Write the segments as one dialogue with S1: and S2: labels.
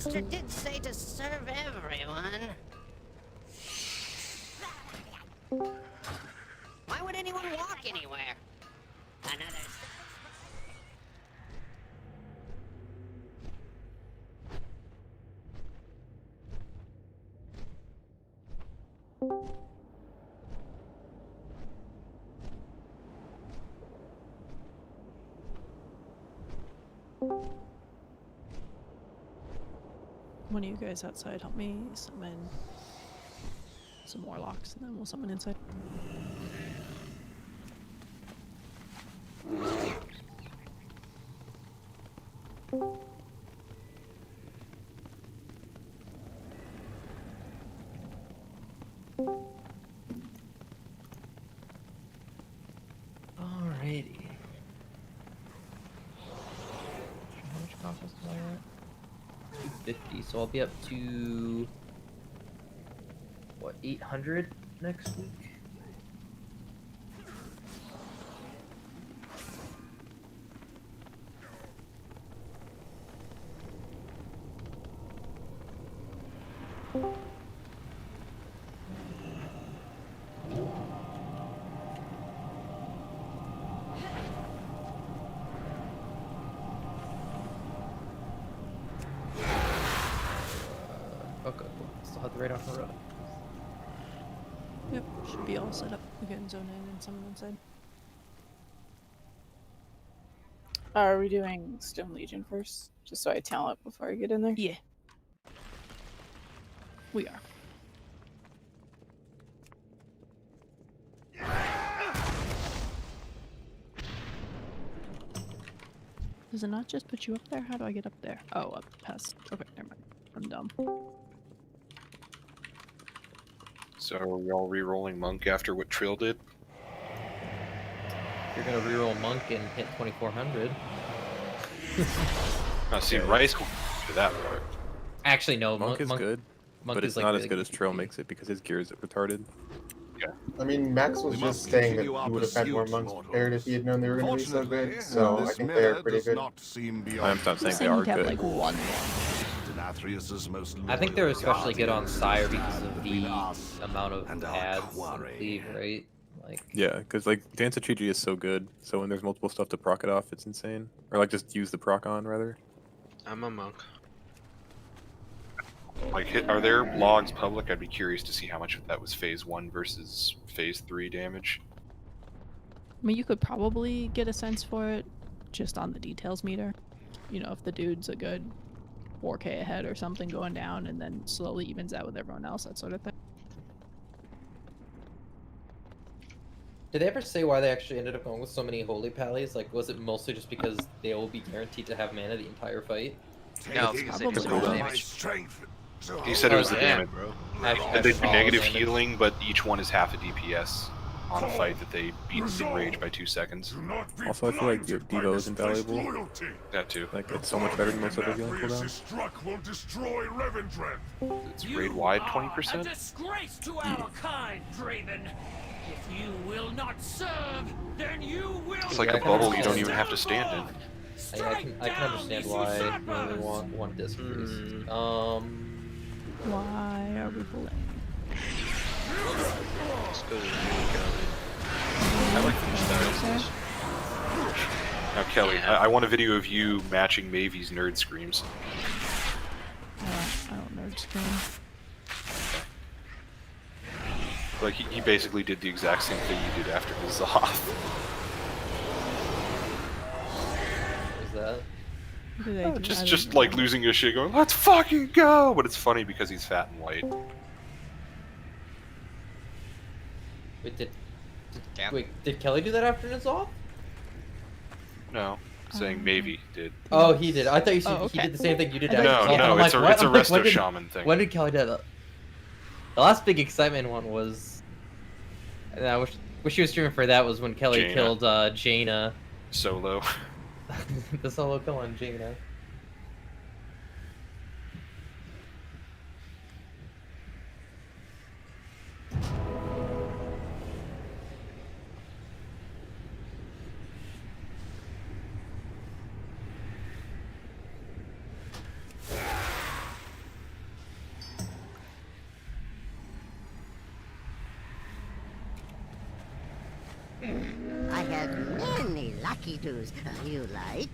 S1: master did say to serve everyone. Why would anyone walk anywhere? Another...
S2: One of you guys outside help me summon some warlocks, and then we'll summon inside.
S3: Alrighty. How much confidence am I at? 250, so I'll be up to what, 800 next week? Okay, cool. Still have the radar on the road.
S2: Yep, should be all set up. We can zone in and summon inside.
S4: Are we doing Stone Legion first? Just so I talent before I get in there?
S2: Yeah. We are. Does it not just put you up there? How do I get up there? Oh, up past. Okay, never mind. I'm dumb.
S5: So are we all re-rolling Monk after what Trill did?
S3: You're gonna reroll Monk and hit 2400.
S5: Now see, Rice will do that part.
S3: Actually, no.
S6: Monk is good,
S3: Monk
S6: but
S3: is
S6: it's
S3: like
S6: not
S3: really
S6: as good as Trill
S3: PvP.
S6: makes it because his gear is retarded.
S7: I mean, Max was just saying that he would have had more monks prepared if he had known they were going to be so good, so I think they are pretty good.
S6: I'm not saying they
S2: Saying
S6: are
S2: you'd have
S6: good.
S2: like one.
S3: I think they're especially good on Sire because of the amount of ads and cleave, right? Like,
S6: Yeah, because like Dance of Chiji is so good, so when there's multiple stuff to proc it off, it's insane. Or like just use the proc on rather.
S8: I'm a monk.
S5: Like, are there logs public? I'd be curious to see how much of that was phase 1 versus phase 3 damage.
S2: I mean, you could probably get a sense for it just on the details meter. You know, if the dude's a good 4K ahead or something going down and then slowly evens out with everyone else, that sort of thing.
S3: did they ever say why they actually ended up going with so many holy pallies? Like, was it mostly just because they will be guaranteed to have mana the entire fight?
S8: No, because they took
S2: Probably.
S8: all damage.
S5: He said it was the
S8: Damn,
S5: damage.
S8: bro.
S5: And they do
S3: All
S5: negative
S3: damage.
S5: healing, but each one is half a DPS on a fight that they beat in rage by 2 seconds.
S6: Also, I feel like your Devo is invaluable.
S5: That too.
S6: Like it's so much better than most other healing cooldowns.
S5: It's raid wide 20%.
S9: A disgrace to our kind, Draven. If you will not serve, then you will.
S5: It's like
S3: Yeah,
S5: a
S3: I kinda
S5: bubble you don't
S3: understand.
S5: even have to stand in.
S3: I can understand why you only want one disc increase.
S2: Why are we pulling?
S8: Let's go to the new gallery. I like the styles.
S5: Now, Kelly,
S8: Yeah.
S5: I want a video of you matching Mavy's nerd screams.
S2: I don't nerd scream.
S5: Like, he basically did the exact same thing you did after his off.
S3: Is that?
S2: What do they do? I don't
S5: Just
S2: know.
S5: like losing his shit going, let's fucking go! But it's funny because he's fat and white.
S3: Wait,
S8: Damn.
S3: did Kelly do that after his off?
S5: No, saying Mavy did.
S3: Oh, he did. I thought you said
S2: Oh,
S3: he
S2: okay.
S3: did the same thing you did
S2: I
S3: after
S2: thought-
S3: his
S5: No,
S3: off.
S5: no,
S3: I'm
S5: it's
S3: like,
S5: a,
S3: what?
S5: it's a
S3: I'm like,
S5: resto
S3: when did-
S5: shaman thing.
S3: When did Kelly do that? The last big excitement one was, and I wish she was streaming for that, was when Kelly
S5: Jaina.
S3: killed Jaina.
S5: Solo.
S3: The solo kill on Jaina.
S10: have many lucky doos you like.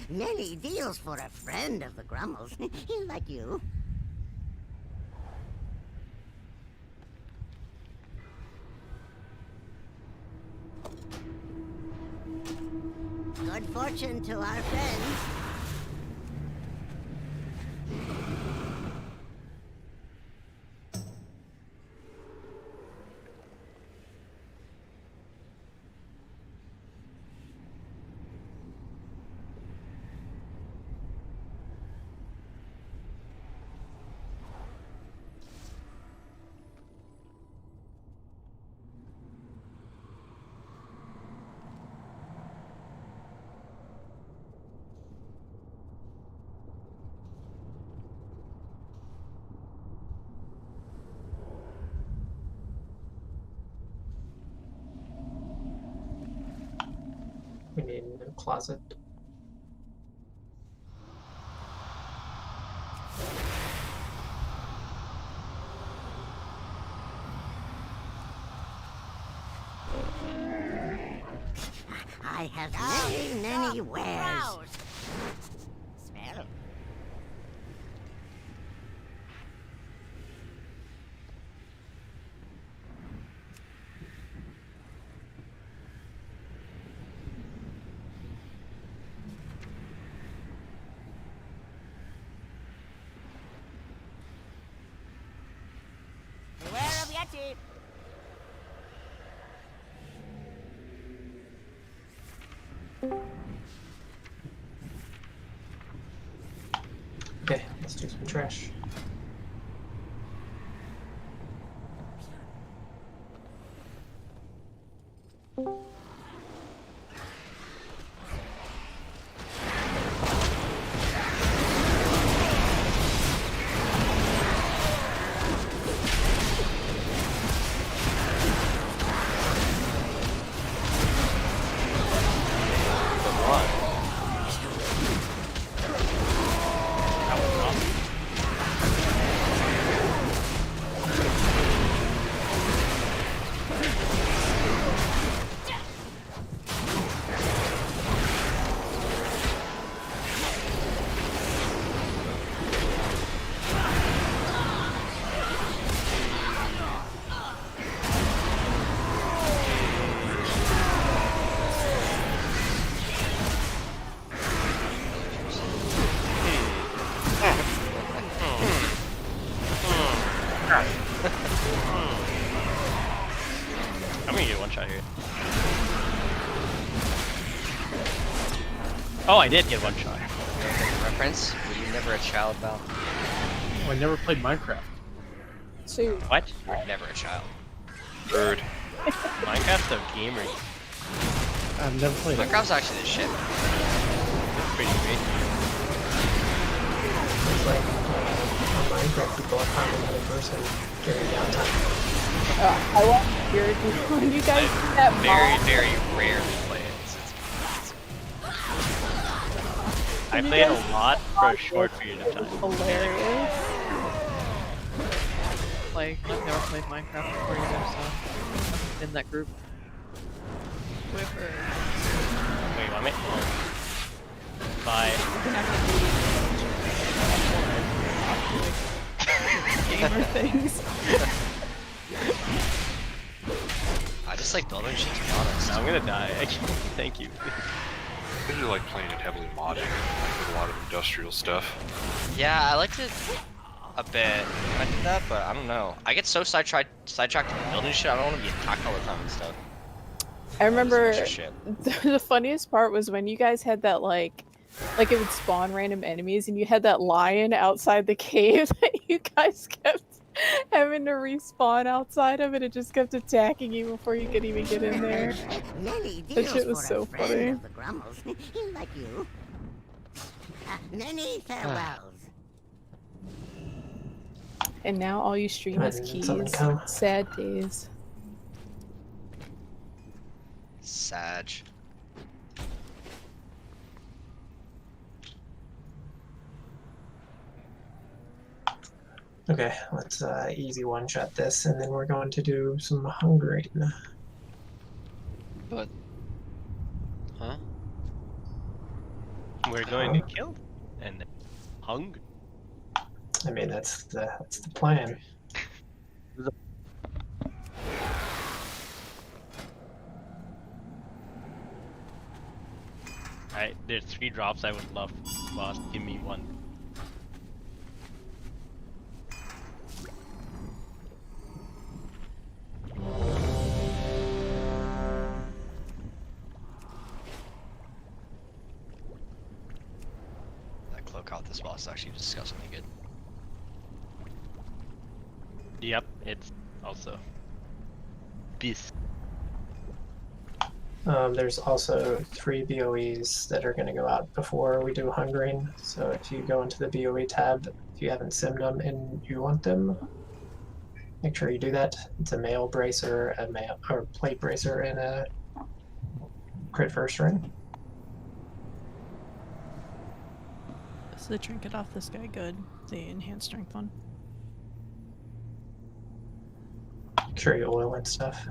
S10: Many deals for a friend of the Grummels, like you. Good fortune to our friends.
S11: We need a closet.
S10: I have many wares. Smell. Beware of Yeti.
S11: Okay, let's do some trash.
S12: I did get one shot.
S8: Reference? Were you never a child, Val?
S13: Oh, I never played Minecraft.
S4: So
S12: What?
S8: You were never a child.
S5: Bird.
S12: Minecraft's a gamer.
S13: I've never played it.
S8: Minecraft's actually the shit.
S12: It's pretty great.
S11: It's like on Minecraft, people are finding another person during downtime.
S4: I want to hear it when you guys do that
S8: Very,
S4: mob.
S8: very rarely play it.
S12: I played a lot for a short period of time.
S4: Hilarious.
S2: Like, I've never played Minecraft before either, so in that group. Whipper.
S12: Wait, what? Bye.
S2: Gamer things.
S8: I just like building shit, to be honest.
S12: I'm gonna die. Thank you.
S5: I really like playing it heavily modded, like with a lot of industrial stuff.
S8: Yeah, I liked it a bit. I did that, but I don't know. I get so sidetracked with building shit, I don't want to be attacked all the time and stuff.
S4: I remember
S8: Just shit.
S4: the funniest part was when you guys had that like it would spawn random enemies and you had that lion outside the cave that you guys kept having to respawn outside of it. It just kept attacking you before you could even get in there.
S10: Many
S4: That
S10: deals
S4: shit was
S10: for
S4: so
S10: a friend
S4: funny.
S10: of the Grummles. Like you. Many farewells.
S4: And now all you stream is keys. Sad days.
S8: Sag.
S11: Okay, let's easy one-shot this, and then we're going to do some hungering.
S8: But... Huh?
S12: We're going to kill and hung.
S11: I mean, that's the plan.
S12: Alright, there's 3 drops I would love. Boss, give me one.
S8: That cloak out this boss is actually disgustingly good.
S12: Yep, it's also beast.
S11: There's also 3 BOEs that are going to go out before we do hungering. So if you go into the BOE tab, if you haven't simmed them and you want them, make sure you do that. It's a mail bracer, or plate bracer, and a crit first ring.
S2: Is the trinket off this guy good? The enhanced strength one?
S11: Make sure you oil and stuff.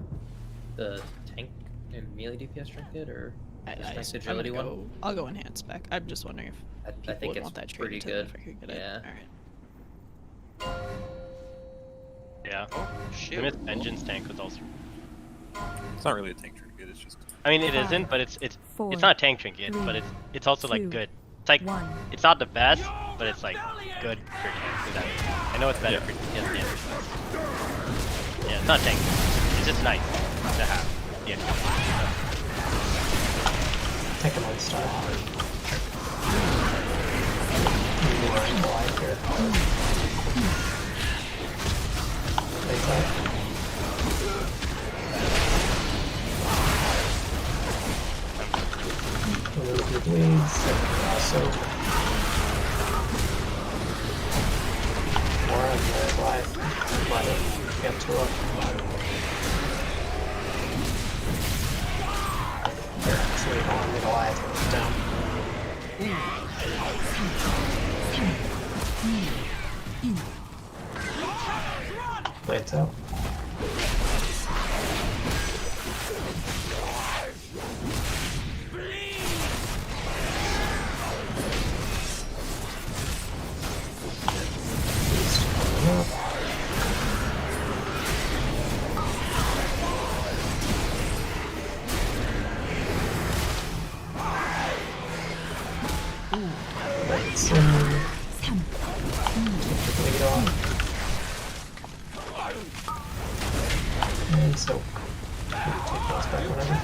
S3: The tank and melee DPS trinket, or just
S2: I'm
S3: agility
S2: gonna
S3: one?
S2: I'll go enhanced back. I'm just wondering if
S3: I
S2: people
S3: think
S2: would
S3: it's
S2: want that
S3: pretty
S2: trinket
S3: good.
S2: if I could get
S3: Yeah.
S2: it. Alright.
S12: Yeah.
S8: Oh, shoot.
S12: Limit Vengeance tank was also.
S6: It's not really a tank trinket. It's just.
S12: I mean, it isn't, but it's not a tank trinket, but it's also like good. It's like it's not the best, but it's like good for tank. I know it's better for DPS. Yeah, it's not tank. It's just nice to have. Yeah.
S11: Take a month start. You are in blind here. Take that. Remove your bleeds, and also more on the life. Let it get to it. So we don't need a life down. Play it out. Let's take the bleed off. And so, you can take those back whenever.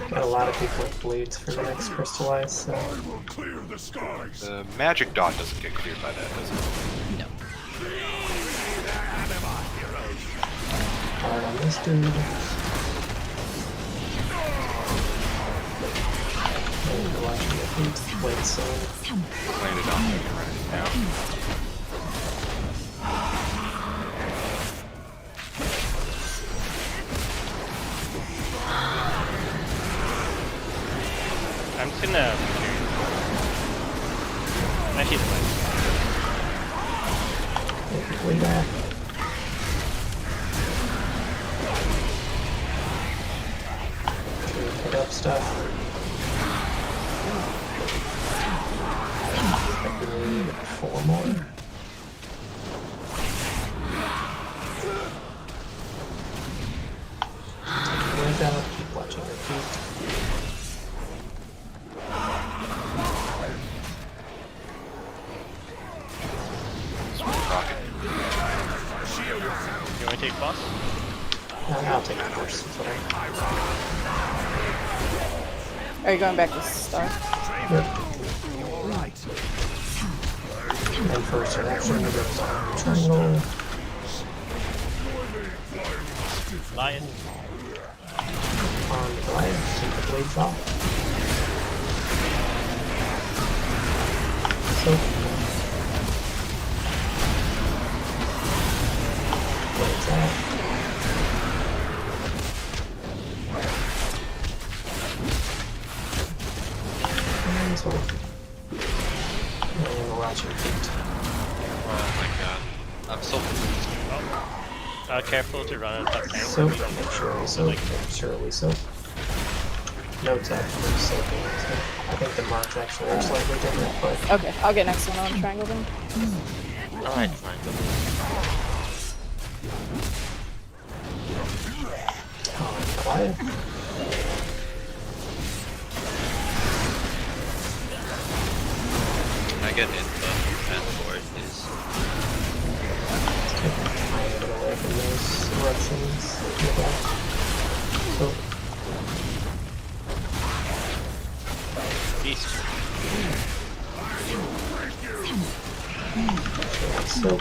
S11: Got a lot of people with bleeds for the next crystallize, so.
S5: The magic dot doesn't get cleared by that, does it?
S2: No.
S11: Hard on this dude. And watching the feet blade zone.
S5: Landed on me right now.
S12: I'm just gonna. Actually, it's fine.
S11: Way back. Pick up stuff. I need 4 more. Take your blades out, keep watching your feet.
S12: You want to take boss?
S11: I'll take it first. It's whatever.
S4: Are you going back to start?
S11: Yep. And first reaction goes on triangle.
S12: Lion.
S11: On the lion, take the blades off. So. Blades out. And so. And watch your feet.
S8: Oh my god. I'm so.
S12: Careful to run out of tank.
S11: So, make sure we soak. Make sure we soak. Notes actually soaking. So I think the marks actually are slightly different, but.
S4: Okay, I'll get next one on triangle then.
S8: Alright, fine.
S11: Quiet.
S8: I get info and for it is.
S11: Take my hand away from those eruptions. Look out. So.
S12: Beast.
S11: So.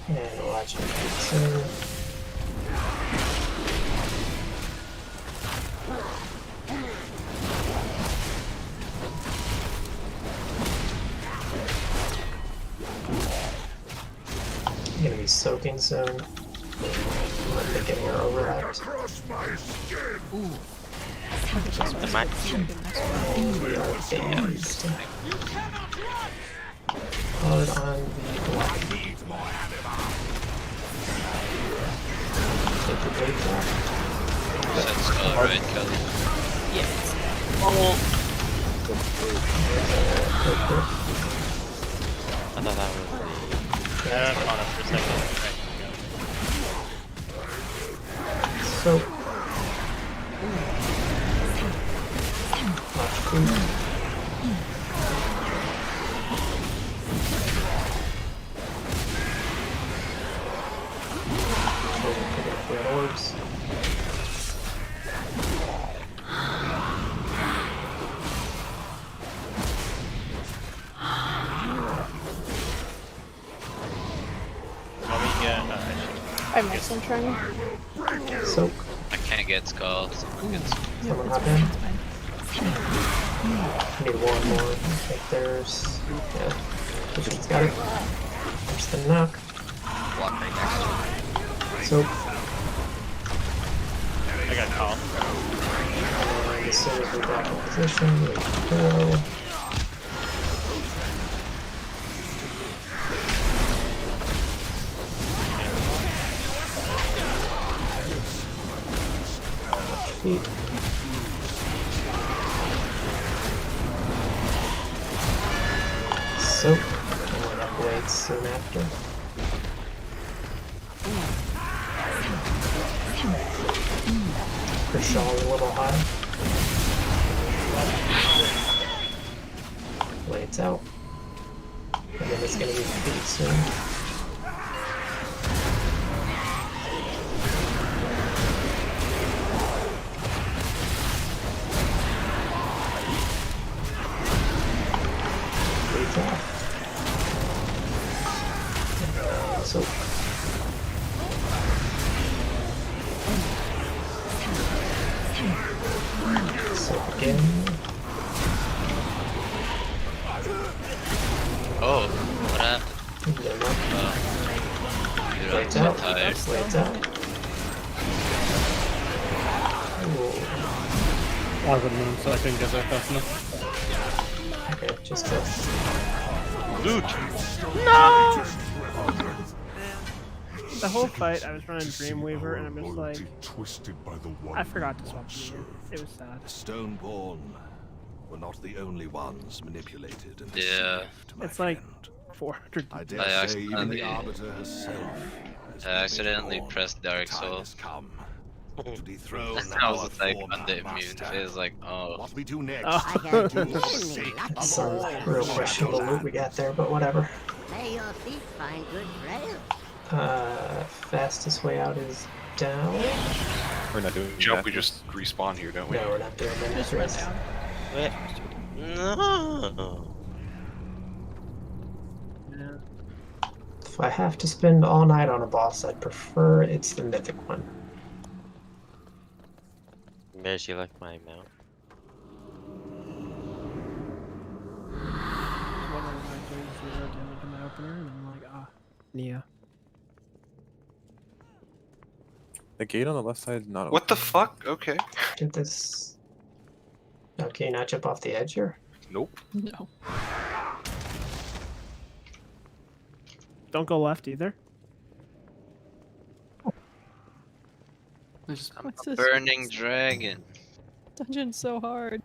S11: And watch it. So. Gonna be soaking soon. I'm not getting her overlapped.
S8: The mic.
S11: We are phased. Hard on the block. Take the blades off.
S8: That's alright, Kelly.
S2: Yes.
S8: I thought that was
S12: On us for a second.
S11: So. Watch food. Red orbs.
S4: I have next one triangle.
S11: Soak.
S8: I can't get skull. Someone gets.
S11: Someone hop in. I need one more. Take theirs. Yeah. Which one's got it? There's the knock.
S8: Block right next to it.
S11: Soak.
S12: I got a call.
S11: And as soon as we're back in position, we go. Feet. Soak. And we'll have blades soon after. Push all a little high. Blades out. And then it's gonna be feet soon. Blades out. So again.
S8: Oh, what happened? Dude, I'm so tired.
S11: Blades out.
S13: I would have known, so I couldn't get there fast enough.
S11: Okay, just kill.
S8: Loot!
S12: No! The whole fight, I was running Dreamweaver, and I'm just like, I forgot to swap the meter. It was sad.
S9: Stoneborn were not the only ones manipulated and
S8: Yeah.
S12: It's like 400.
S9: I
S8: I
S9: dare say even
S8: accidentally-
S9: the Arbiter herself has
S8: I accidentally
S9: recalled
S8: pressed Dark
S9: time
S8: Soul.
S9: has come to dethrone
S8: I was
S9: our
S8: like
S9: former
S8: on the immune
S9: master.
S8: phase, like, oh.
S9: What we do next?
S12: Oh.
S10: I got
S9: Do
S10: too
S9: for the
S10: many
S9: sake
S10: lucky
S9: of
S11: Some
S9: all
S11: real questionable loot we got there, but whatever.
S10: May your feet find good trails.
S11: Fastest way out is down.
S6: We're not doing
S5: Jump,
S6: that.
S5: we just respawn here, don't we?
S11: No, we're not doing that.
S2: Just run down.
S8: Wait. No.
S12: Yeah.
S11: If I have to spend all night on a boss, I'd prefer it's the Mythic one.
S8: Bears, you like my mount?
S12: One of my things 0 damage in my opener, and I'm like, ah, Nia.
S6: The gate on the left side is not
S5: What the
S6: open.
S5: fuck? Okay.
S11: Did this... Oh, can you not jump off the edge here?
S5: Nope.
S2: No.
S12: Don't go left either.
S2: What's this?
S8: Burning dragon.
S2: Dungeon's so hard.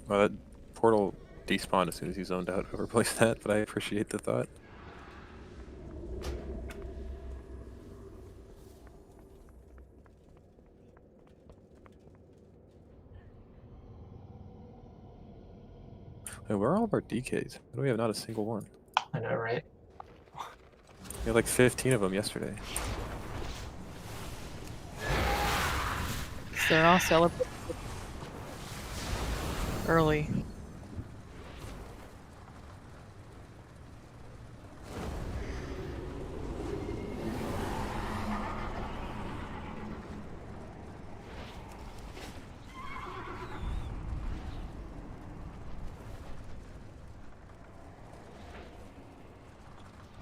S6: Well, that portal despawned as soon as you zoned out. Whoever placed that, but I appreciate the thought. Hey, where are all of our DKs? Why do we have not a single one?
S11: I know, right?
S6: We had like 15 of them yesterday.
S4: They're all celebrating early.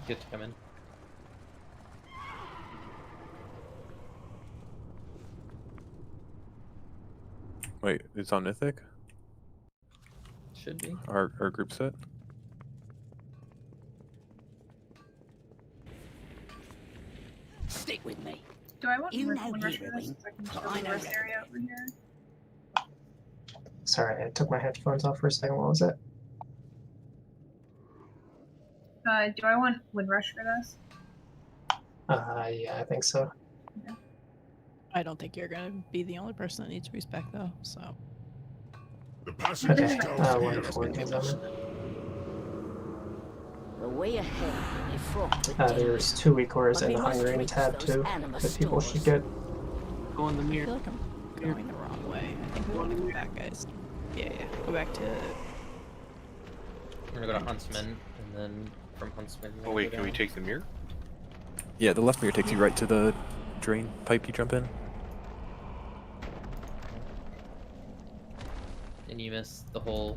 S3: Get to come in.
S6: Wait, it's on Mythic?
S3: Should be.
S6: Our group set?
S10: Stick with me.
S14: Do I want
S10: You
S14: more
S10: know
S14: one rush for
S10: heroing,
S14: this? So I can
S10: but
S14: show
S10: I
S14: the
S10: know
S14: rest
S10: that.
S14: area over here.
S11: Sorry, I took my headphones off for a second. What was it?
S14: Do I want Wind Rush for this?
S11: Yeah, I think so.
S2: I don't think you're gonna be the only person that needs respect though, so.
S11: Okay, wonderful. It means I'm in.
S10: The way ahead is fraught with
S11: There's 2 weak ores and a Hungarian tab too that people should get.
S12: Go in the
S2: I
S12: mirror.
S2: feel like I'm going the wrong way. I think we want to go back, guys. Yeah, yeah. Go back to.
S3: We're gonna go to Huntsman, and then from Huntsman.
S5: Oh wait, can we take the mirror?
S6: Yeah, the left mirror takes you right to the drain pipe you jump in.
S3: And you miss the whole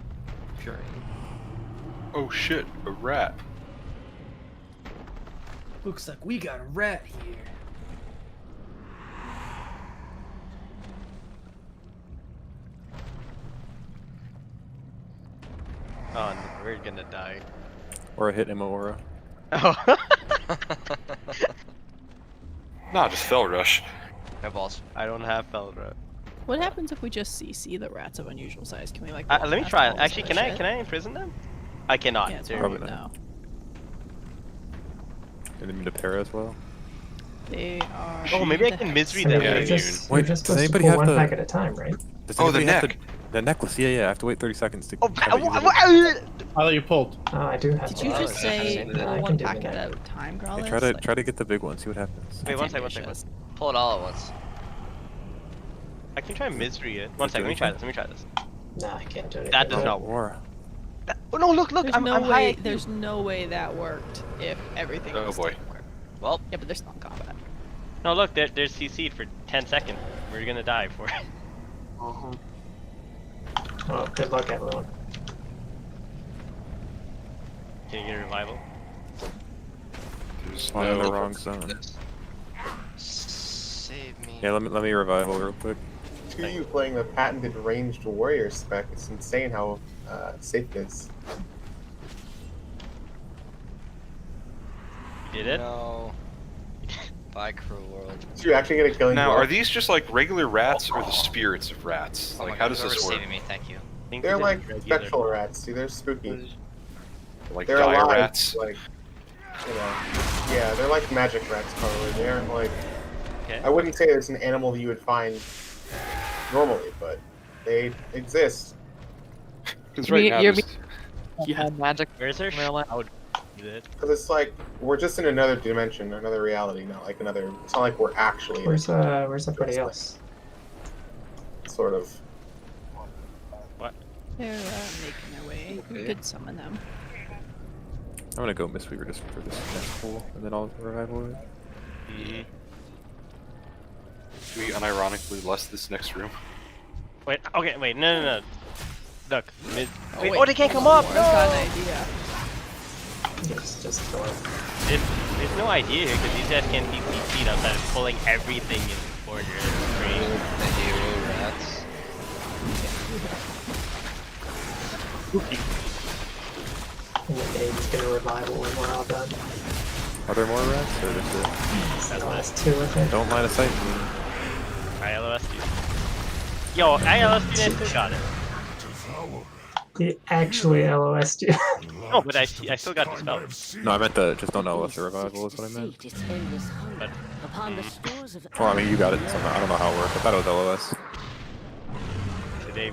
S3: Fury.
S5: Oh shit, a rat.
S9: Looks like we got a rat here.
S12: Oh, no, we're gonna die.
S6: Or a hit Emma Aura.
S12: Oh.
S5: Nah, just fell rush.
S8: My balls.
S12: I don't have Felra.
S2: What happens if we just CC the rats of unusual size? Can we like?
S12: Let me
S2: walk
S12: try.
S2: past all
S12: Actually,
S2: this
S12: can I
S2: shit?
S12: imprison them? I cannot.
S2: Yeah, it's
S12: They're-
S6: Probably
S2: probably
S6: not.
S2: no.
S6: And then to pair as well.
S2: They are.
S12: Oh, maybe I can misery them.
S11: You're
S6: Yeah,
S11: just,
S6: Wait,
S11: you're just
S6: does
S11: supposed to
S6: anybody
S11: pull
S6: have
S11: one
S6: the-
S11: pack at a time, right?
S6: Does
S5: Oh, the
S6: anybody have
S5: neck.
S6: The necklace. Yeah, yeah. I have to wait 30 seconds to.
S12: Oh,
S6: have it usable.
S13: I thought you pulled.
S11: Oh, I do have
S2: Did
S11: one.
S2: you
S8: Oh,
S2: just
S8: yeah, I've
S2: say
S8: seen
S2: pull
S8: that.
S11: I
S2: one
S11: can do
S2: packet
S11: that.
S2: at a time,
S6: Hey,
S2: Growlers?
S6: try to get the big one. See what happens.
S12: Wait, one second.
S2: ambitious.
S8: Pull it all at once.
S12: I can try misery it. One second. Let me try this. Let me try this.
S11: No, I can't do it.
S12: That does not work.
S6: War.
S12: Oh no! Look!
S2: There's
S12: I'm
S2: no
S12: high
S2: way.
S12: IQ.
S2: There's no way that worked if everything.
S5: Oh
S2: else
S5: boy.
S2: didn't work.
S8: Well,
S2: Yeah, but they're still in combat.
S12: No, look. There's CC'd for 10 seconds. We're gonna die for it.
S11: Oh, good luck, everyone.
S12: Can you get a revival?
S5: There's
S6: Flying in the
S5: no-
S6: wrong zone.
S8: save me.
S6: Yeah, let me revival real quick.
S7: To you playing the patented ranged warrior spec, it's insane how safe it is.
S12: You did it?
S8: No. Bye, cruel world.
S7: So you actually get a killing
S5: Now,
S7: blow?
S5: are these just like regular rats or the spirits of rats?
S8: Oh
S5: Like,
S8: my
S5: how
S8: God,
S5: does this
S8: whoever's
S5: work?
S8: saving me, thank you.
S12: I think
S7: They're
S12: these are
S7: like
S12: regular.
S7: spectral rats. See, they're spooky.
S5: Like
S7: They're
S5: dire
S7: alive,
S5: rats?
S7: like, you know, yeah, they're like magic rats probably. They aren't like,
S12: Okay.
S7: I wouldn't say it's an animal that you would find normally, but they exist.
S5: Because right now,
S4: You're
S5: there's-
S4: yeah. Magic.
S12: Where's her
S4: Real life.
S12: shroud? Is it?
S7: Because it's like, we're just in another dimension, another reality, not like another, it's not like we're actually,
S11: Where's everybody else?
S7: sort of.
S2: They're making their way. We could summon them.
S6: I'm gonna go Mistweaver just for this next pool, and then I'll revival it.
S12: Mm-hmm.
S5: Should we unironically lust this next room?
S12: Wait. Okay. Wait. No. Look. Wait,
S2: wait,
S12: oh, they can't come up.
S2: I've
S12: No.
S2: got an idea.
S11: Just kill it.
S12: There's no idea here because these guys can't be CC'd outside of pulling everything in the corner. It's crazy.
S8: The hero rats.
S11: And then Dave's gonna revival when we're all done.
S6: Are there more rats or just
S11: That's the last two, I think.
S6: Don't line of sight me.
S12: I LOS you. Yo, I LOS you. I still got it.
S11: He actually LOS'd you.
S12: No, but I still got the spell.
S6: No, I meant the just don't LOS the revival is what I meant.
S12: But
S6: Well, I mean you got it. So I don't know how it worked. I thought it was LOS.
S12: today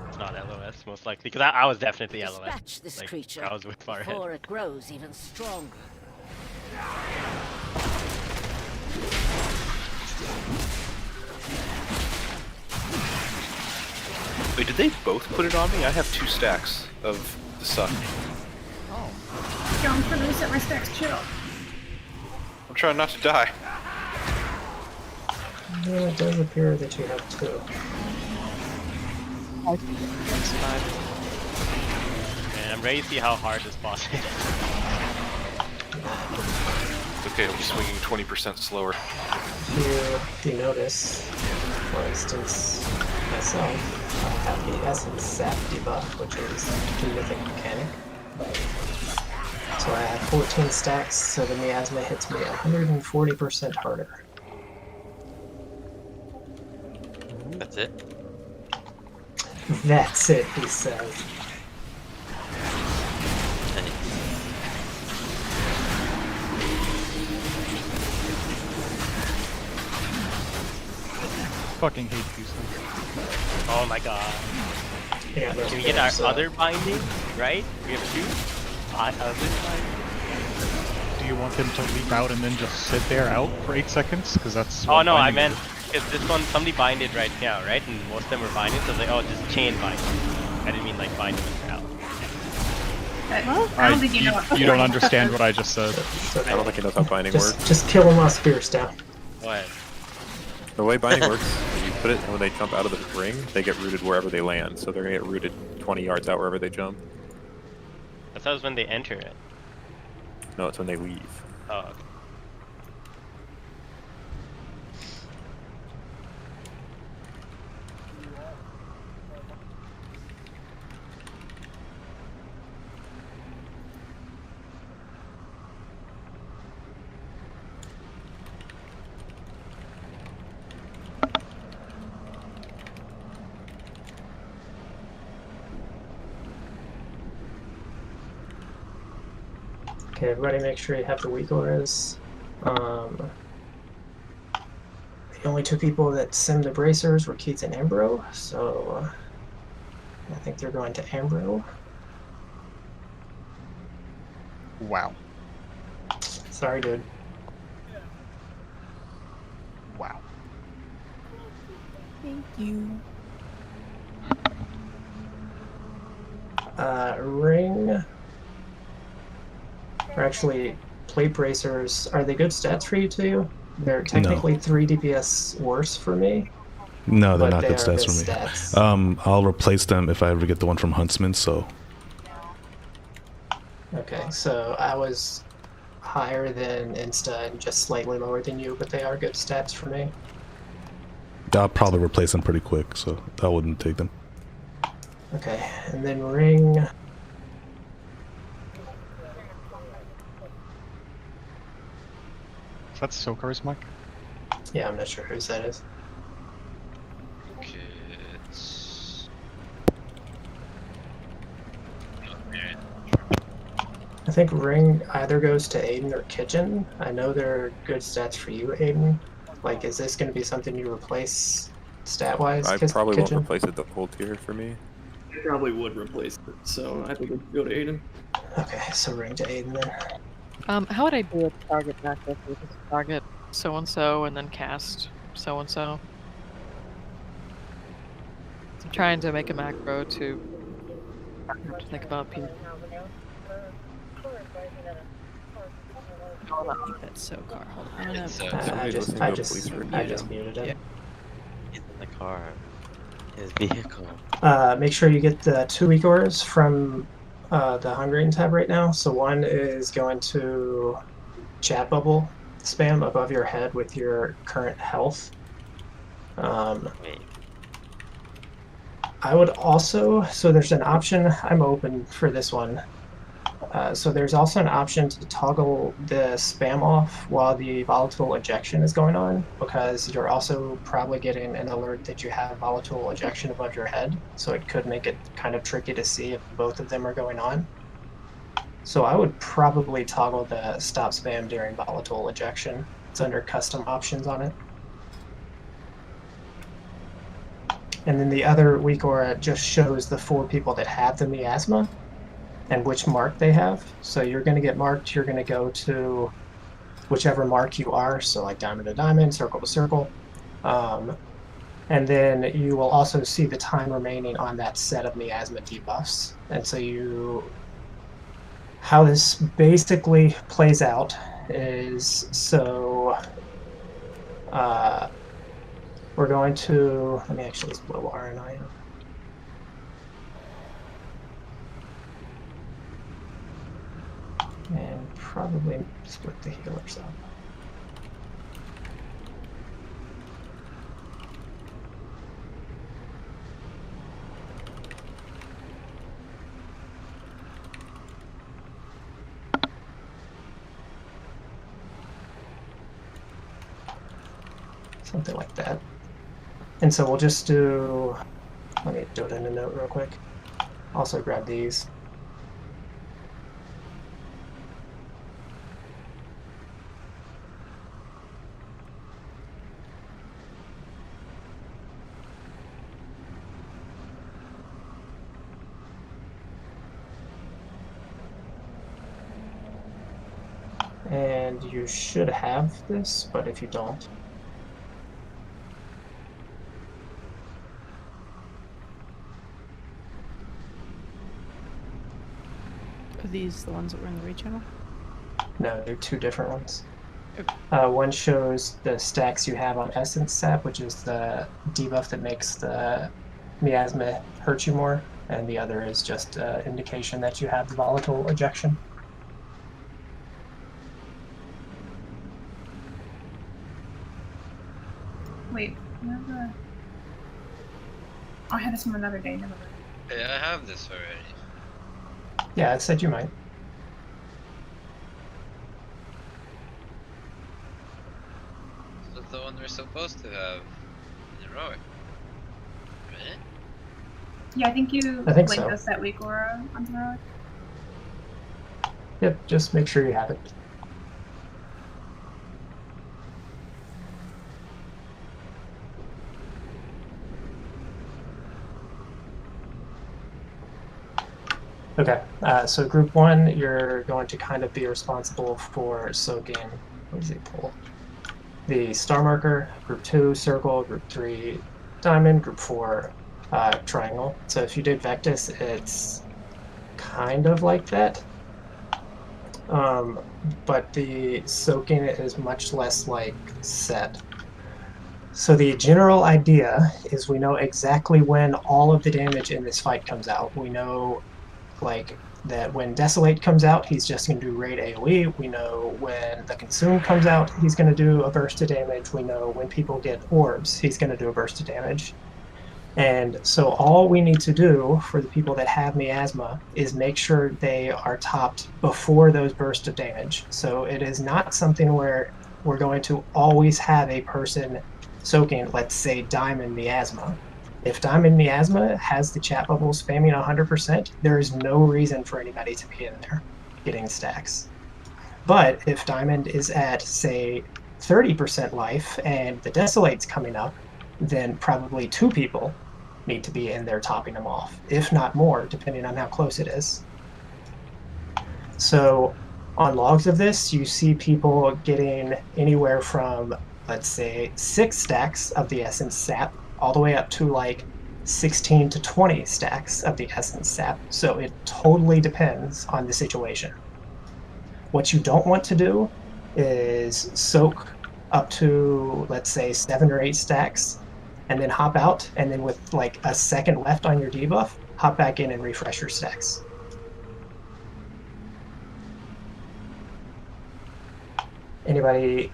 S12: it's not LOS most likely because I was definitely LOS.
S10: Dispatch this
S12: Like,
S10: creature
S12: I was with far ahead.
S10: before it grows even stronger.
S5: Wait, did they both put it on me? I have 2 stacks of the suck.
S14: Yo, I'm trying to reset my stacks. Chill.
S5: I'm trying not to die.
S11: Yeah, it does appear that you have two.
S12: Man, I'm ready to see how hard this boss is.
S5: It's okay, I'll be swinging 20% slower.
S11: If you notice, for instance, myself, I have the Essence Sap debuff, which is a Mythic mechanic. So I have 14 stacks, so the miasma hits me 140% harder.
S8: That's it?
S11: That's it, he says.
S13: Fucking hate these things.
S12: Oh my god.
S11: Yeah,
S12: Can we get our other binding? Right? We have 2? Other binding?
S13: Do you want him to leap out and then just sit there out for 8 seconds? Because that's.
S12: Oh
S13: what
S12: no, I
S13: binding
S12: meant
S13: is.
S12: because this one somebody binded right now, right? And most of them were binded, so I was like, oh, just chain bind. I didn't mean like bind them in out.
S14: I don't think you know what.
S13: You don't understand what I just said.
S6: I don't think he knows how binding works.
S11: Just kill him while Spear's down.
S12: What?
S6: The way binding works, when you put it, and when they jump out of the ring, they get rooted wherever they land. So they're gonna get rooted 20 yards out wherever they jump.
S12: I thought it was when they enter it.
S6: No, it's when they leave.
S12: Oh, okay.
S11: Okay, everybody make sure you have the weak auras. The only two people that simmed the bracers were Keats and Ambro, so I think they're going to Ambro.
S13: Wow.
S11: Sorry, dude.
S13: Wow.
S2: Thank you.
S11: Ring. Or actually, plate bracers. Are they good stats for you too? They're technically 3 DPS worse for me.
S15: No, they're
S11: but
S15: not
S11: they
S15: good
S11: are
S15: stats
S11: good
S15: for me.
S11: stats.
S15: I'll replace them if I ever get the one from Huntsman, so.
S11: Okay, so I was higher than Insta and just slightly lower than you, but they are good stats for me.
S15: I'll probably replace them pretty quick, so I wouldn't take them.
S11: Okay, and then Ring.
S13: Is that Sokar's mic?
S11: Yeah, I'm not sure whose that is. I think Ring either goes to Aiden or Kitchen. I know they're good stats for you, Aiden. Like, is this going to be something you replace stat-wise,
S6: I probably
S11: Kitchen?
S6: won't replace it the whole tier for me.
S16: I probably would replace it, so I think it'd go to Aiden.
S11: Okay, so Ring to Aiden then.
S17: How would I do a target macro? Target so-and-so and then cast so-and-so? I'm trying to make a macro to have to think about people.
S2: I think that's so car. Hold on.
S11: I just muted him.
S18: He's in the car. His vehicle.
S11: Make sure you get the 2 weak auras from the Hungering tab right now. So one is going to chat bubble spam above your head with your current health. I would also, so there's an option, I'm open for this one. So there's also an option to toggle the spam off while the volatile ejection is going on, because you're also probably getting an alert that you have volatile ejection above your head, so it could make it kind of tricky to see if both of them are going on. So I would probably toggle the stop spam during volatile ejection. It's under custom options on it. And then the other weak aura just shows the 4 people that have the miasma and which mark they have. So you're going to get marked, you're going to go to whichever mark you are, so like diamond to diamond, circle to circle. And then you will also see the time remaining on that set of miasma debuffs. And so how this basically plays out is, so we're going to, let me actually blow RNI up. And probably split the healers up. Something like that. And so we'll just do, let me do it in a note real quick. Also grab these. And you should have this, but if you don't.
S2: Are these the ones that were in the raid channel?
S11: No, they're 2 different ones. One shows the stacks you have on Essence Sap, which is the debuff that makes the miasma hurt you more, and the other is just an indication that you have the volatile ejection.
S14: Wait, oh, I had this from another day, never mind.
S18: Hey, I have this already.
S11: Yeah, it said you might.
S18: This is the one we're supposed to have in a row. Right?
S14: Yeah, I think you
S11: I think
S14: linked
S11: so.
S14: us that week, Aura, on Heroic.
S11: Yep, just make sure you have it. Okay, so group 1, you're going to kind of be responsible for soaking, what does he pull? The star marker, group 2, circle, group 3, diamond, group 4, triangle. So if you did Vectus, it's kind of like that. But the soaking is much less like set. So the general idea is we know exactly when all of the damage in this fight comes out. We know like that when Desolate comes out, he's just going to do raid AoE. We know when the Consume comes out, he's going to do a burst of damage. We know when people get orbs, he's going to do a burst of damage. And so all we need to do for the people that have miasma is make sure they are topped before those bursts of damage. So it is not something where we're going to always have a person soaking, let's say, Diamond miasma. If Diamond miasma has the chat bubble spamming 100%, there is no reason for anybody to be in there getting stacks. But if Diamond is at, say, 30% life and the Desolate's coming up, then probably 2 people need to be in there topping them off, if not more, depending on how close it is. So on logs of this, you see people getting anywhere from, let's say, 6 stacks of the Essence Sap, all the way up to like 16 to 20 stacks of the Essence Sap. So it totally depends on the situation. What you don't want to do is soak up to, let's say, 7 or 8 stacks, and then hop out, and then with like a second left on your debuff, hop back in and refresh your stacks. Anybody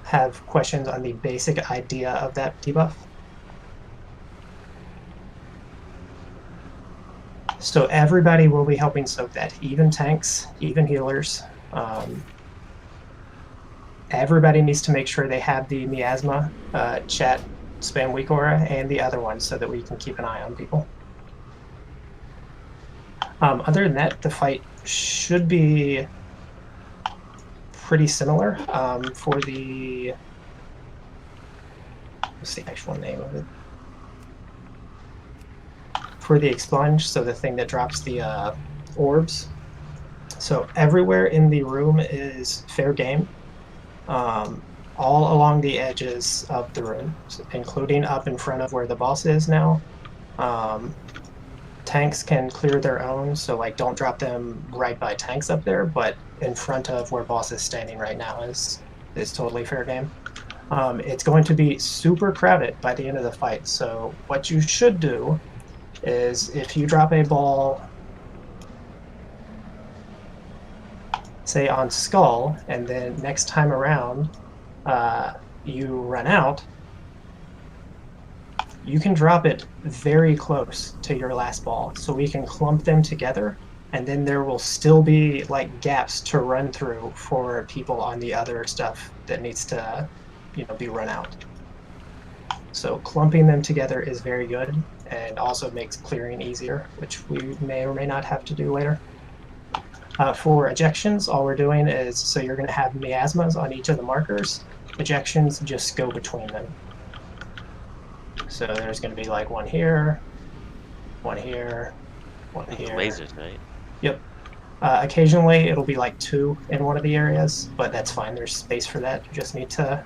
S11: have questions on the basic idea of that debuff? So everybody will be helping soak that, even tanks, even healers. Everybody needs to make sure they have the miasma chat spam weak aura and the other one so that we can keep an eye on people. Other than that, the fight should be pretty similar. For the, what's the actual name of it? For the expunge, so the thing that drops the orbs. So everywhere in the room is fair game. All along the edges of the room, including up in front of where the boss is now. Tanks can clear their own, so like don't drop them right by tanks up there, but in front of where boss is standing right now is totally fair game. It's going to be super crowded by the end of the fight, so what you should do is if you drop a ball, say on Skull, and then next time around you run out, you can drop it very close to your last ball, so we can clump them together, and then there will still be like gaps to run through for people on the other stuff that needs to, you know, be run out. So clumping them together is very good, and also makes clearing easier, which we may or may not have to do later. For ejections, all we're doing is, so you're going to have miasmas on each of the markers. Ejections just go between them. So there's going to be like one here, one here, one here.
S19: Lasers, right?
S11: Yep. Occasionally it'll be like 2 in one of the areas, but that's fine. There's space for that. You just need to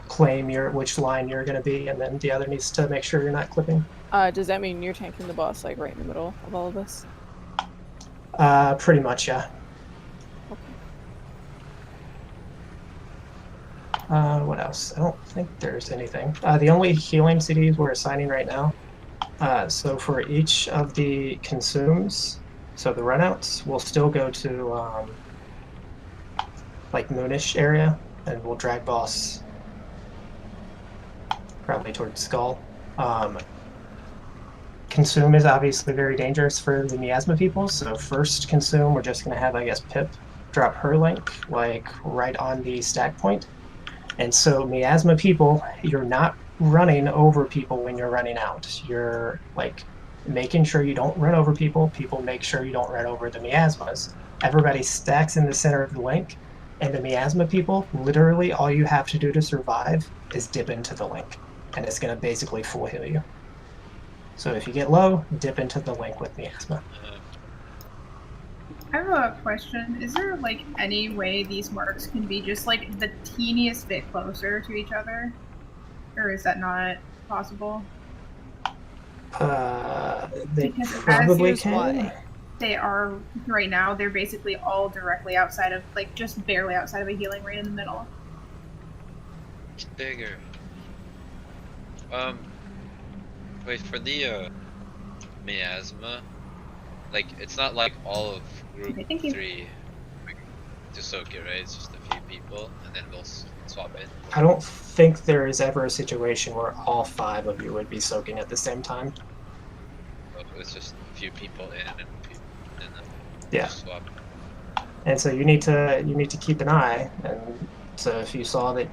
S11: claim which line you're going to be, and then the other needs to make sure you're not clipping.
S4: Does that mean you're tanking the boss like right in the middle of all of this?
S11: Pretty much, yeah. What else? I don't think there's anything. The only healing CDs we're assigning right now, so for each of the consumes, so the runouts, we'll still go to like Moonish area, and we'll drag boss probably towards Skull. Consume is obviously very dangerous for the miasma people, so first consume, we're just going to have, I guess, Pip drop her link, like, right on the stack point. And so miasma people, you're not running over people when you're running out. You're, like, making sure you don't run over people. People make sure you don't run over the miasmas. Everybody stacks in the center of the link, and the miasma people, literally all you have to do to survive is dip into the link, and it's going to basically full heal you. So if you get low, dip into the link with miasma.
S14: I have a question. Is there like any way these marks can be just like the teeniest bit closer to each other? Or is that not possible?
S11: They
S14: Because
S11: probably
S14: as
S11: can.
S14: they are right now, they're basically all directly outside of, like, just barely outside of a healing ring in the middle.
S18: It's bigger. Wait, for the miasma, like, it's not like all of group 3 to soak it, right? It's just a few people, and then we'll swap in.
S11: I don't think there is ever a situation where all 5 of you would be soaking at the same time.
S18: So it's just a few people in and then
S11: Yeah.
S18: just swap.
S11: And so you need to keep an eye. And so if you saw that,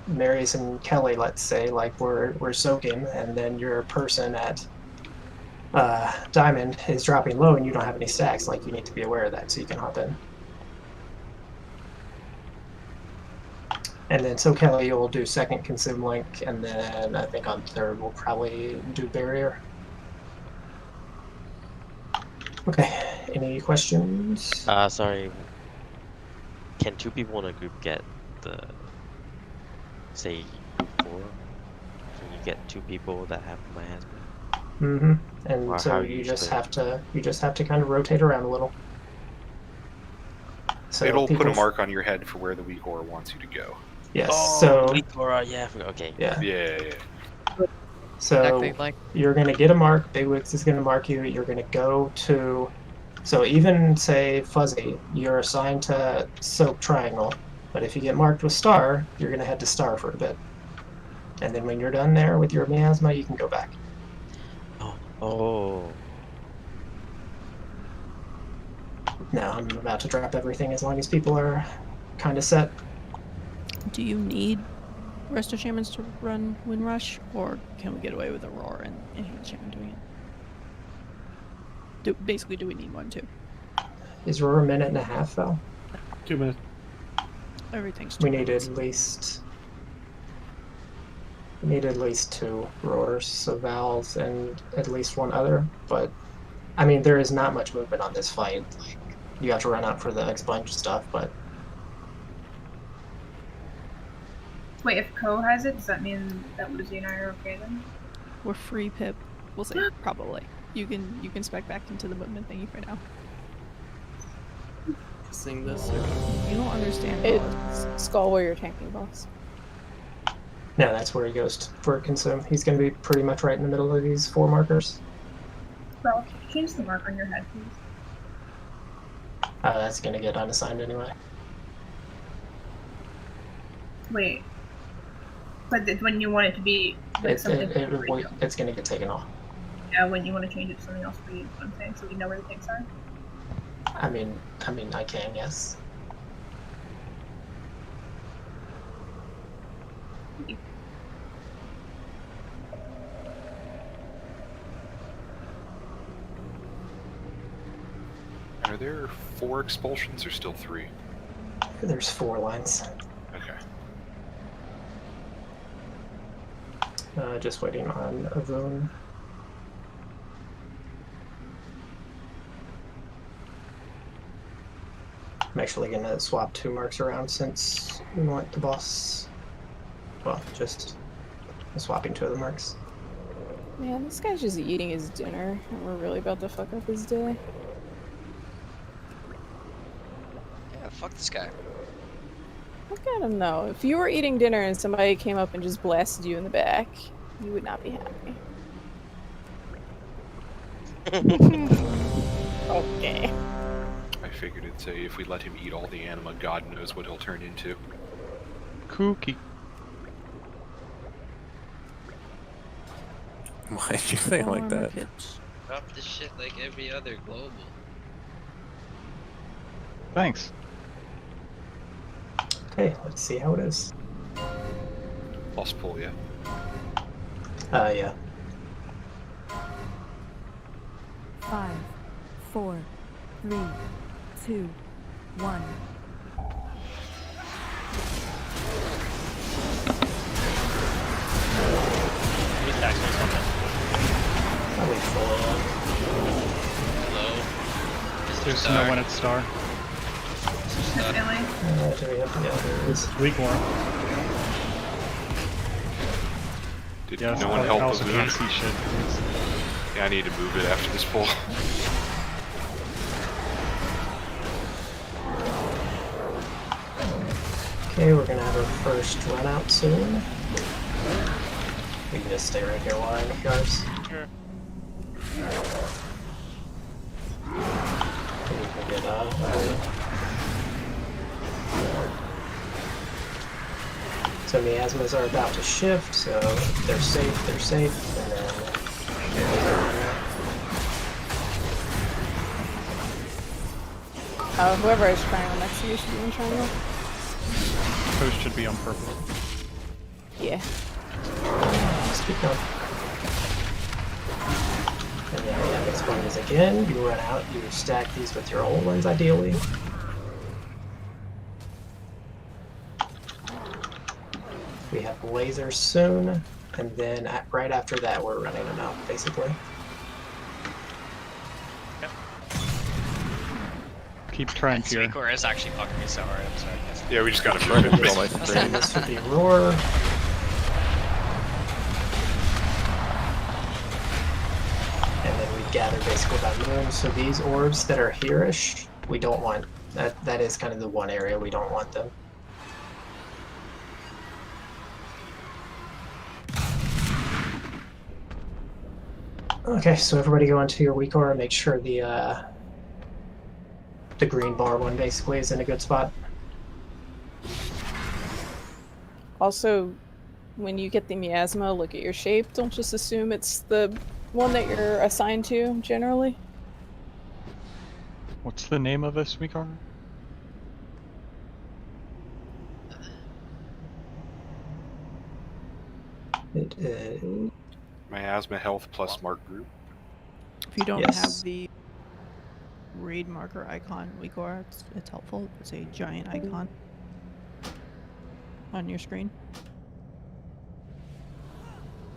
S11: Marius and Kelly, let's say, like we're soaking, and then your person at Diamond is dropping low, and you don't have any stacks, like you need to be aware of that so you can hop in. And then so Kelly, you'll do second consume link, and then I think on third we'll probably do barrier. Okay, any questions?
S19: Sorry. Can 2 people in a group get the, say, 4? Can you get 2 people that have miasma?
S11: Mm-hmm. And
S19: Or
S11: so
S19: how
S11: you just
S19: split?
S11: have to kind of rotate around a little. So
S5: It'll put a
S11: people-
S5: mark on your head for where the weak aura wants you to go.
S11: Yes.
S19: Oh,
S11: so
S19: weak aura, yeah. Okay.
S11: Yeah.
S5: Yeah.
S11: So
S17: Exactly, like-
S11: you're going to get a mark. Big Wix is going to mark you. You're going to go to. So even say Fuzzy, you're assigned to Soap Triangle, but if you get marked with Star, you're going to head to Star for a bit, and then when you're done there with your miasma, you can go back.
S19: Oh.
S11: Now I'm about to drop everything as long as people are kind of set.
S2: Do you need Rest of Shamans to run Windrush, or can we get away with Aurora and Enhanced Shaman doing it? Basically, do we need one too?
S11: Is Roar a minute and a half though?
S13: 2 minutes.
S2: Everything's
S11: We
S2: 2
S11: need
S2: minutes.
S11: at least. We need at least 2 roars, so Valves and at least 1 other. But I mean, there is not much movement on this fight. Like, you have to run out for the expunge stuff, but
S14: Wait, if Ko has it, does that mean that Lucy and I are okay then?
S2: We're free, Pip. We'll see. Probably. You can spec back into the movement thingy for now.
S16: Sing this.
S2: You don't understand.
S4: It's Skull Warrior tanking boss.
S11: no, that's where he goes for consume. He's going to be pretty much right in the middle of these 4 markers.
S14: Well, change the mark on your head, please.
S11: That's going to get unassigned anyway.
S14: Wait. But when you want it to be like something
S11: It's going to get taken off.
S14: yeah, when you want to change it to something else for you, is what I'm saying, so we know where the things are.
S11: I mean, I can, yes.
S5: Are there 4 expulsions or still 3?
S11: There's 4 lines.
S5: Okay.
S11: Just waiting on Avon. I'm actually going to swap 2 marks around since we want the boss. Well, just swapping 2 of the marks.
S4: Man, this guy's just eating his dinner, and we're really about to fuck up his day.
S8: Yeah, fuck this guy.
S4: Look at him though. If you were eating dinner and somebody came up and just blasted you in the back, you would not be happy. Okay.
S5: I figured it'd say if we let him eat all the anima, God knows what he'll turn into.
S13: Kooky.
S6: Why'd you say it like that?
S18: Drop this shit like every other global.
S13: Thanks.
S11: Okay, let's see how it is.
S5: Lost pull, yeah.
S11: Yeah.
S20: 5, 4, 3, 2, 1.
S13: There's snow when it's star. Weak one.
S5: Did
S13: Yeah,
S5: no one help
S13: also
S5: the
S13: can't
S5: moon?
S13: see shit.
S5: Yeah, I need to move it after this pull.
S11: Okay, we're gonna have our first run out soon. We can just stay right here while I'm with guards.
S12: Sure.
S11: We can get so miasmas are about to shift, so if they're safe, and then
S4: whoever is triangle next to you should be in triangle.
S13: Post should be on purple.
S4: Yeah.
S11: just keep going. And then we have explosives again. You run out, you stack these with your old ones ideally. We have lasers soon, and then right after that we're running them out, basically.
S13: Keep trying here.
S8: Suicor is actually fucking me so hard, I'm sorry guys.
S5: Yeah, we just gotta move it.
S11: This would be roar. And then we gather basically by moon. So these orbs that are here-ish, we don't want. That is kind of the one area we don't want them. Okay, so everybody go into your weak aura, make sure the green bar one basically is in a good spot.
S4: Also, when you get the miasma, look at your shape. Don't just assume it's the one that you're assigned to, generally.
S13: What's the name of this weak armor?
S11: It is...
S5: Miasma Health plus Mark Group.
S2: If you don't
S11: Yes.
S2: have the raid marker icon, Weakor, it's helpful. It's a giant icon on your screen.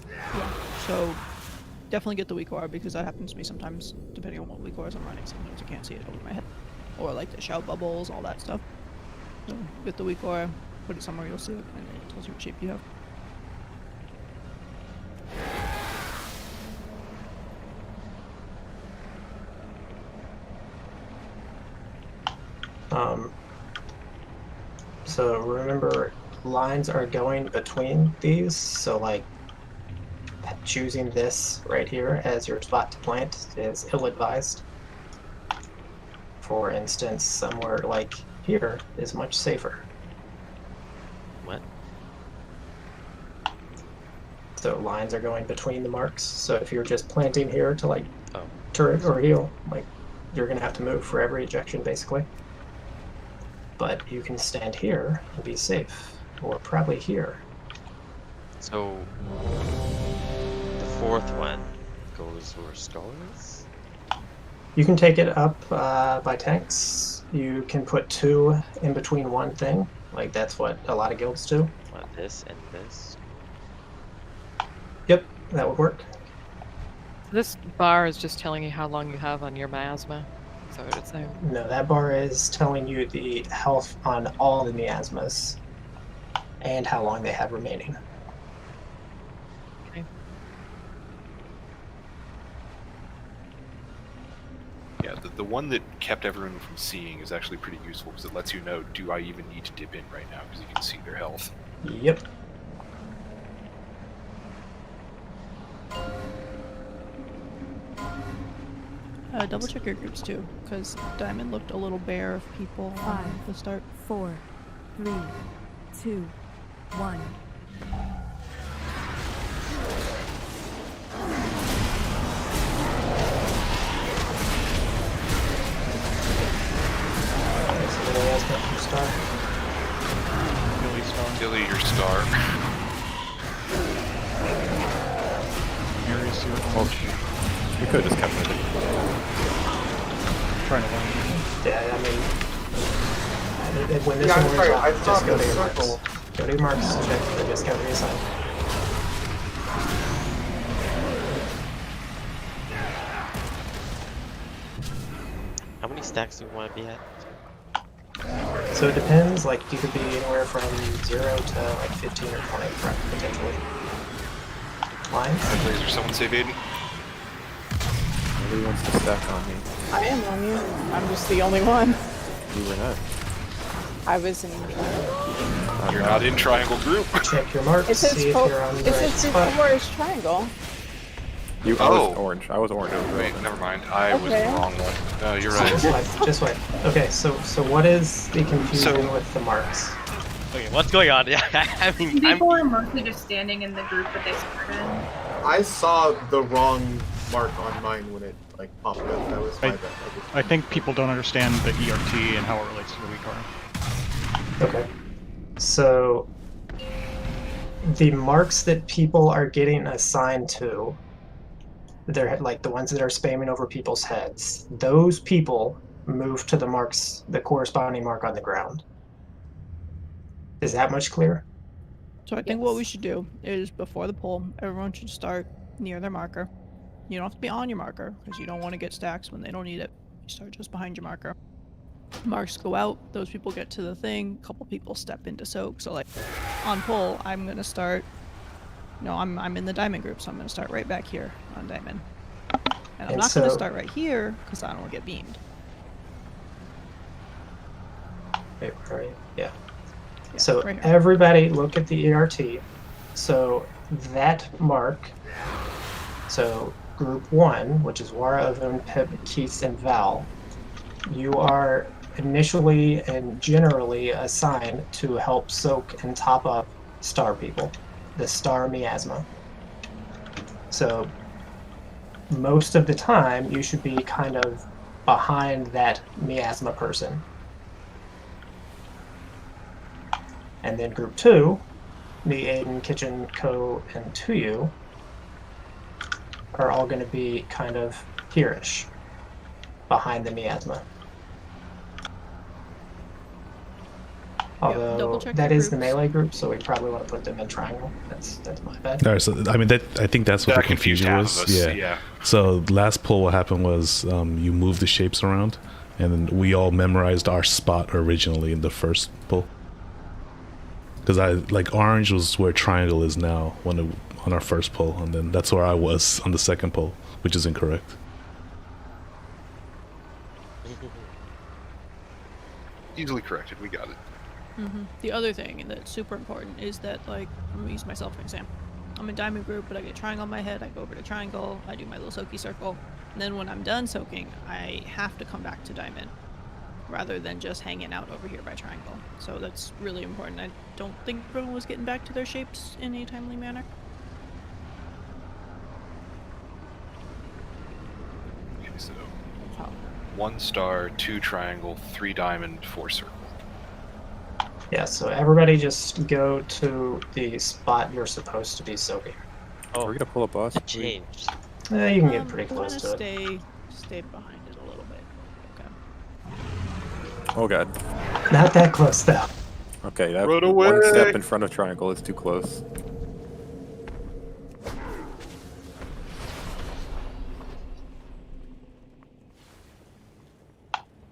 S2: Yeah. So definitely get the Weakor because that happens to me sometimes, depending on what Weakors I'm running. Sometimes I can't see it over my head. Or like the shout bubbles, all that stuff. So get the Weakor, put it somewhere you'll see it, and it tells you what shape you have.
S11: So remember, lines are going between these, so like choosing this right here as your spot to plant is ill-advised. For instance, somewhere like here is much safer.
S19: What?
S11: So lines are going between the marks, so if you're just planting here to like turret or heal, like you're gonna have to move for every ejection basically. But you can stand here and be safe, or probably here.
S19: So the fourth one goes where Star is?
S11: You can take it up by tanks. You can put 2 in between one thing. Like that's what a lot of guilds do.
S19: What, this and this?
S11: Yep, that would work.
S17: This bar is just telling you how long you have on your miasma. Is that what it's saying?
S11: No, that bar is telling you the health on all the miasmas and how long they have remaining.
S17: Okay.
S5: Yeah, the one that kept everyone from seeing is actually pretty useful because it lets you know, do I even need to dip in right now? Because you can see their health.
S11: Yep.
S2: Double check your groups too, because Diamond looked a little bare of people
S20: 5,
S2: at the start.
S20: 4, 3, 2, 1.
S11: Somebody else got your star.
S5: Dilly, your star.
S13: Mary's your
S6: Well, you could have just kept it.
S13: trying to learn.
S11: Yeah, I mean, when this
S7: Yeah, I'm
S11: one
S7: sorry,
S11: wears
S7: I
S11: off,
S7: saw
S11: just go
S7: the
S11: to your marks.
S7: circle.
S11: Go to your marks, check for the discount reassign.
S19: How many stacks do you want to be at?
S11: So it depends, like you could be anywhere from 0 to like 15 or 20 potentially. Lines?
S5: Laser, someone save Aiden.
S6: Nobody wants to stack on me.
S4: I am on you. I'm just the only one.
S6: You were not.
S4: I was in.
S5: You're not in triangle group.
S11: Check your marks,
S4: It says
S11: see if you're on the
S4: it
S11: right
S4: says
S11: spot.
S4: forest triangle.
S6: I was orange. I was orange.
S5: Wait, never mind. I was the
S4: Okay.
S5: wrong one. No, you're
S11: Just
S5: right.
S11: wait, just wait. Okay, so what is the confusion with the marks?
S12: Okay, what's going on? Yeah, I mean,
S14: People were mostly just standing in the group that they started.
S7: I saw the wrong mark on mine when it like popped up. That was my bad.
S13: I think people don't understand the ERT and how it relates to the weak arm.
S11: Okay. So the marks that people are getting assigned to, they're like the ones that are spamming over people's heads. Those people move to the marks, the corresponding mark on the ground. Is that much clearer?
S2: So I think what we should do is before the poll, everyone should start near their marker. You don't have to be on your marker because you don't want to get stacks when they don't need it. You start just behind your marker. Marks go out, those people get to the thing, a couple people step into soak. So like on poll, I'm gonna start. No, I'm in the diamond group, so I'm gonna start right back here on diamond. And I'm not gonna start right here because I don't want to get beamed.
S11: Wait, where are you? Yeah.
S2: Yeah,
S11: So
S2: right here.
S11: everybody look at the ERT. So that mark, so group 1, which is Wara, Avun, Pip, Keith, and Val, you are initially and generally assigned to help soak and top up star people, the star miasma. So most of the time you should be kind of behind that miasma person. And then group 2, the Aiden, Kitchen, Ko, and Tuyu are all going to be kind of here-ish, behind the miasma. Although
S2: double-check
S11: that
S2: your
S11: is the
S2: groups.
S11: melee group, so we probably want to put them in triangle. That's my bad.
S15: All right, so I mean, I think that's what
S5: That
S15: the confusion
S5: confused half
S15: was.
S5: of us, yeah.
S15: So last poll, what happened was you moved the shapes around, and then we all memorized our spot originally in the first poll. Because orange was where triangle is now on our first poll, and then that's where I was on the second poll, which is incorrect.
S5: Easily corrected. We got it.
S2: The other thing that's super important is that, like, I'm gonna use myself for example. I'm in diamond group, but I get triangle on my head. I go over to triangle. I do my little soaky circle, and then when I'm done soaking, I have to come back to diamond, rather than just hanging out over here by triangle. So that's really important. I don't think everyone was getting back to their shapes in a timely manner.
S5: Okay, so 1 star, 2 triangle, 3 diamond, 4 circle.
S11: Yeah, so everybody just go to the spot you're supposed to be soaking.
S6: Oh, we're gonna pull a boss.
S19: Changed.
S11: You can get pretty
S2: I'm
S11: close
S2: gonna
S11: to it.
S2: stay behind it a little bit. Okay.
S6: Oh god.
S11: Not that close though.
S6: Okay, that
S5: Run
S6: one
S5: away!
S6: step in front of triangle is too close.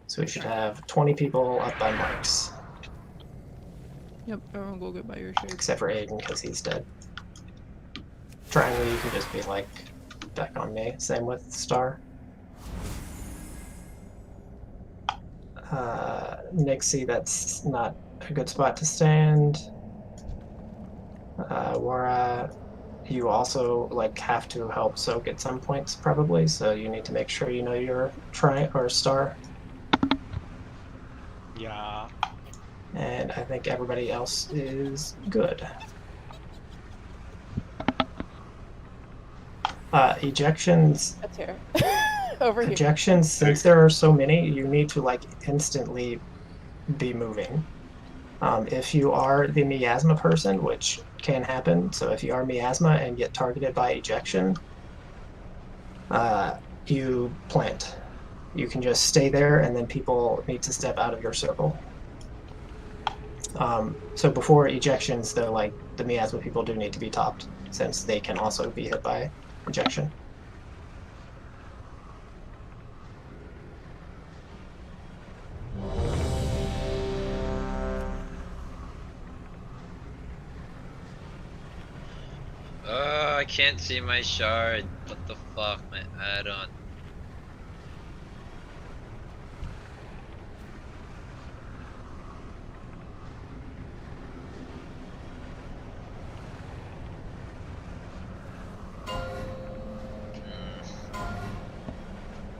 S11: So we should have 20 people up by marks,
S2: Yep, everyone go get by your shape.
S11: except for Aiden because he's dead. Triangle, you can just be like back on me. Same with Star. Nixie, that's not a good spot to stand. Wara, you also like have to help soak at some points probably, so you need to make sure you know your Star.
S12: Yeah.
S11: And I think everybody else is good. Ejections.
S4: That's here. Over here.
S11: Ejections, since there are so many, you need to like instantly be moving. If you are the miasma person, which can happen, so if you are miasma and get targeted by ejection, you plant. you can just stay there, and then people need to step out of your circle. So before ejections, though, like the miasma people do need to be topped, since they can also be hit by ejection.
S18: Oh, I can't see my shard. What the fuck, my add-on?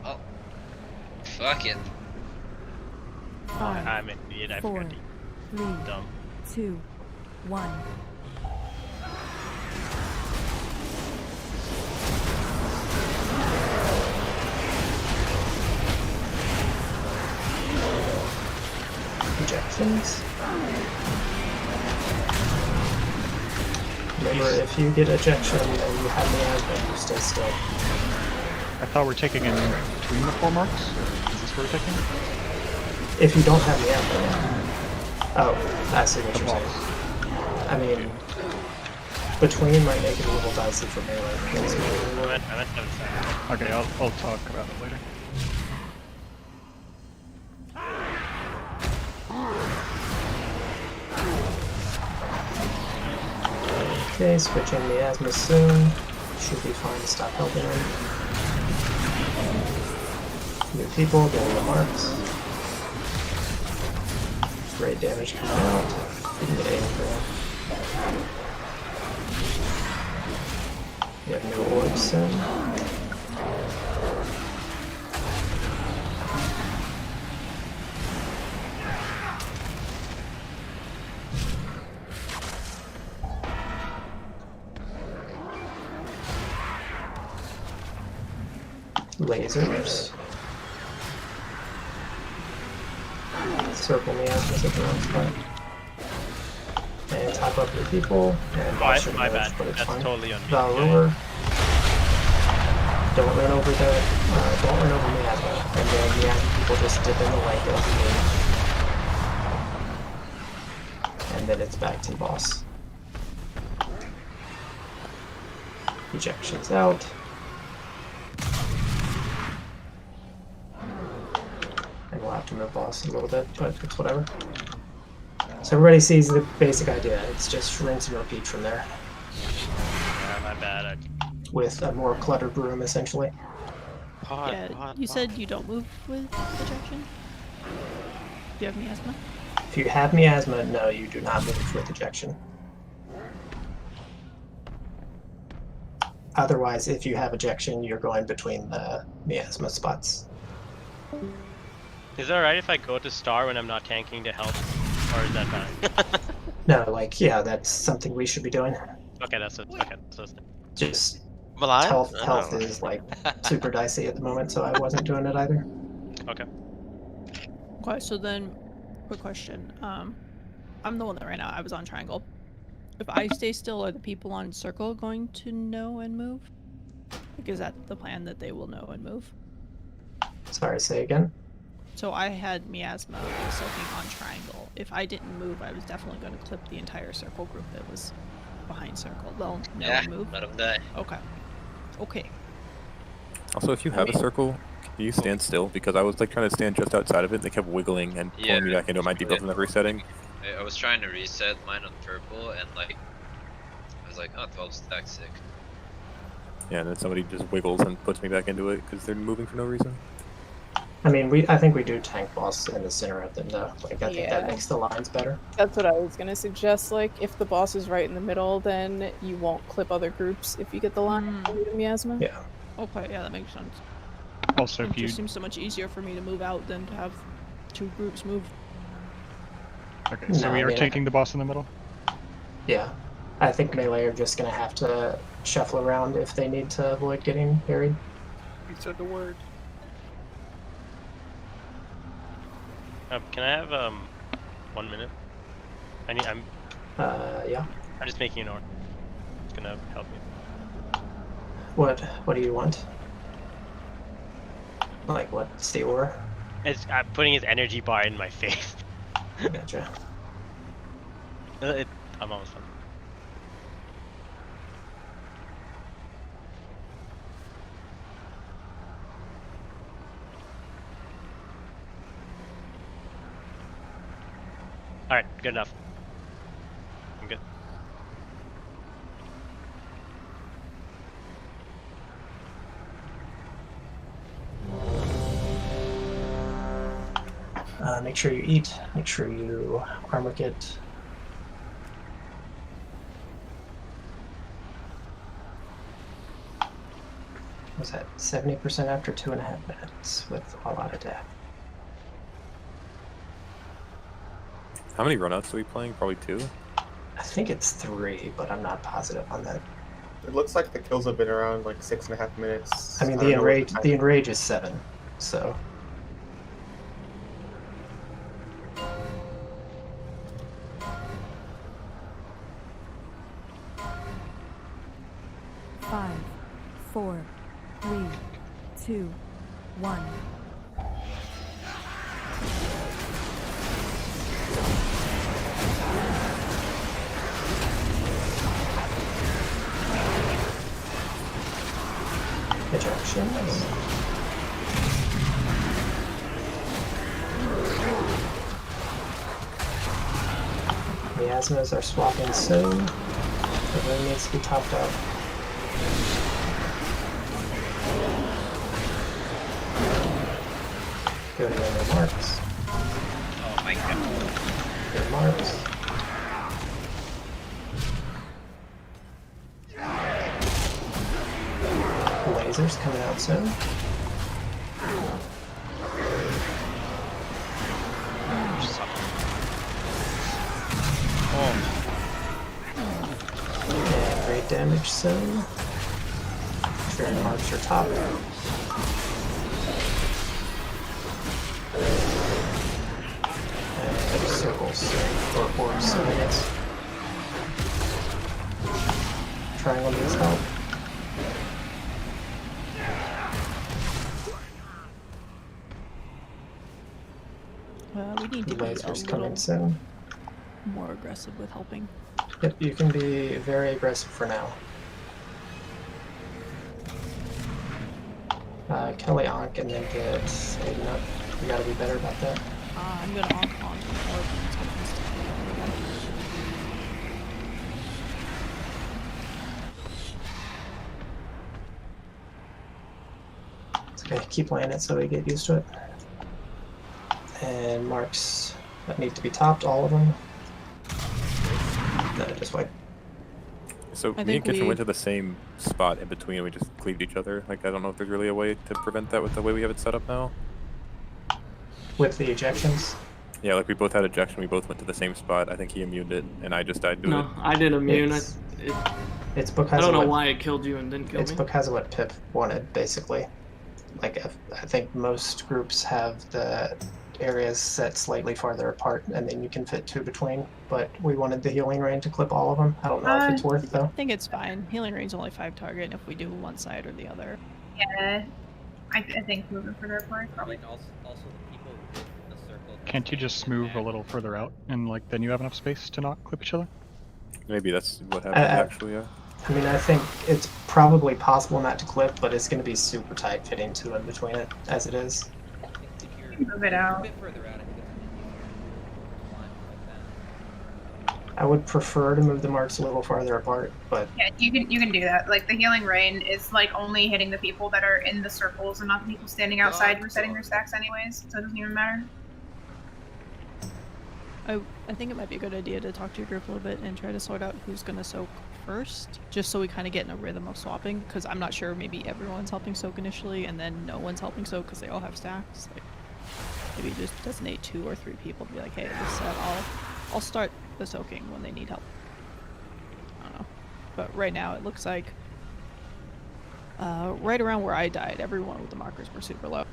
S18: Oh, fuck it.
S20: 5,
S12: I'm an idiot. I
S20: 4,
S12: forgot
S20: 3,
S12: Dumb.
S20: 2, 1.
S11: Ejections. Remember, if you get ejection and you have miasma, you stay still.
S13: I thought we're taking in between the 4 marks. Is this where we're taking?
S11: If you don't have miasma. Oh, I see what you're saying. I mean, between might make it a little dicey for melee.
S13: Okay, I'll talk about it later.
S11: Okay, switching miasma soon. Should be fine to stop helping him. New people getting the marks. Great damage coming out. We can get aim for him. We have new orbs soon. Lasers. Circle miasmas at the wrong spot. And top up your people. And
S12: my bad.
S11: But it's
S12: That's
S11: fine.
S12: totally on me.
S11: Valor. Don't run over the. Don't run over miasma. And then miasma people just dip in the lake as you need. And then it's back to the boss. Ejections out. And we'll have to move boss a little bit, but it's whatever. So everybody sees the basic idea. It's just rinse and repeat from there.
S12: Yeah, my bad.
S11: With a more cluttered room, essentially.
S2: Yeah, you said you don't move with ejection? Do you have miasma?
S11: If you have miasma, no, you do not move with ejection. Otherwise, if you have ejection, you're going between the miasma spots.
S12: Is it alright if I go to star when I'm not tanking to help? Or is that bad?
S11: No, like, yeah, that's something we should be doing.
S12: Okay, that's it. Okay, so
S11: Just
S8: Alive?
S11: health is like super dicey at the moment, so I wasn't doing it either.
S12: Okay.
S2: Okay, so then, quick question. I'm the one that ran out. I was on triangle. If I stay still, are the people on circle going to know and move? Like, is that the plan, that they will know and move?
S11: Sorry, say again?
S2: So I had miasma soaking on triangle. If I didn't move, I was definitely going to clip the entire circle group that was behind circle. They'll know and move.
S18: Let them die.
S2: Okay. Okay.
S6: Also, if you have a circle, can you stand still? Because I was like trying to stand just outside of it, and they kept wiggling and pulling me back into my debuff and resetting.
S18: I was trying to reset mine on purple, and like, I was like, oh, 12 stack sick.
S6: Yeah, and then somebody just wiggles and puts me back into it because they're moving for no reason.
S11: I mean, I think we do tank boss in the center of them, though. Like, I think that makes the lines better.
S4: That's what I was gonna suggest. Like, if the boss is right in the middle, then you won't clip other groups if you get the line of miasma.
S11: Yeah.
S2: Okay, yeah, that makes sense.
S13: Also, if
S2: It
S13: you
S2: just seems so much easier for me to move out than to have two groups move.
S13: okay, so we are taking the boss in the middle.
S11: Yeah. I think melee are just gonna have to shuffle around if they need to avoid getting buried.
S5: You said the word.
S12: Can I have 1 minute? I'm
S11: Yeah.
S12: I'm just making an order. It's gonna help me.
S11: What do you want? Like what? Stay or?
S12: It's putting his energy bar in my face.
S11: Gotcha.
S12: I'm almost done. Alright, good enough. I'm good.
S11: Make sure you eat. Make sure you armor kit. Was that 70% after 2.5 minutes with all out attack?
S6: How many runouts are we playing? Probably 2?
S11: I think it's 3, but I'm not positive on that.
S7: It looks like the kills have been around like 6.5 minutes.
S11: I mean,
S7: don't
S11: the
S7: know what
S11: enrage,
S7: time-
S11: the enrage is 7, so.
S20: Five, 4, 3, 2, 1.
S11: Ejections. Miasmas are swapping soon. Everyone needs to be topped up. Go to your marks.
S8: Oh my god.
S11: Your marks. Lasers coming out soon. And great damage soon. Sure, marks are top. And circles, or orbs, I guess. Triangle needs help.
S2: We need to be a
S11: Lasers coming
S2: little
S11: soon.
S2: more aggressive with helping.
S11: Yep, you can be very aggressive for now. Kelly Onk and then get Aiden up. You gotta be better about that.
S2: I'm gonna honk on the orb and it's gonna instantly again.
S11: It's okay, keep playing it so we get used to it. And marks that need to be topped, all of them. No, just wipe.
S6: So me and Kitchen went to the same spot in between and we just cleaved each other. Like, I don't know if there's really a way to prevent that with the way we have it set up now.
S11: With the ejections?
S6: Yeah, like we both had ejection, we both went to the same spot. I think he immuned it, and I just died to it.
S16: No, I did immune.
S11: Its book
S16: I
S11: has
S16: don't know
S11: what,
S16: why it killed you and didn't kill
S11: its
S16: me.
S11: book has what Pip wanted, basically. Like, I think most groups have the areas set slightly farther apart, and then you can fit 2 between. But we wanted the healing rain to clip all of them. I don't know if it's worth though.
S2: I think it's fine. Healing rain's only 5 target, and if we do one side or the other.
S14: Yeah, I think moving further apart probably.
S3: Also the people with the circle.
S13: Can't you just move a little further out and like then you have enough space to not clip each other?
S6: Maybe that's what happened actually, yeah.
S11: I mean, I think it's probably possible not to clip, but it's going to be super tight fitting 2 in between it, as it is.
S14: Move it out.
S3: A bit further out, I think it's like that.
S11: I would prefer to move the marks a little farther apart, but
S14: Yeah, you can do that. Like the healing rain is like only hitting the people that are in the circles and not the people standing outside resetting their stacks anyways, so it doesn't even matter.
S2: I think it might be a good idea to talk to your group a little bit and try to sort out who's gonna soak first, just so we kind of get in a rhythm of swapping, because I'm not sure maybe everyone's helping soak initially and then no one's helping soak because they all have stacks. Like, maybe just designate 2 or 3 people to be like, hey, this set, I'll start the soaking when they need help. I don't know. But right now it looks like right around where I died, everyone with the markers were super low.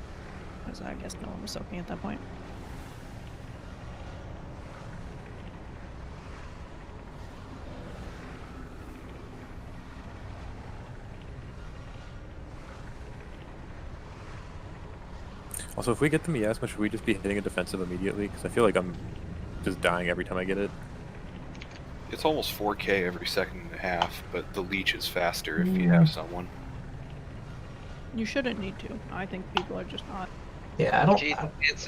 S2: Because I guess no one was soaking at that point.
S6: Also, if we get the miasma, should we just be hitting a defensive immediately? Because I feel like I'm just dying every time I get it.
S5: It's almost 4k every second and a half, but the leech is faster if you have someone.
S2: You shouldn't need to. I think people are just not.
S11: Yeah,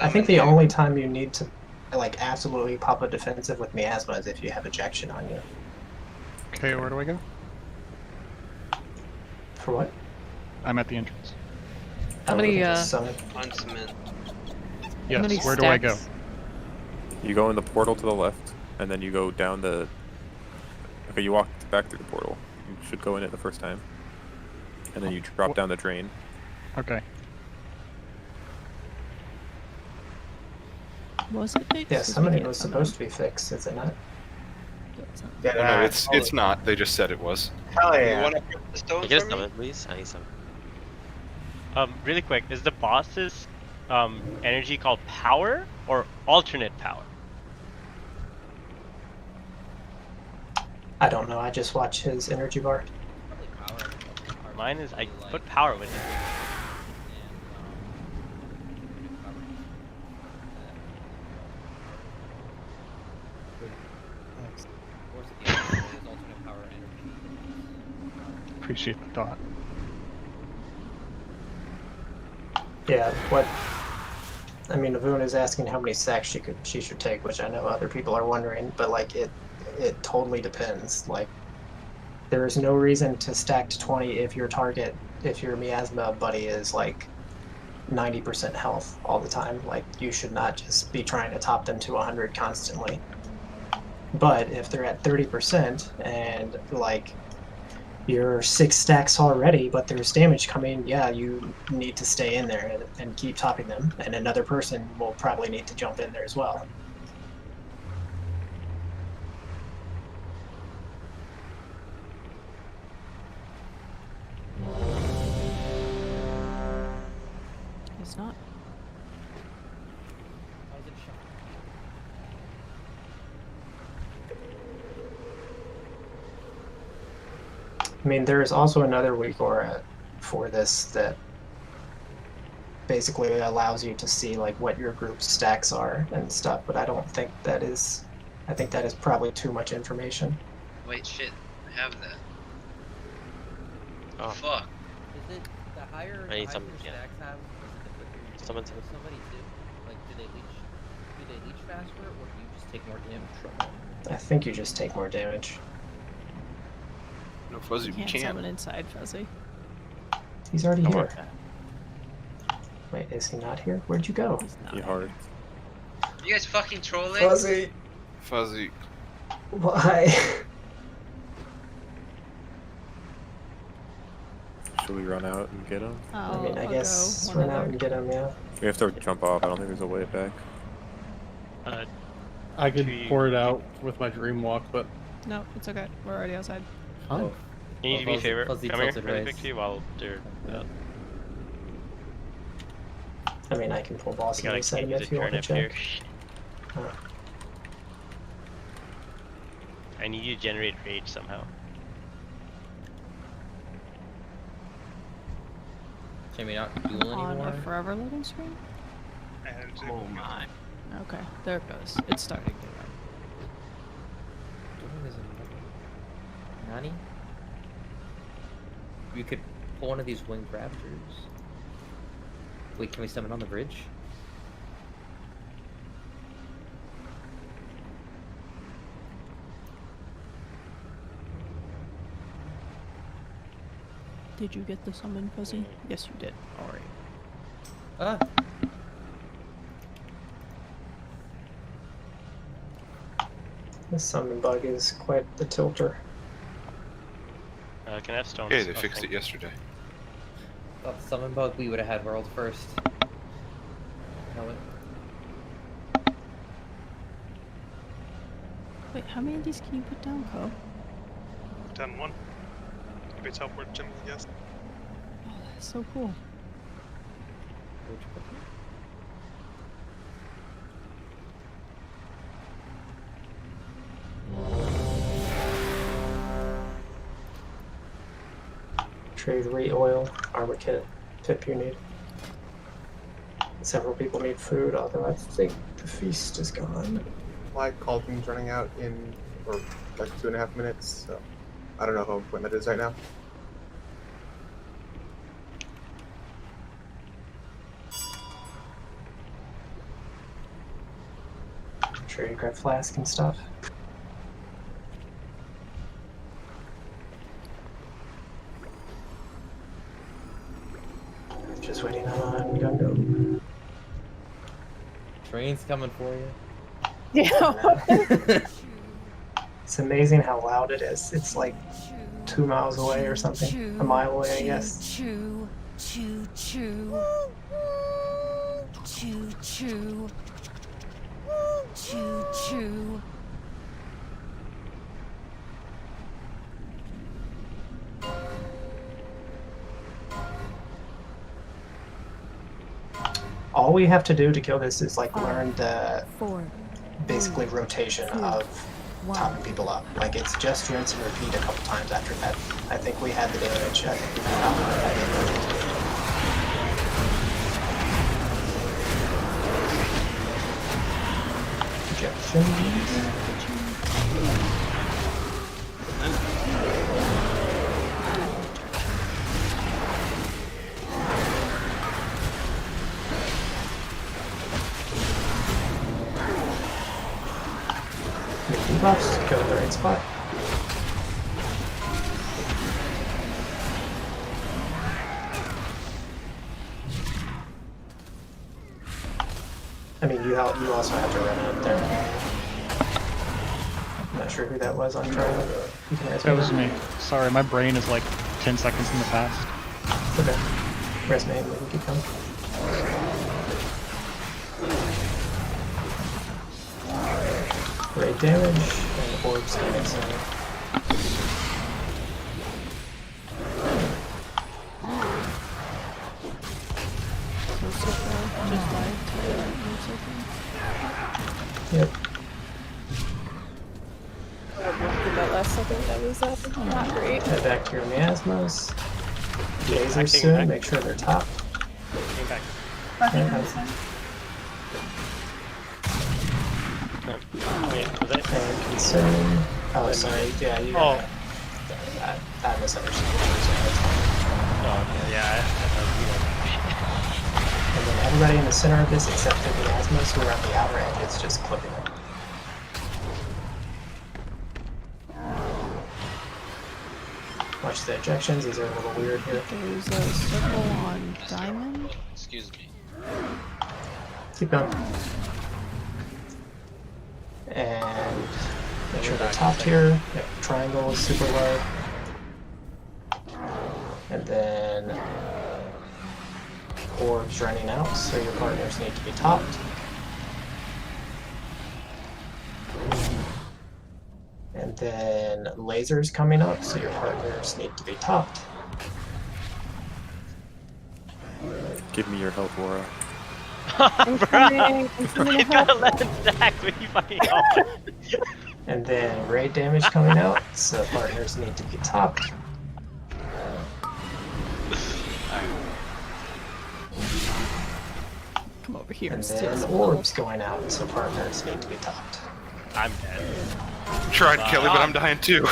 S11: I think the only time you need to like absolutely pop a defensive with miasma is if you have ejection on you.
S13: Okay, where do I go?
S11: For what?
S13: I'm at the entrance.
S17: How many
S18: On cement.
S13: Yes, where do I go?
S6: You go in the portal to the left, and then you go down the... Okay, you walk back through the portal. You should go in it the first time. And then you drop down the drain.
S13: Okay.
S2: Was it fixed?
S11: Yeah, somebody was supposed to be fixed, is it not?
S5: Oh, no, it's not. They just said it was.
S7: Hell yeah.
S18: You want to put the stone
S19: Get a
S18: for me?
S19: summon, please. I need some.
S12: Really quick, is the boss's energy called power or alternate power?
S11: I don't know, I just watch his energy bar.
S12: Mine is, I put power with it.
S13: Appreciate the thought.
S11: Yeah, what... I mean, Avun is asking how many sacks she should take, which I know other people are wondering, but like it totally depends. Like, there is no reason to stack to 20 if your target, if your miasma buddy is like 90% health all the time. Like, you should not just be trying to top them to 100 constantly. But if they're at 30% and like you're 6 stacks already, but there's damage coming, yeah, you need to stay in there and keep topping them, and another person will probably need to jump in there as well.
S2: It's not.
S11: I mean, there is also another Uyghur for this that basically allows you to see like what your group's stacks are and stuff, but I don't think that is... I think that is probably too much information.
S18: Wait, shit. I have that.
S19: Oh.
S18: Fuck.
S3: Is it the higher,
S19: I need
S3: the
S19: some,
S3: higher
S19: yeah.
S3: stacks have? Is it the quicker you can
S19: Someone
S3: kill somebody too? Like, do they leech faster, or do you just take more damage from them?
S11: I think you just take more damage.
S5: No, Fuzzy,
S2: You
S5: we
S2: can't
S5: can't.
S2: summon inside Fuzzy.
S11: He's already
S6: I'm
S11: here.
S6: hard.
S11: Wait, is he not here? Where'd you go?
S6: You hard.
S18: You guys fucking trolling?
S11: Fuzzy!
S5: Fuzzy.
S11: Why?
S6: Should we run out and get him?
S11: I mean, I guess run out and get him, yeah.
S6: We have to jump off. I don't think there's a way back.
S16: I could pour it out with my dream walk, but
S2: No, it's okay. We're already outside.
S16: fine.
S12: You need to be a favor.
S3: Fuzzy
S12: Come here,
S3: tilted
S12: really
S3: race.
S12: quickly while they're...
S11: I mean, I can pull boss
S12: we gotta
S11: and reset him
S12: use
S11: if
S12: a
S11: you want to
S12: turnip here.
S11: check.
S12: I need you to generate rage somehow.
S3: Can we not duel
S2: On
S3: anymore?
S2: a forever loading screen?
S3: Oh my.
S2: Okay, there it goes. It's starting to run.
S3: Dueling is another. Nani? You could pull one of these winged raptors. Wait, can we summon on the bridge?
S2: Did you get the summon, Fuzzy? Yes, you did. Alright.
S3: Ah!
S11: This summon bug is quite the tilter.
S12: Can I have stones?
S5: Yeah, they
S12: Oh,
S5: fixed
S12: thank
S5: it yesterday.
S3: Thought the summon bug we would have had world first. No, it.
S2: Wait, how many of these can you put down, Co?
S21: Done one. If it's upward, Jimmy, yes.
S2: Oh, that's so cool.
S11: Trade re-oil, armor kit, tip you need. Several people need food, although I think the feast is gone.
S7: My cauldron's running out in like 2.5 minutes, so I don't know how important that is right now.
S11: I'm sure you grab flask and stuff. Just waiting on Gungo.
S3: Train's coming for you.
S4: Yeah.
S11: It's amazing how loud it is. It's like 2 miles away or something. A mile away, I guess.
S20: Choo, choo, choo. Choo, choo. Choo, choo.
S11: All we have to do to kill this is like learn the
S20: 4,
S11: basically rotation of topping people up. Like it's just rinse and repeat a couple times after that. I think we had the damage. I think we had buffs, go to the right spot. I mean, you also have to run out there. I'm not sure who that was on trial. You can
S13: That was me. Sorry, my brain is like 10 seconds in the past.
S11: Okay. Res me, we can keep going. Great damage, and orbs getting center. Yep.
S4: That last second that was not great.
S11: Head back to your miasmas. Lasers soon, make sure they're top.
S12: Came back.
S11: And consume. Oh, sorry. Yeah, you.
S12: Oh.
S11: I misunderstood.
S12: Oh, yeah.
S11: And then everybody in the center of this, except for the miasmas who are on the outer edges, just clipping them. Watch the ejections. These are a little weird here.
S2: There's a circle on diamond.
S18: Excuse me.
S11: Keep going. And make sure they're topped here. Yep, triangle is super low. And then orbs running out, so your partners need to be topped. And then lasers coming up, so your partners need to be topped.
S6: Give me your health, Aura.
S12: He's got 11 stacks when you fucking off.
S11: And then raid damage coming out, so partners need to be topped.
S2: Come over here
S11: And
S2: and steal
S11: then
S2: some
S11: orbs going out, so partners need to be topped.
S12: I'm dead.
S5: Tried, Kelly, but I'm dying too.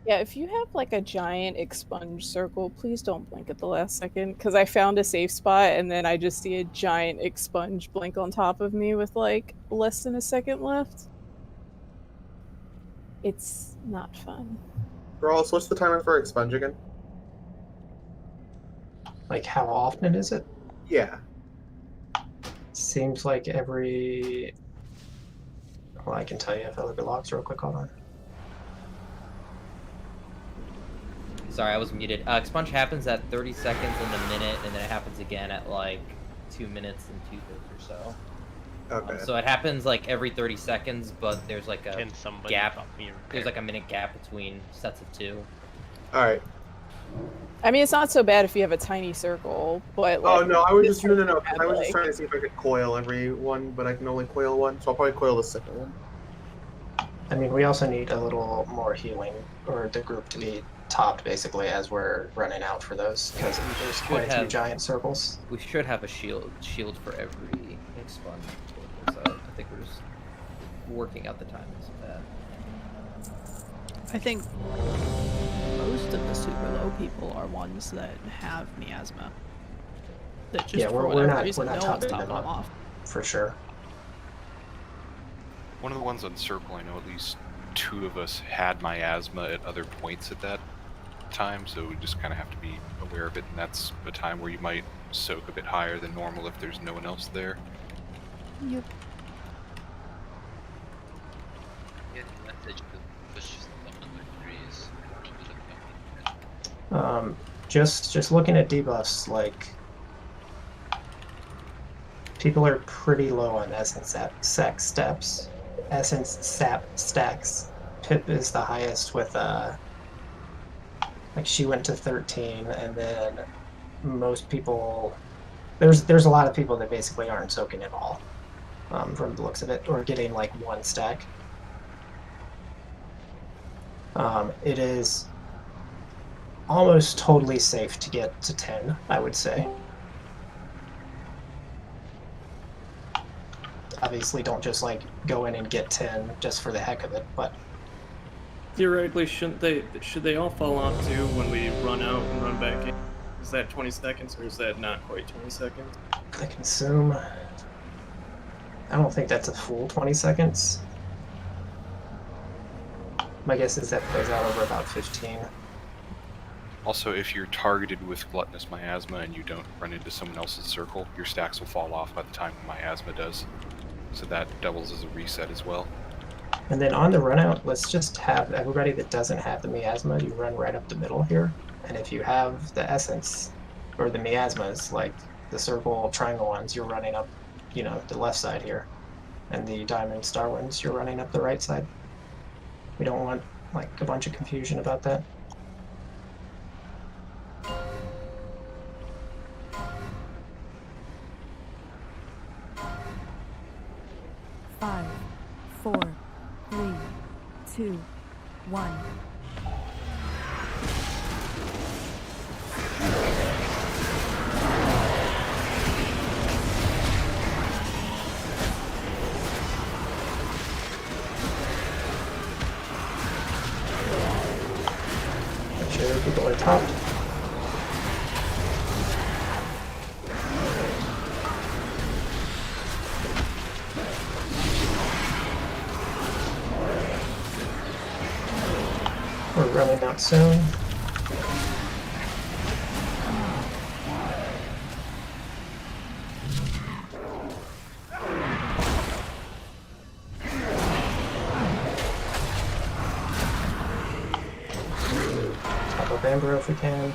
S4: Yeah, if you have like a giant expunge circle, please don't blink at the last second, because I found a safe spot and then I just see a giant expunge blink on top of me with like less than a second left. It's not fun.
S7: Girls, what's the timer for expunge again?
S11: Like, how often is it?
S7: Yeah.
S11: Seems like every... Well, I can tell you if I look at logs real quick, hold on.
S3: Sorry, I was muted. Expunge happens at 30 seconds in the minute, and then it happens again at like 2 minutes and 2/3 or so.
S7: Okay.
S3: So it happens like every 30 seconds, but there's like a gap. There's like a minute gap between sets of 2.
S7: Alright.
S4: I mean, it's not so bad if you have a tiny circle, but
S7: Oh
S4: like,
S7: no, I was just no.
S4: had,
S7: I was just
S4: like-
S7: trying to see if I could coil every one, but I can only coil one, so I'll probably coil the second one.
S11: I mean, we also need a little more healing, or the group to be topped basically as we're running out for those because there's quite a few giant circles.
S3: We should have a shield for every expunge portal, so I think we're just working out the timings of that.
S2: I think most of the super low people are ones that have miasma. That just for whatever reason, no one's topping them off.
S11: For sure.
S5: One of the ones on Circle, I know at least 2 of us had miasma at other points at that time, so we just kind of have to be aware of it, and that's a time where you might soak a bit higher than normal if there's no one else there.
S2: Yep.
S11: Just looking at debuffs, like people are pretty low on essence sap steps. Essence sap stacks. Pip is the highest with like she went to 13, and then most people there's a lot of people that basically aren't soaking at all, from the looks of it, or getting like 1 stack. It is almost totally safe to get to 10, I would say. Obviously, don't just like go in and get 10 just for the heck of it, but
S16: theoretically, should they all fall off too when we run out and run back in? Is that 20 seconds or is that not quite 20 seconds?
S11: the consume, I don't think that's a full 20 seconds. My guess is that plays out over about 15.
S5: Also, if you're targeted with gluttonous miasma and you don't run into someone else's circle, your stacks will fall off by the time the miasma does. So that doubles as a reset as well.
S11: And then on the run out, let's just have everybody that doesn't have the miasma, you run right up the middle here. And if you have the essence, or the miasmas, like the circle, triangle ones, you're running up, you know, the left side here. And the diamond star ones, you're running up the right side. We don't want, like, a bunch of confusion about that.
S1: Five, 4, 3, 2, 1.
S11: Make sure people are topped. We're running out soon. Top up Amber if we can.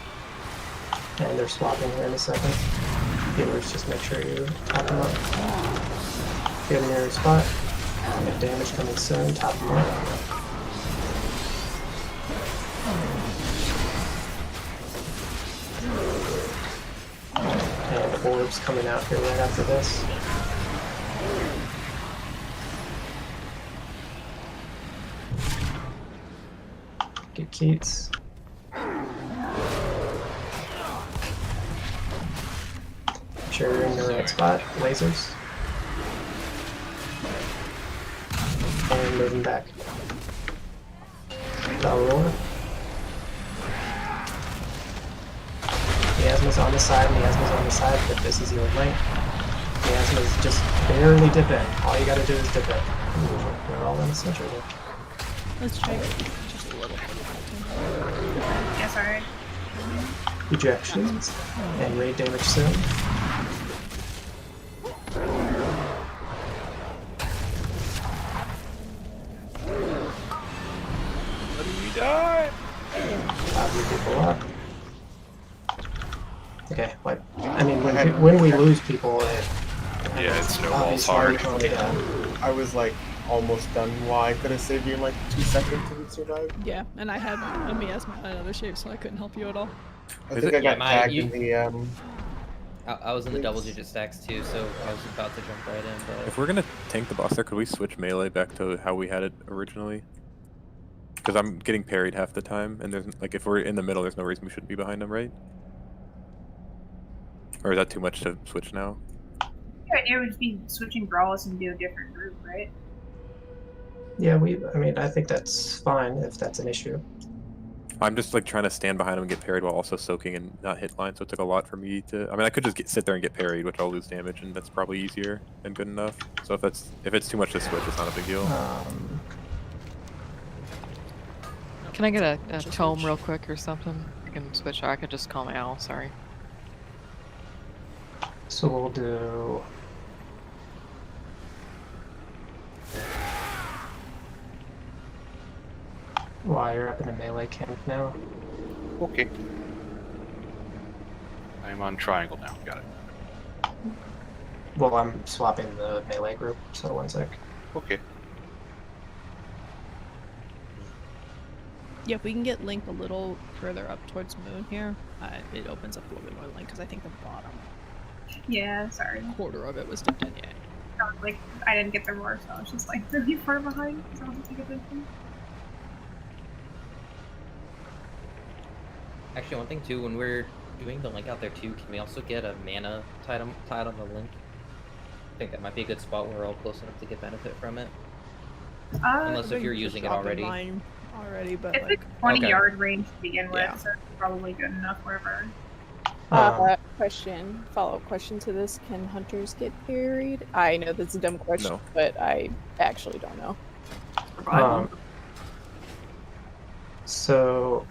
S11: And they're swapping here in a second. Healers, just make sure you top them up. Get in your spot. Get damage coming soon, top them up. And orbs coming out here right after this. Get Keats. Make sure you're in the right spot. Lasers. And moving back. Roar. Miasma's on the side, Miasma's on the side, but this is your link. Miasma's just barely dip in. All you gotta do is dip in. Ooh, we're all in the center here.
S2: Let's try just a little bit.
S14: Yeah, sorry.
S11: Ejections and raid damage soon.
S5: Let me die!
S11: Top your people up. Okay, like, I mean, when we lose people,
S5: yeah, it snowballs hard.
S7: I was like almost done. Well, I could have saved you in like 2 seconds if you survived.
S2: Yeah, and I had a miasma in another shape, so I couldn't help you at all.
S7: I think I got tagged in the
S3: I was in the double-digit stacks too, so I was about to jump right in. But
S6: If we're gonna tank the boss there, could we switch melee back to how we had it originally? Because I'm getting parried half the time, and there's like if we're in the middle, there's no reason we shouldn't be behind them, right? Or is that too much to switch now?
S14: The idea would be switching brawlers and do a different group, right?
S11: Yeah, I mean, I think that's fine if that's an issue.
S6: I'm just like trying to stand behind him and get parried while also soaking and not hit line, so it took a lot for me to. I mean, I could just sit there and get parried, which I'll lose damage, and that's probably easier and good enough. So if it's too much to switch, it's not a big deal.
S17: Can I get a tome real quick or something? I can switch. Or I could just call my owl. Sorry.
S11: So we'll do. Wow, you're up in the melee camp now.
S5: Okay. I'm on triangle now. Got it.
S11: Well, I'm swapping the melee group, so 1 sec.
S5: Okay.
S2: Yeah, if we can get Link a little further up towards Moon here, it opens up a little bit more Link, because I think the bottom
S14: Yeah, sorry.
S2: quarter of it was dipped in. Yeah.
S14: I was like, I didn't get the roar, so I was just like really far behind, so I wasn't paying attention.
S3: Actually, one thing too, when we're doing the Link out there too, can we also get a mana tied on the Link? I think that might be a good spot where we're all close enough to get benefit from it. Unless if you're using it already.
S2: But
S14: it's like 20-yard range to begin with, so it's probably good enough wherever.
S4: Follow-up question to this: can hunters get parried? I know that's a dumb question,
S6: No.
S4: but I actually don't know.
S11: So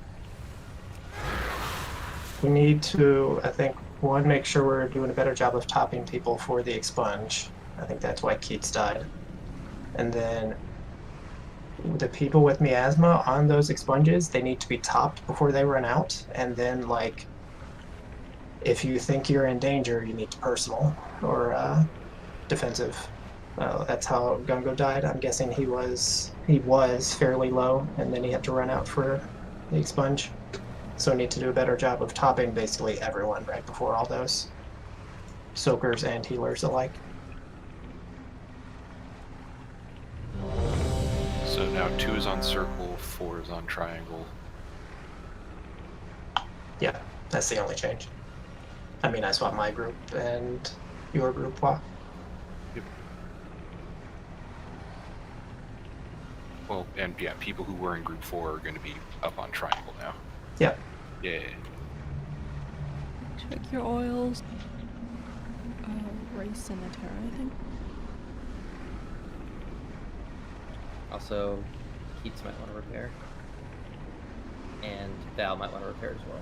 S11: we need to, I think, one, make sure we're doing a better job of topping people for the expunge. I think that's why Keats died. And then the people with miasma on those expunges, they need to be topped before they run out. And then, like, if you think you're in danger, you need to personal or defensive. That's how Gungo died. I'm guessing he was fairly low, and then he had to run out for the expunge. So we need to do a better job of topping basically everyone right before all those soakers and healers alike.
S5: So now 2 is on circle, 4 is on triangle.
S11: Yeah, that's the only change. I mean, I swapped my group and your group swap.
S5: Yep. Well, and yeah, people who were in group 4 are going to be up on triangle now.
S11: Yeah.
S5: Yeah.
S2: Check your oils. Rice and Nathria, I think.
S3: Also, Keats might want to repair. And Val might want to repair as well.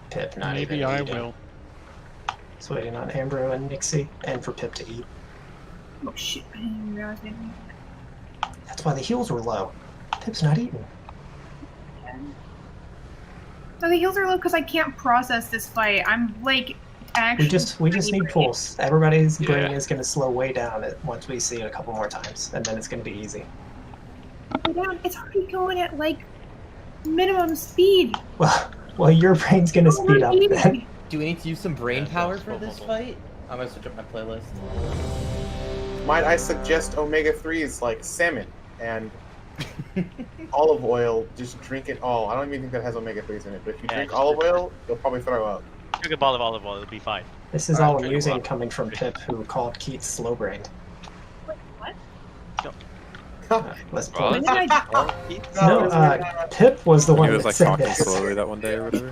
S11: Pip, not
S13: Maybe
S11: even
S13: I
S11: eating.
S13: will.
S11: It's waiting on Ambro and Nixie, and for Pip to eat.
S14: Oh shit, I didn't even realize I didn't.
S11: That's why the heals were low. Pip's not eating.
S14: No, the heals are low because I can't process this fight. I'm like actually.
S11: We just need pulse. Everybody's brain is going to slow way down once we see it a couple more times, and then it's going to be easy.
S14: It's already going at like minimum speed.
S11: Well, your brain's going to speed up then.
S3: Do we need to use some brain power for this fight? I'm gonna switch up my playlist.
S7: Might I suggest omega-3s like salmon and olive oil? Just drink it all. I don't even think that has omega-3s in it, but if you drink olive oil, you'll probably throw up.
S12: Drink a bottle of olive oil, it'll be fine.
S11: This is all amusing coming from Pip, who called Keats slow-brained. Let's pull it. No, Pip was the one
S6: He was
S11: that
S6: like
S11: said
S6: talking
S11: this.
S6: slowly that one day or whatever.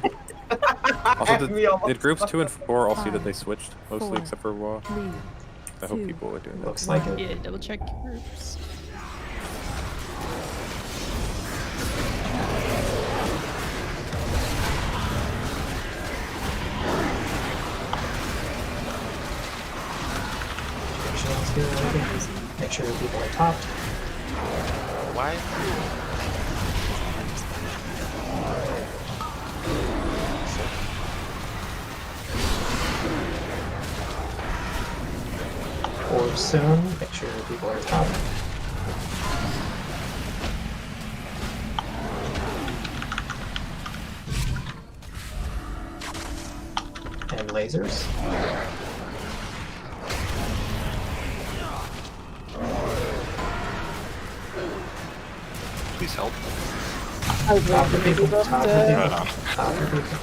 S6: Also, did groups 2 and 4 all see that they switched mostly, except for Wa? I hope people are doing that.
S11: Looks like it.
S2: Yeah, double check groups.
S11: Make sure people are topped.
S8: Why?
S11: Or soon. Make sure people are topped. And lasers.
S5: help?
S4: I was
S11: Top
S4: waiting
S11: of
S4: for
S11: people,
S4: people
S11: top of
S4: to...
S11: people,
S5: Right on.
S11: top of people.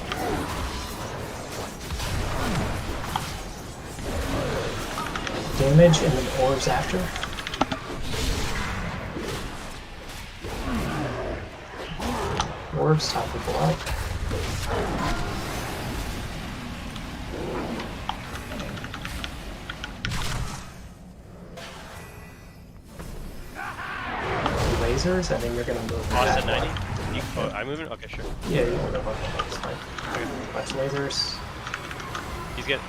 S11: Damage and then orbs after. Orbs, top people out. Lasers, I think you're gonna move that
S12: Austin 90?
S11: way.
S12: Oh, I'm moving? Okay, sure.
S11: Yeah, you can move on. That's fine. Watch lasers.
S12: He's good.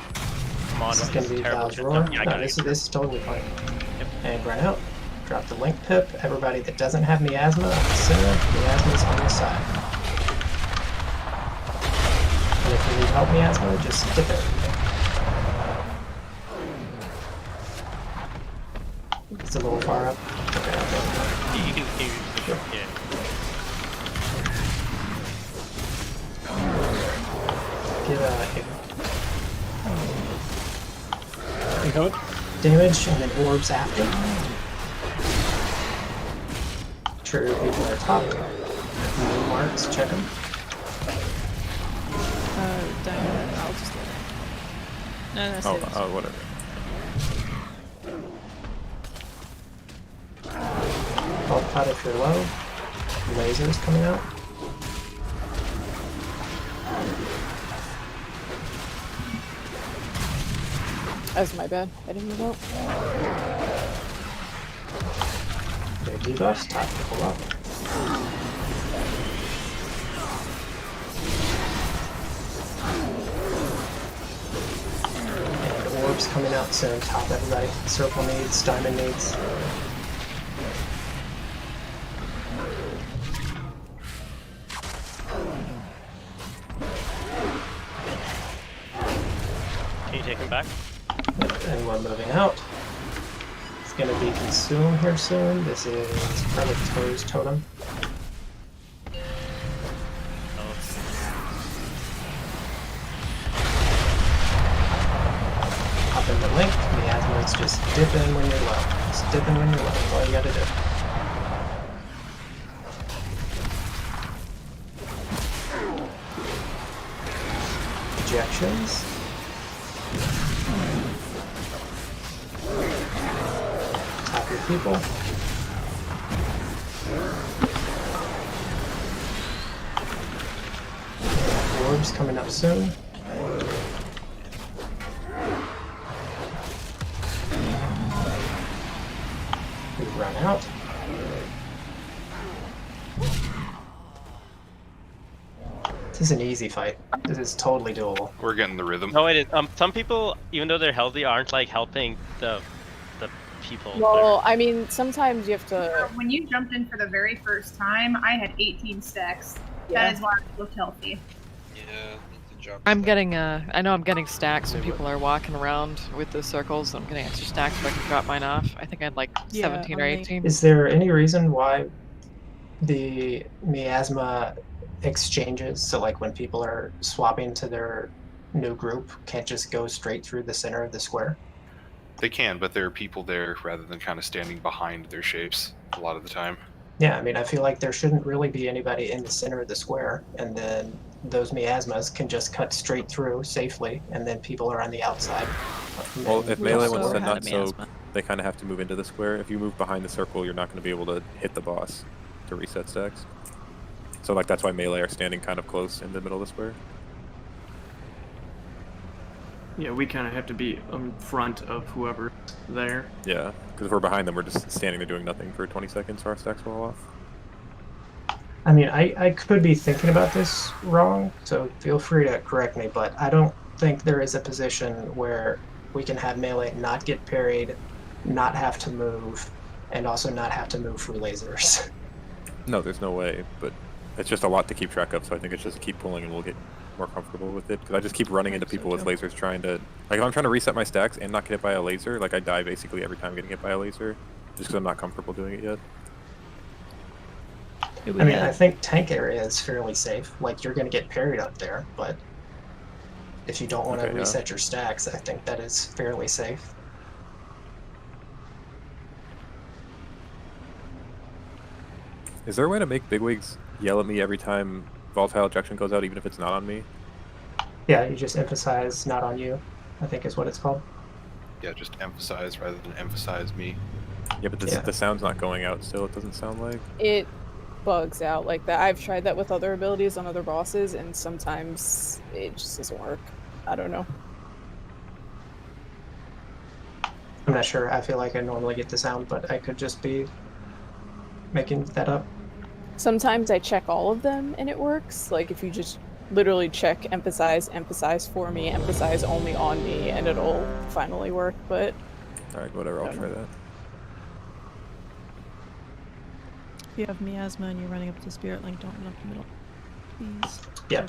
S12: Come on,
S11: This is
S12: this
S11: gonna
S12: is
S11: be
S12: terrible.
S11: Val's roar.
S12: Yeah, I
S11: No,
S12: got
S11: this
S12: it.
S11: is totally fine.
S12: Yep.
S11: And run out. Drop the link pip. Everybody that doesn't have miasma on the center, miasma's on the side. And if you need help miasma, just dip it. It's a little far up. Okay, I'll go.
S12: You do, yeah.
S11: Get damage and then orbs after. Trigger people are top. Moon marks, check them.
S2: Diamond, I'll just do it. No, that's it.
S6: Oh, whatever.
S11: Bulk pot if you're low. Lasers coming out.
S4: That's my bad. I didn't move out.
S11: Their debuffs, top people up. And orbs coming out soon. Top everybody. Circle needs, diamond needs.
S12: Can you take him back?
S11: And we're moving out. It's going to be consumed here soon. This is Predator's Totem. Hop in the link. Miasma's just dip in when you're low. Just dip in when you're low. That's all you got to do. Ejections. Top your people. Orbs coming up soon. We run out. This is an easy fight. This is totally doable.
S5: We're getting the rhythm.
S12: No, it is. Some people, even though they're healthy, aren't like helping the people.
S4: Well, I mean, sometimes you have to.
S14: When you jumped in for the very first time, I had 18 stacks.
S4: Yeah.
S14: That is why I looked healthy.
S18: Yeah, the job.
S17: I'm getting I know I'm getting stacks when people are walking around with the circles. I'm getting extra stacks so I can drop mine off. I think I had like 17 or 18.
S11: Is there any reason why the miasma exchanges, so like when people are swapping to their new group, can't just go straight through the center of the square?
S5: They can, but there are people there rather than kind of standing behind their shapes a lot of the time.
S11: Yeah, I mean, I feel like there shouldn't really be anybody in the center of the square, and then those miasmas can just cut straight through safely, and then people are on the outside.
S6: Well, if melee wants to
S2: had
S6: not
S2: a
S6: soak,
S2: miasma.
S6: they kind of have to move into the square. If you move behind the circle, you're not going to be able to hit the boss to reset stacks. So like that's why melee are standing kind of close in the middle of the square.
S16: Yeah, we kind of have to be in front of whoever's there.
S6: Yeah, because if we're behind them, we're just standing there doing nothing for 20 seconds, so our stacks fall off.
S11: I mean, I could be thinking about this wrong, so feel free to correct me, but I don't think there is a position where we can have melee not get parried, not have to move, and also not have to move through lasers.
S6: No, there's no way, but it's just a lot to keep track of, so I think it's just keep pulling and we'll get more comfortable with it. Because I just keep running into people with lasers trying to... Like, if I'm trying to reset my stacks and not get hit by a laser, like, I die basically every time getting hit by a laser, just because I'm not comfortable doing it yet.
S11: I mean, I think tank area is fairly safe. Like, you're going to get parried up there, but if you don't want to reset your stacks, I think that is fairly safe.
S6: Is there a way to make bigwigs yell at me every time volatile ejection goes out, even if it's not on me?
S11: Yeah, you just emphasize not on you, I think is what it's called.
S5: Yeah, just emphasize rather than emphasize me.
S6: Yeah, but the sound's not going out still, it doesn't sound like.
S4: It bugs out like that. I've tried that with other abilities on other bosses, and sometimes it just doesn't work. I don't know.
S11: I'm not sure. I feel like I normally get the sound, but I could just be making that up.
S4: Sometimes I check all of them and it works. Like if you just literally check emphasize for me, emphasize only on me, and it'll finally work, but...
S6: Alright, whatever, I'll try that.
S2: If you have miasma and you're running up to Spirit Link, don't run up the middle. Please.
S11: Yeah,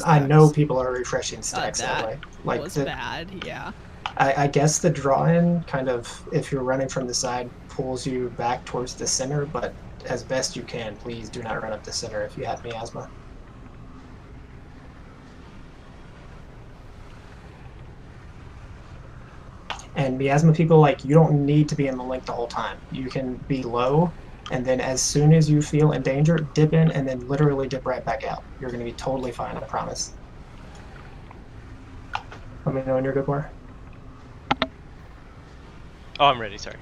S11: I know people are refreshing stacks that way. Like
S2: was bad, yeah.
S11: I guess the draw-in kind of, if you're running from the side, pulls you back towards the center, but as best you can, please do not run up the center if you have miasma. And miasma people, like, you don't need to be in the link the whole time. You can be low, and then as soon as you feel in danger, dip in, and then literally dip right back out. You're going to be totally fine, I promise. Let me know when you're good, War.
S12: Oh, I'm ready, sorry.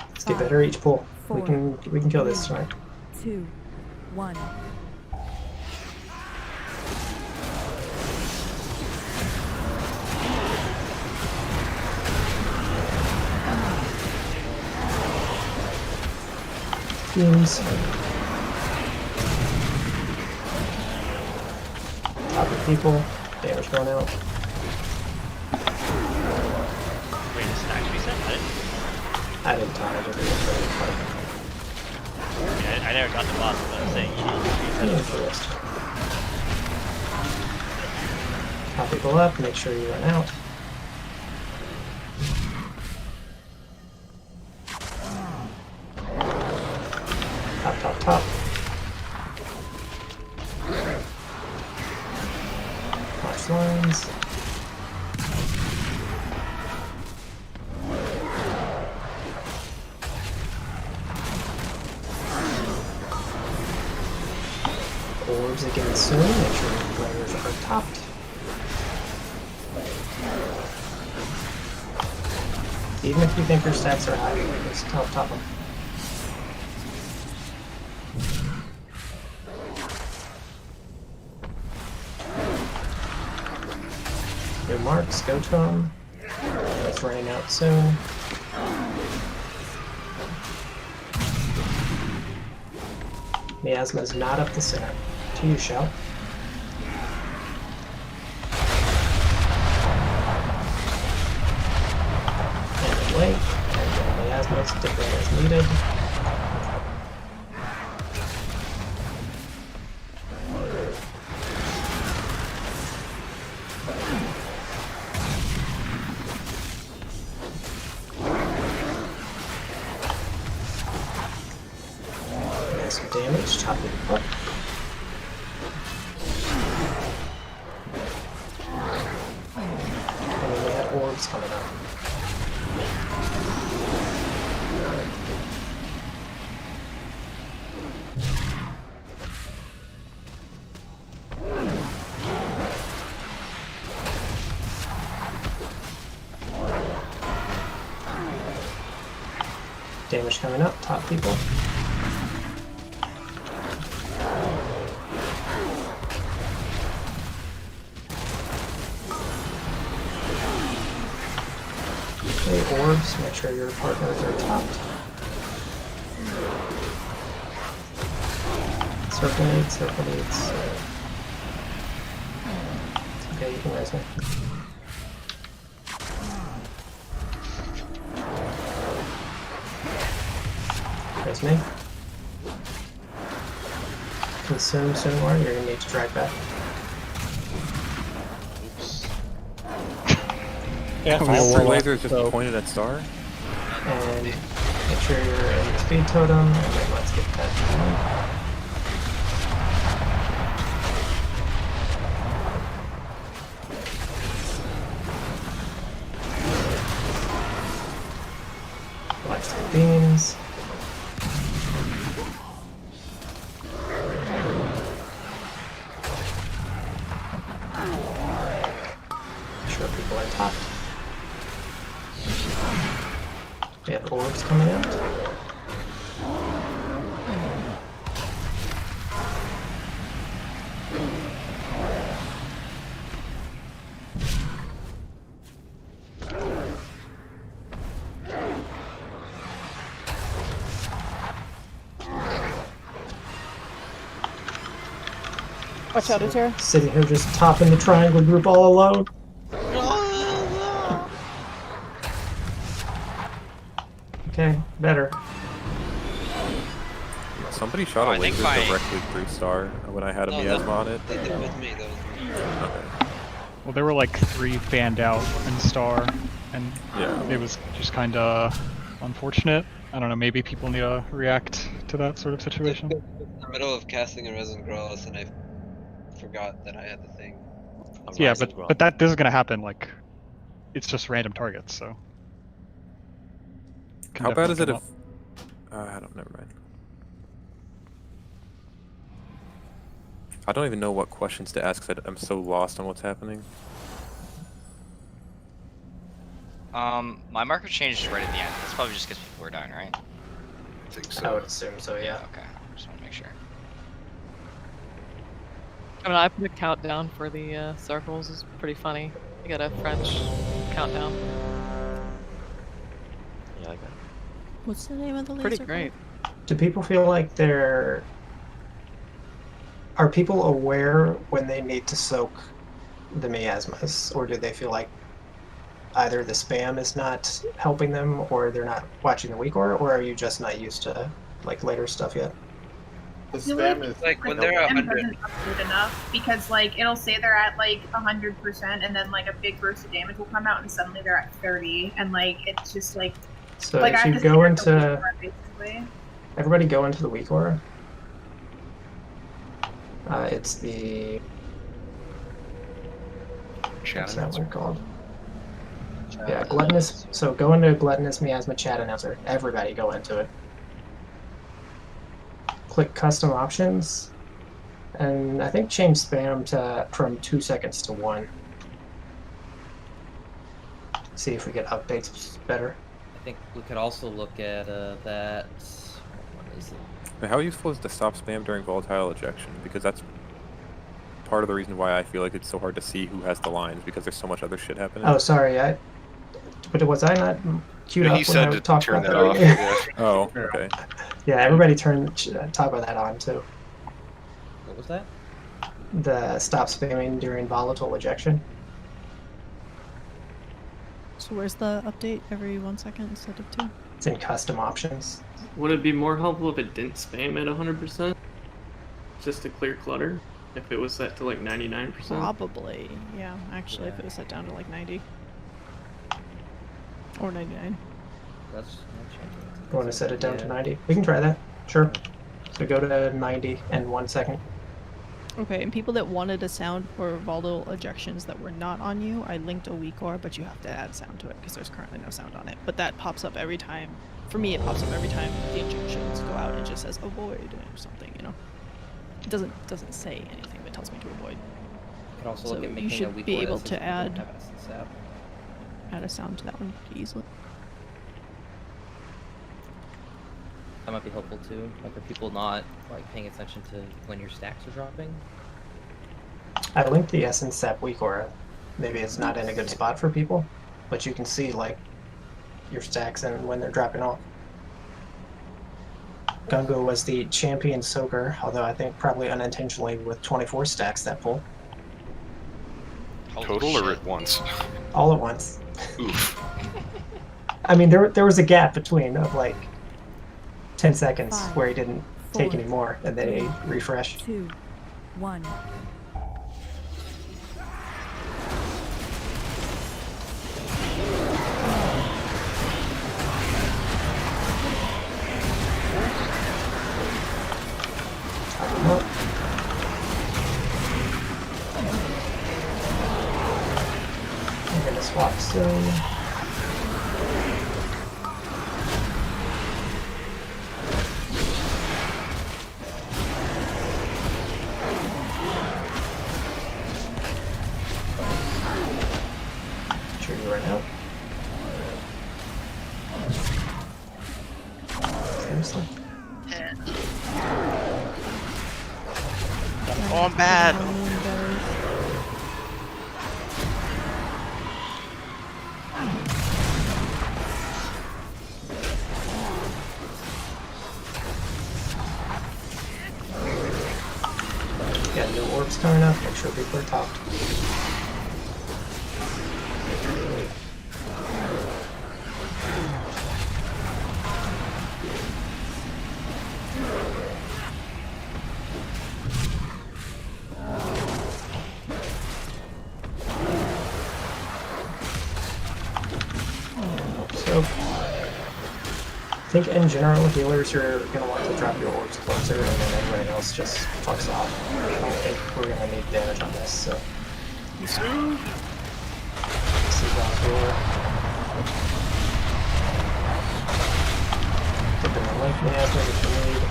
S11: Let's get better each pull. We can kill this tonight.
S1: 2, 1.
S11: Teams. Top of people. Damage going out.
S12: Wait, is it actually set?
S11: I didn't time it.
S12: I never got the boss, but I'm saying you need to reset it.
S11: Top people up, make sure you run out. Top. Watch lines. Orbs again soon, make sure your players are topped. Even if you think your stats are high, just top them. New marks, go to them. It's running out soon. Miasma's not up the center. To you, Shout. And then wait. And then Miasma's different as needed. Some damage, chop it up. And then we have orbs coming up. Damage coming up, top people. Orbs, make sure your partners are topped. Circle needs. It's okay, you can raise me. Raise me. Consume soon, or you're gonna need to drag back.
S6: Yeah, all laser is just pointed at Star.
S11: And make sure you're in the speed totem, and then let's get that going. It's coming out.
S4: Watch out, Nathria.
S11: Sitting here just topping the triangle group all alone. Okay, better.
S6: Somebody shot a laser directly through Star when I had a miasma on it.
S18: That was me. That was me.
S6: Okay.
S13: Well, there were like 3 fanned out in Star, and it was just kind of unfortunate. I don't know, maybe people need to react to that sort of situation.
S18: In the middle of casting a resin gross, and I forgot that I had the thing.
S13: Yeah, but this is gonna happen. Like, it's just random targets, so. Can
S6: How bad is it
S13: definitely
S6: if?
S13: come
S6: I don't. Never mind. I don't even know what questions to ask because I'm so lost on what's happening.
S8: My marker changed right at the end. That's probably just because people were dying, right?
S5: I think so.
S11: I would assume so, yeah.
S8: Okay, just want to make sure.
S17: I mean, I put a countdown for the circles. It's pretty funny. You got a French countdown.
S19: Yeah, I got it.
S2: What's the name of the laser?
S17: Pretty great.
S11: Do people feel like they're... Are people aware when they need to soak the miasmas? Or do they feel like either the spam is not helping them or they're not watching the weak or are you just not used to like later stuff yet?
S7: The spam is
S18: like when they're 100.
S14: Doesn't update enough because like it'll say they're at like 100% and then like a big burst of damage will come out and suddenly they're at 30 and like it's just like
S11: So
S14: like
S11: if
S14: I have
S11: you
S14: to
S11: go
S14: stare at
S11: into...
S14: the weak aura, basically.
S11: Everybody go into the weak aura. It's the... What's that one called? Yeah, gluttonous. So go into gluttonous miasma chat announcer. Everybody go into it. Click custom options, and I think change spam to from 2 seconds to 1. See if we get updates better.
S3: I think we could also look at that. What is it?
S6: How useful is the stop spam during volatile ejection? Because that's part of the reason why I feel like it's so hard to see who has the lines because there's so much other shit happening.
S11: Oh, sorry. But was I not queued up when I talked about that?
S6: Off. Yeah. Oh, okay.
S11: Yeah, everybody talk about that on too.
S3: What was that?
S11: The stop spamming during volatile ejection.
S2: So where's the update every 1 second instead of 2?
S11: It's in custom options.
S16: Would it be more helpful if it didn't spam at 100%? Just to clear clutter? If it was set to like 99%?
S2: Probably, yeah. Actually, if it was set down to like 90. Or 99.
S3: That's
S11: You want to set it down to 90? We can try that. Sure. So go to 90 and 1 second.
S2: Okay, and people that wanted a sound for volatile ejections that were not on you, I linked a weak ore, but you have to add sound to it because there's currently no sound on it. But that pops up every time. For me, it pops up every time the injections go out. It just says avoid or something, you know. It doesn't say anything, but it tells me to avoid.
S3: You could also
S2: So
S3: look at
S2: you
S3: making a
S2: should
S3: weak
S2: be
S3: ore
S2: able
S3: that
S2: to
S3: says we don't
S2: add
S3: have essence app.
S2: add a sound to that one pretty easily.
S3: That might be helpful too. Like, are people not like paying attention to when your stacks are dropping?
S11: I linked the essence sap weak aura. Maybe it's not in a good spot for people, but you can see like your stacks and when they're dropping off. Gungo was the champion soaker, although I think probably unintentionally with 24 stacks that pull.
S5: Total or at once?
S11: All at once.
S5: Oof.
S11: I mean, there was a gap between of like 10 seconds
S1: 5,
S11: where he didn't take
S1: 4,
S11: any more, and then he
S1: 3,
S11: refreshed.
S1: 2, 1.
S11: I'm gonna swap soon. Sure you run out. Seriously?
S8: Oh, I'm bad.
S11: Yeah, new orbs coming up. Make sure people are topped. So, I think in general, healers are going to want to drop your orbs closer, and then everybody else just fucks off. I don't think we're going to need damage on this, so. This is off here. Flipping the link management if you need.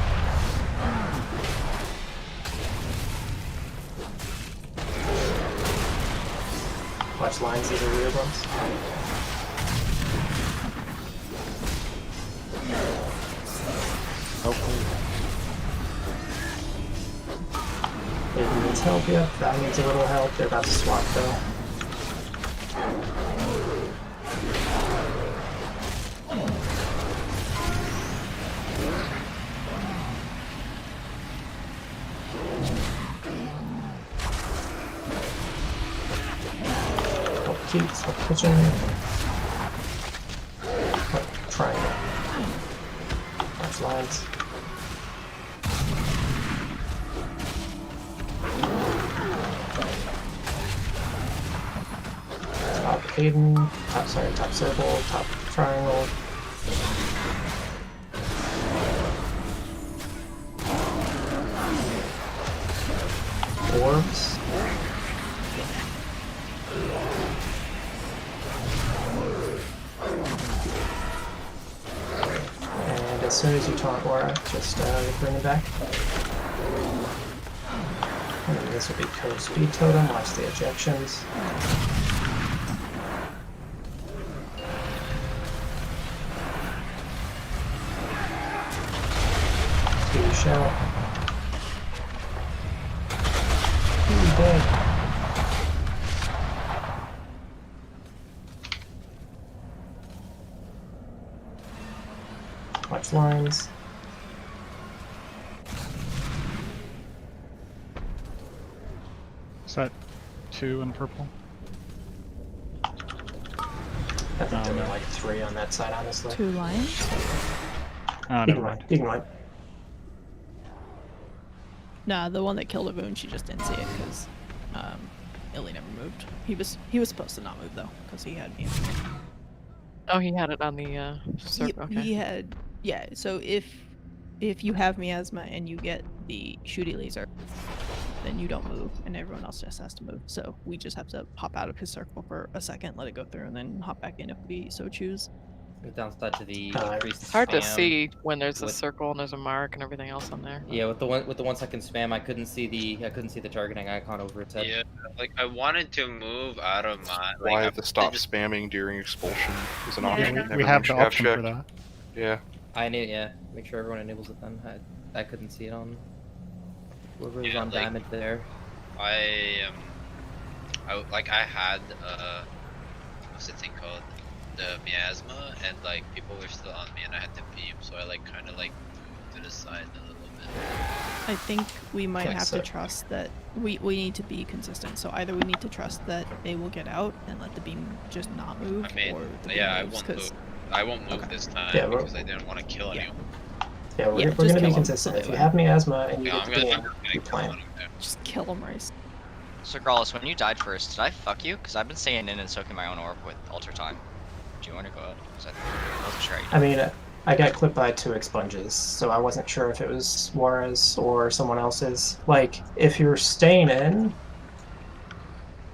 S11: Watch lines, these are weird ones. It needs help, yeah. That needs a little help. They're about to swap though. Help keeps, help kitchen. Help triangle. Watch lines. Top Hayden, top circle, top triangle. Orbs. And as soon as you taunt Aura, just bring it back. And this will be code speed totem, watch the ejections. Two shell. He's dead. Watch lines.
S13: Is that 2 in purple?
S11: I think there were like 3 on that side, honestly.
S2: 2 lions?
S13: Oh, never mind.
S11: You can run.
S2: Nah, the one that killed Avoon, she just didn't see it because Illy never moved. He was supposed to not move though because he had me.
S17: Oh, he had it on the circle. Okay.
S2: He had, yeah. So if you have miasma and you get the shooty laser, then you don't move, and everyone else just has to move. So we just have to pop out of his circle for a second, let it go through, and then hop back in if we so choose.
S3: The downside to the increased
S17: It's hard to
S3: spam
S17: see when there's a
S3: with-
S17: circle and there's a mark and everything else on there.
S3: Yeah, with the 1 second spam, I couldn't see the targeting icon over its head.
S18: Yeah, like I wanted to move out of my.
S5: Why
S18: Like,
S5: the stop spamming during expulsion is an
S13: Yeah,
S5: option.
S13: we
S5: Never
S13: have
S5: should
S13: the option for
S5: checked.
S13: that.
S5: Yeah.
S3: I knew, yeah. Make sure everyone enables it then. I couldn't see it on whoever was
S18: Yeah,
S3: on
S18: like-
S3: damage there.
S18: I had what's the thing called? The miasma, and like people were still on me, and I had to beam, so I like kind of like moved to the side a little bit.
S2: I think we might
S11: Like
S2: have
S11: so.
S2: to trust that we need to be consistent. So either we need to trust that they will get out and let the beam just not move,
S18: I mean,
S2: or the beam
S18: yeah, I
S2: moves,
S18: won't
S2: 'cause-
S18: move. I won't move this time
S11: Yeah, we're-
S18: because I didn't want to kill anyone.
S11: Yeah, we're
S2: Yeah,
S11: going
S2: just
S11: to be
S2: kill 'em.
S11: consistent. If you
S2: Anyway.
S11: have miasma and you
S18: Yeah,
S11: get the beam, you plan.
S2: Just kill him, Rice.
S8: So, Grawless, when you died first, did I fuck you? Because I've been staying in and soaking my own orb with Alter Time. Do you want to go out? 'Cause I wasn't sure.
S11: I mean, I got clipped by 2 expunges, so I wasn't sure if it was Juarez or someone else's. Like, if you're staying in,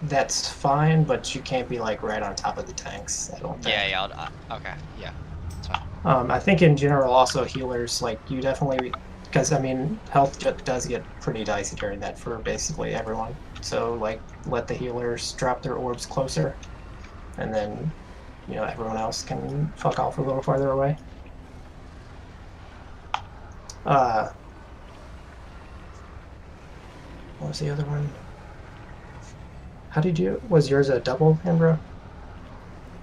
S11: that's fine, but you can't be like right on top of the tanks, I don't think.
S8: Yeah, okay, yeah. That's fine.
S11: I think in general, also healers, like, you definitely, because I mean, health does get pretty dicey during that for basically everyone. So, like, let the healers drop their orbs closer, and then, you know, everyone else can fuck off a little farther away. What was the other one? How did you? Was yours a double, Ambro?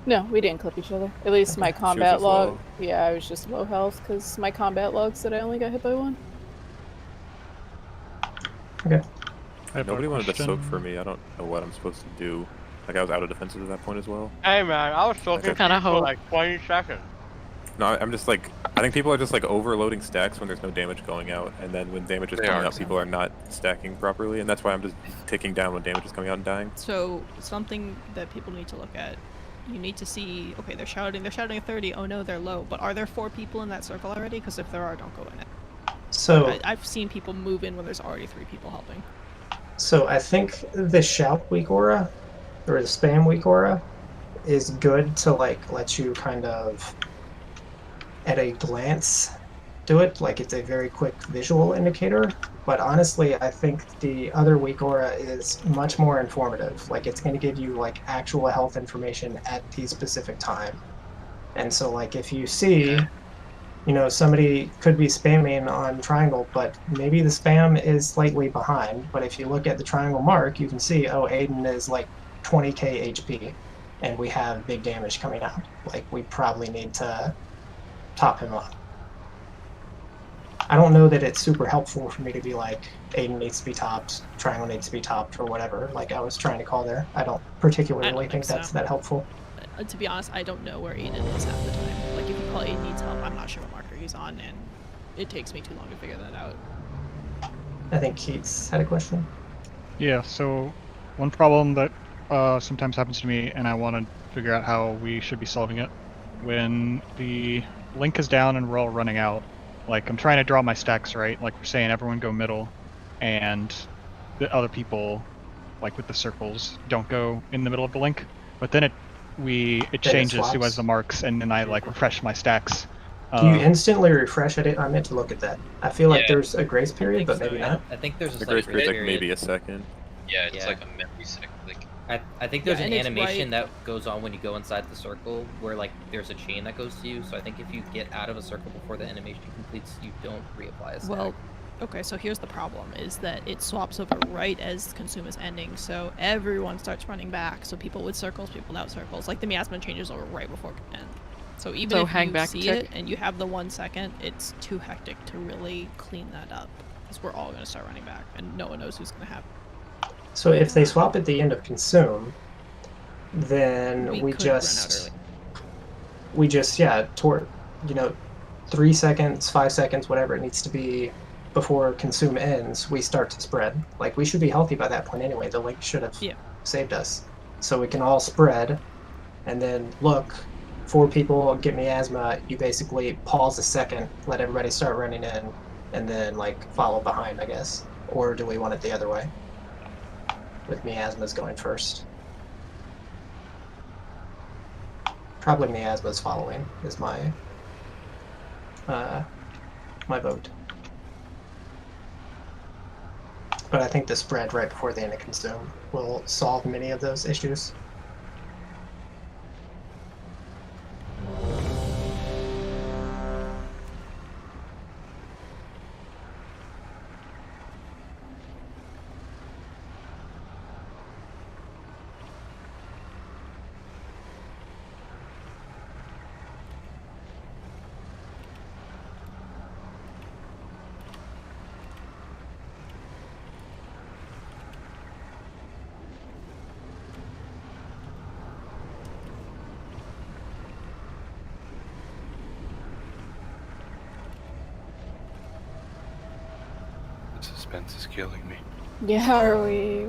S4: No, we didn't clip each other. At least my combat
S6: just
S4: log.
S6: low.
S4: Yeah, I was just low health because my combat log said I only got hit by one.
S11: Okay.
S6: Nobody wanted to soak for me. I don't know what I'm supposed to do. Like I was out of defenses at that point as well.
S12: Hey man, I was soaking for like 20 seconds.
S6: No, I'm just like, I think people are just like overloading stacks when there's no damage going out, and then when damage is coming out, people are not stacking properly, and that's why I'm just ticking down when damage is coming out and dying.
S2: So something that people need to look at, you need to see, okay, they're shouting at 30, oh no, they're low, but are there 4 people in that circle already? Because if there are, don't go in it.
S11: So
S2: I've seen people move in when there's already 3 people helping.
S11: So I think the shout weak aura, or the spam weak aura, is good to like let you kind of at a glance do it. Like it's a very quick visual indicator. But honestly, I think the other weak aura is much more informative. Like it's going to give you like actual health information at the specific time. And so like if you see, you know, somebody could be spamming on triangle, but maybe the spam is slightly behind. But if you look at the triangle mark, you can see, oh, Aiden is like 20k HP, and we have big damage coming out. Like, we probably need to top him up. I don't know that it's super helpful for me to be like, Aiden needs to be topped, triangle needs to be topped, or whatever, like I was trying to call there. I don't particularly think that's that helpful.
S2: To be honest, I don't know where Aiden is half the time. Like, if you call Aiden needs help, I'm not sure what marker he's on, and it takes me too long to figure that out.
S11: I think Keats had a question.
S13: Yeah, so one problem that sometimes happens to me, and I want to figure out how we should be solving it, when the link is down and we're all running out, like I'm trying to draw my stacks right, like we're saying everyone go middle, and the other people, like with the circles, don't go in the middle of the link, but then it changes who has the marks, and then I like refresh my stacks.
S11: Do you instantly refresh it? I meant to look at that. I feel like there's a grace period, but maybe not.
S3: I think there's a
S6: grace period, like maybe a second.
S18: Yeah, it's like a millisecond. Like
S3: I think there's an
S2: it's
S3: animation that goes on when you go inside the circle, where like there's a chain that goes to you. So I think if you get out of a circle before the animation completes, you don't reapply a stack.
S2: Well, okay, so here's the problem, is that it swaps over right as consume is ending, so everyone starts running back. So people with circles, people without circles. Like the miasma changes over right before it end. So even if you see it and you have the 1 second, it's too hectic to really clean that up. Because we're all going to start running back, and no one knows who's going to happen.
S11: So if they swap at the end of consume, then we just you know, 3 seconds, 5 seconds, whatever it needs to be before consume ends, we start to spread. Like, we should be healthy by that point anyway. The link should have saved us. So we can all spread, and then look, 4 people get miasma, you basically pause a second, let everybody start running in, and then like follow behind, I guess. Or do we want it the other way? With miasmas going first. Probably miasmas following is my my vote. But I think the spread right before the end of consume will solve many of those issues.
S5: Suspense is killing me.
S4: Yeah, are we?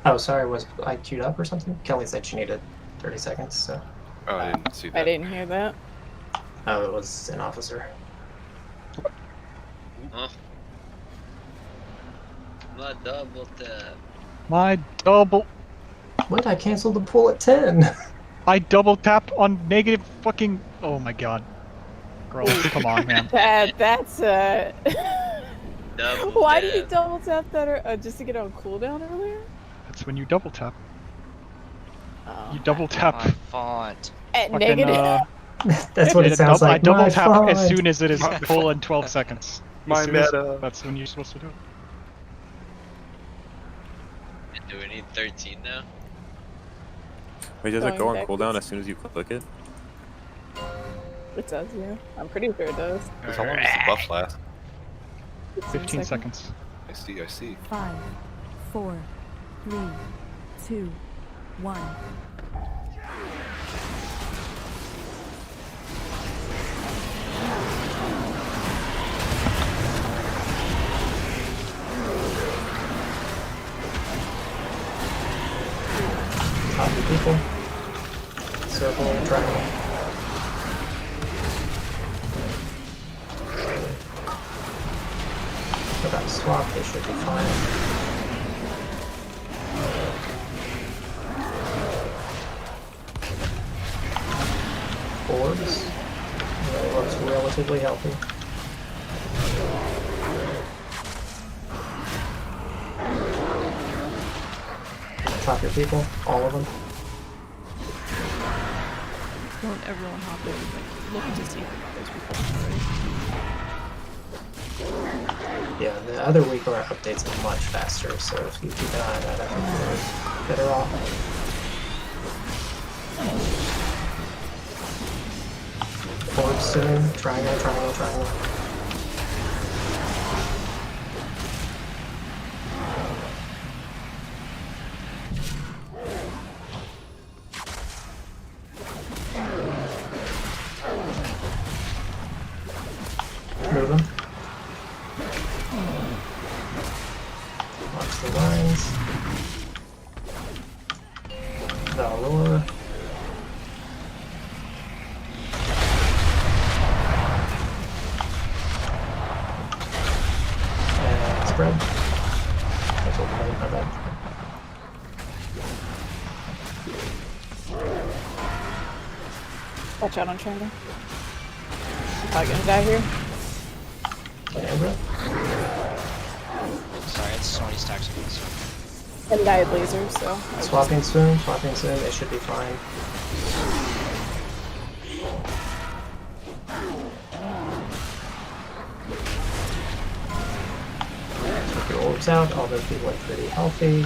S11: Oh, sorry, was I queued up or something? Kelly said she needed 30 seconds, so.
S5: Oh, I didn't see that.
S4: I didn't hear that.
S11: Oh, it was an officer.
S18: Huh? My double tap.
S13: My double.
S11: What? I canceled the pool at 10.
S13: I double tap on negative fucking. Oh my god. Girl, come on, man.
S4: That's
S18: Double
S4: Why
S18: tap.
S4: did you double tap that? Just to get on cooldown earlier?
S13: That's when you double tap.
S4: Oh.
S13: You double tap.
S8: My font.
S4: At
S13: fucking,
S4: negative.
S11: That's what it sounds like.
S13: I double
S11: My
S13: tap
S11: fault.
S13: as soon as it is full in 12 seconds.
S5: My
S13: As soon as-
S5: meta.
S13: That's when you're supposed to do it.
S18: Do we need 13 now?
S6: Wait, does it
S4: Going
S6: go on
S4: back
S6: cooldown as soon as you click it?
S4: It does, yeah. I'm pretty sure it does.
S5: How long does the buff last?
S13: 15 seconds.
S5: I see.
S1: 5, 4, 3, 2, 1.
S11: Copy people. Circle, triangle. Without swap, they should be fine. Orbs. That looks relatively healthy. Top your people, all of them.
S2: Won't everyone hop in and like, look to see if there's people already?
S11: Yeah, the other week our updates are much faster, so if you keep an eye on that, I think you're better off. Forward soon, triangle, triangle, triangle. Move them. Watch the lines. Valor. And spread. That's what we're my bad.
S4: Watch out on triangle. I'm probably gonna die here.
S8: Sorry, it's so many stacks of these.
S4: And I had lasers, so.
S11: Swapping soon, they should be fine. Take your orbs out, all those people are pretty healthy.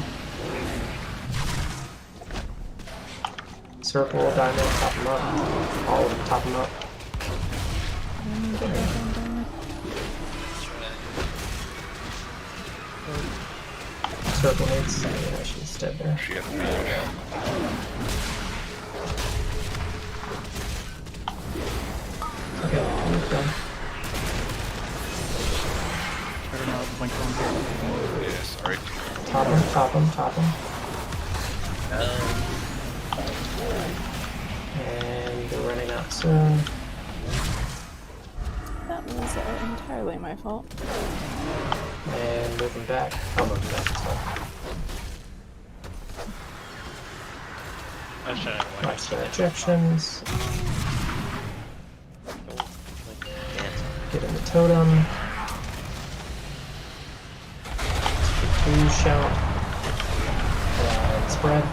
S11: Circle, diamond, top them up. All of them, top them up. Circle needs. Yeah, she's dead there.
S5: She got
S11: Okay, we're done.
S13: Better not blink on.
S5: Yeah, sorry.
S11: Top them, top them, top them. And they're running out soon.
S4: That was entirely my fault.
S11: And moving back. I'll move back as well. Watch the ejections. Get in the totem. Blue shout. And spread.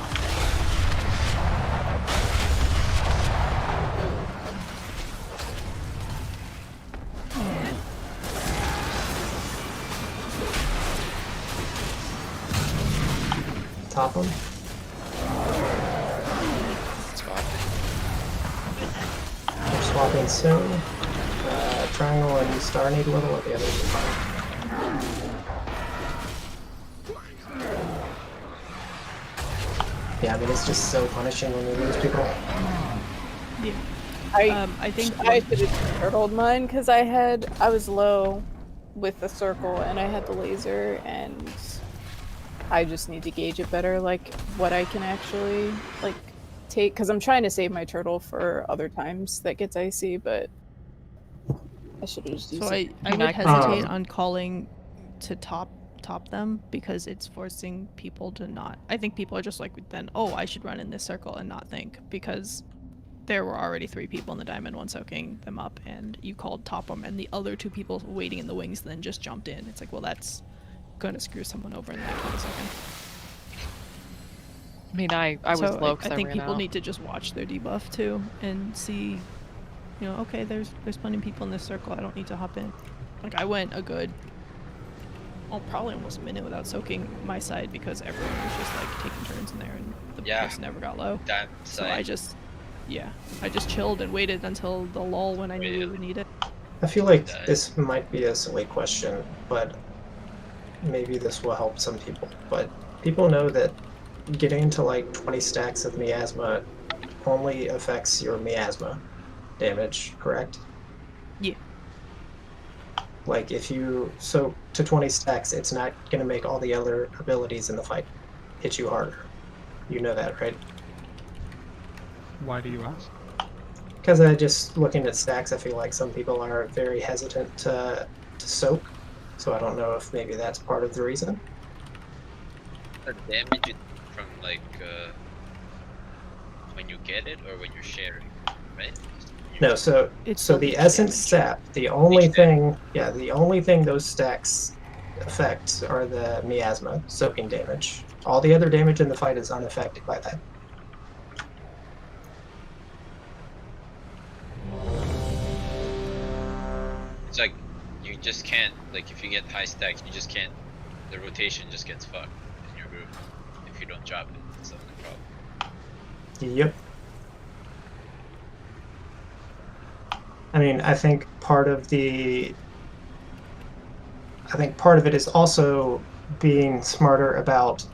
S11: Top them. We're swapping soon. Triangle and star need a little, or the others are fine. Yeah, I mean, it's just so punishing when we lose people.
S2: Yeah.
S4: I think I should have turtled mine because I was low with the circle and I had the laser and I just need to gauge it better, like what I can actually like take, because I'm trying to save my turtle for other times that gets icy, but I should have just used it.
S2: I would hesitate on calling to top them because it's forcing people to not. I think people are just like, then, oh, I should run in this circle and not think, because there were already 3 people in the diamond, 1 soaking them up, and you called top them, and the other 2 people waiting in the wings then just jumped in. It's like, well, that's gonna screw someone over in that 20 second.
S17: I mean, I was low because
S2: I think
S17: ran
S2: people
S17: out.
S2: need to just watch their debuff too and see you know, okay, there's plenty of people in this circle. I don't need to hop in. Like I went a good, probably almost a minute without soaking my side because everyone was just like taking turns in there and the person never got low. So I just chilled and waited until the lull when I knew we would need it.
S11: I feel like this might be a silly question, but maybe this will help some people. But people know that getting to like 20 stacks of miasma only affects your miasma damage, correct?
S2: Yeah.
S11: Like if you soak to 20 stacks, it's not going to make all the other abilities in the fight hit you harder. You know that, right?
S13: Why do you ask?
S11: Because I just looking at stacks, I feel like some people are very hesitant to soak, so I don't know if maybe that's part of the reason.
S18: The damage from like when you get it or when you're sharing, right?
S11: No, so the essence sap, the only thing those stacks affect are the miasma soaking damage. All the other damage in the fight is unaffected by that.
S18: It's like you just can't, like if you get high stacks, you just can't, the rotation just gets fucked in your group if you don't drop it. That's the only problem.
S11: Yep. I mean, I think part of it is also being smarter about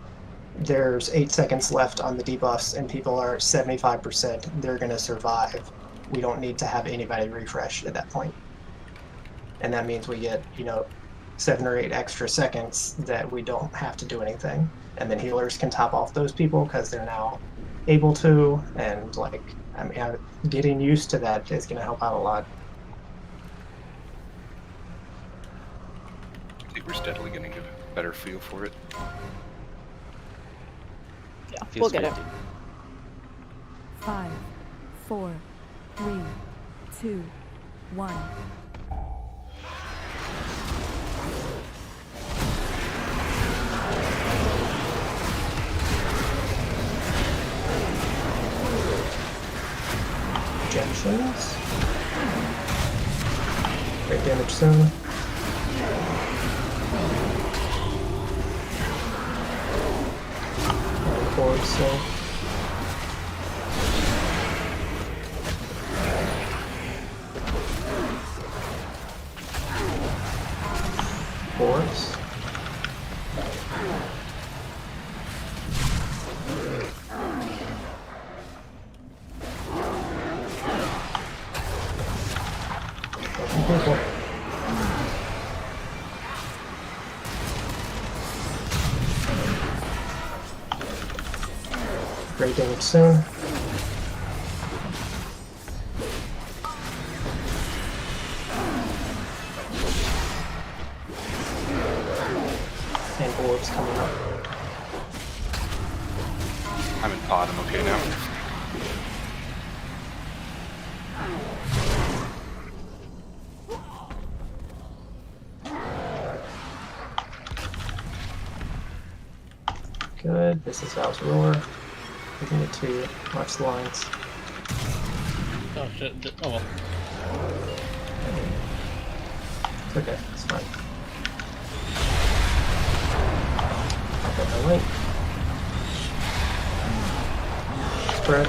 S11: there's 8 seconds left on the debuffs and people are 75%, they're going to survive. We don't need to have anybody refresh at that point. And that means we get, 7 or 8 extra seconds that we don't have to do anything. And then healers can top off those people because they're now able to, and getting used to that is going to help out a lot.
S5: I think we're steadily getting a better feel for it.
S4: Yeah, we'll get it.
S1: 5, 4, 3, 2, 1.
S11: Injections. Great damage soon. Forward still. Forwards. People. Great damage soon. And orbs coming up.
S5: I'm in pod, I'm okay now.
S11: Good. This is Val's roar. We can get to watch the lines.
S12: Oh shit. Oh well.
S11: It's okay. It's fine. I'll get my light. Spread.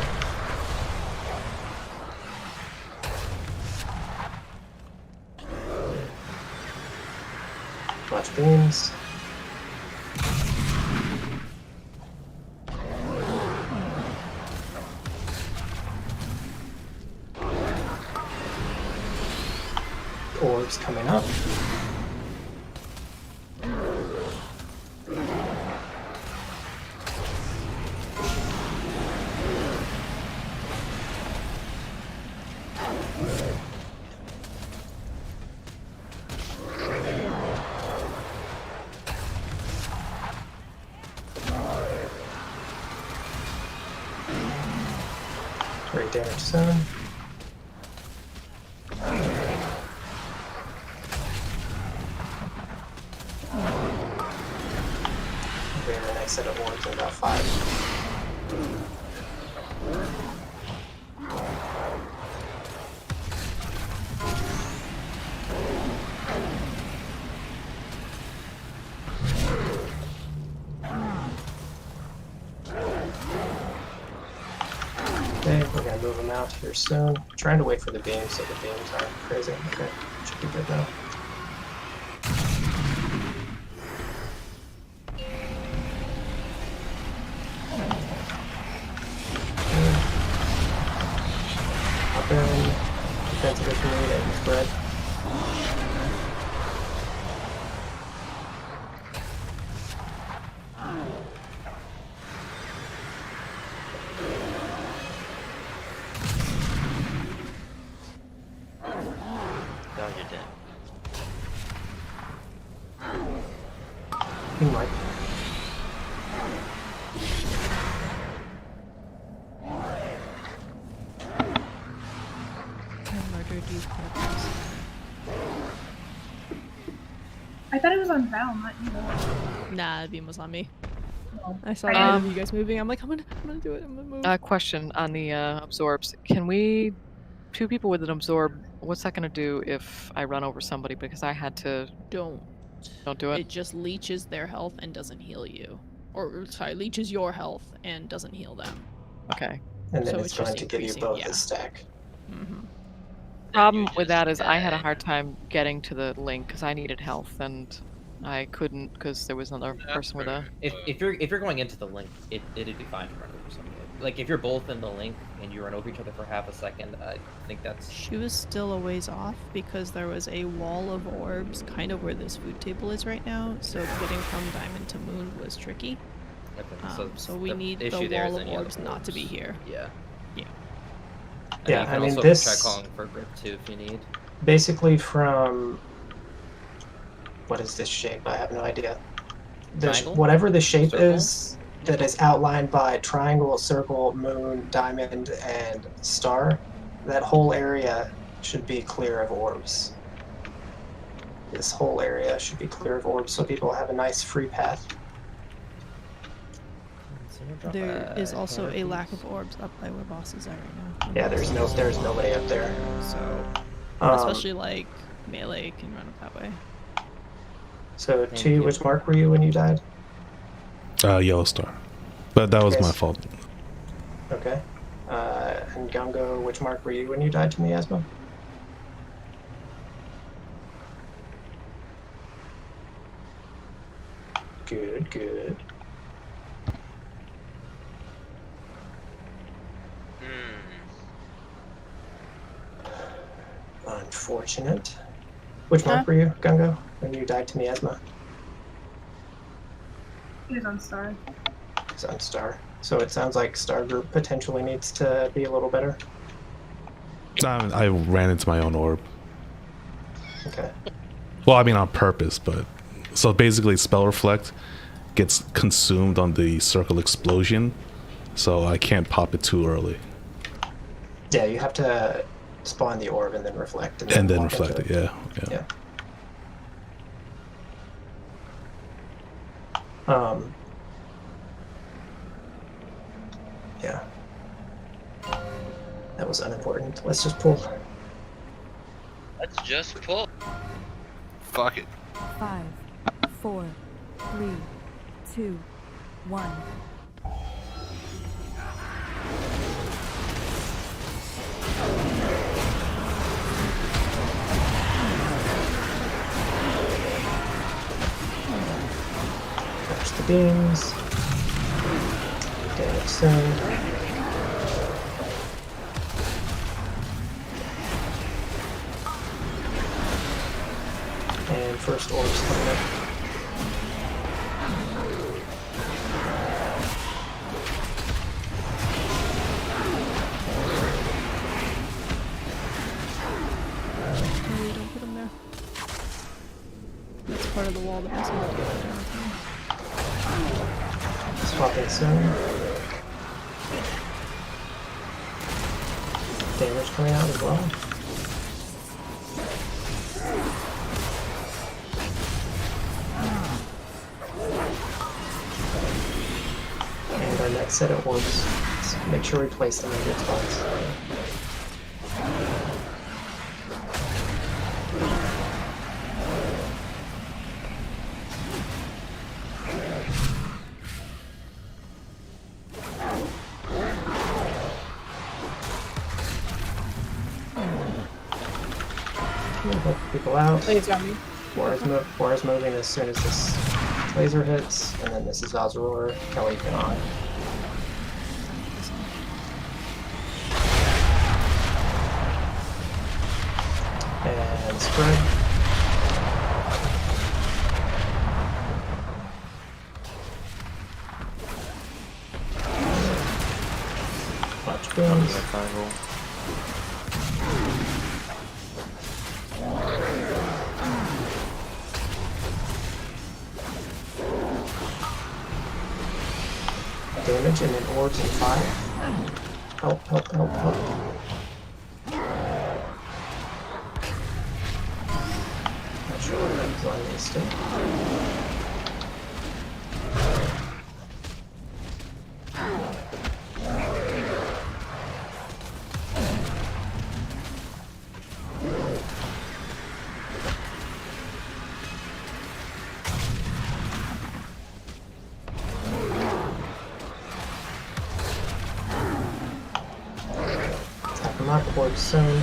S11: Watch beams. Orbs coming up. Great damage soon. We have a nice set of orbs in about 5. move them out here soon. Trying to wait for the beams so the beams aren't crazy. Okay, should be good now. Hop in, defensive if you need, and spread.
S19: Now you're dead.
S11: King Mike.
S2: I murdered you, purpose.
S14: I thought it was on Val, not you.
S2: Nah, the beam was on me.
S14: Oh.
S2: I saw neither of you guys moving. I'm like, I'm gonna do it. I'm gonna move.
S17: Question on the absorbs. Can we, 2 people with an absorb, what's that gonna do if I run over somebody because I had to...
S2: Don't
S17: do it?
S2: It just leeches their health and doesn't heal you. Or, sorry, leeches your health and doesn't heal them.
S17: Okay.
S11: And then
S2: So
S11: it's going to give you
S2: increasing,
S11: both
S2: yeah.
S11: a stack.
S17: Problem with that is I had a hard time getting to the link because I needed health and I couldn't because there was another person with a...
S3: If you're going into the link, it'd be fine to run over somebody. Like if you're both in the link and you run over each other for half a second, I think that's...
S2: She was still a ways off because there was a wall of orbs kind of where this food table is right now, so getting from diamond to moon was tricky.
S3: Okay,
S2: so we
S3: the
S2: need the
S3: issue there is
S2: wall of
S3: any other
S2: orbs not to be here.
S3: Yeah.
S2: Yeah.
S11: Yeah,
S3: you can
S11: I mean,
S3: also
S11: this-
S3: try calling for grip too if you need.
S11: Basically from... What is this shape? I have no idea.
S3: Triangle?
S11: Whatever the shape
S3: Circle?
S11: is that is outlined by triangle, circle, moon, diamond, and star, that whole area should be clear of orbs. This whole area should be clear of orbs so people have a nice free path.
S2: There is also a lack of orbs up by where bosses are right now.
S11: Yeah, there's nobody up there.
S2: So,
S11: Um,
S2: especially like melee can run up that way.
S11: So, T, which mark were you when you died?
S15: Yellow star. But that was
S11: Okay.
S15: my fault.
S11: Okay. And Gungo, which mark were you when you died to miasma? Good, good. Unfortunate. Which mark were you, Gungo, when you died to miasma?
S14: He was on Star.
S11: It's on Star. So it sounds like Star Group potentially needs to be a little better.
S15: I ran into my own orb.
S11: Okay.
S15: Well, I mean on purpose, but... So basically Spell Reflect gets consumed on the circle explosion, so I can't pop it too early.
S11: Yeah, you have to spawn the orb and then reflect.
S15: And then
S11: walk into
S15: reflect it, yeah.
S11: Yeah. That was unimportant. Let's just pull.
S18: Let's just pull.
S5: Fuck it.
S1: 5, 4, 3, 2, 1.
S11: Catch the beams. Damage soon. And first orb's coming up.
S2: No, don't put them there. That's part of the wall that has to do
S11: Swap it soon. Damage coming out as well. And our next set of orbs, let's make sure we place them in good spots. Help people out.
S4: Laser on me.
S11: Bora's moving as soon as this laser hits, and then this is Azuror. Kelly can on. And spread. Watch boons. Damage and then orbs in 5. Help, help, help, help. Not sure what that on me still. Port soon.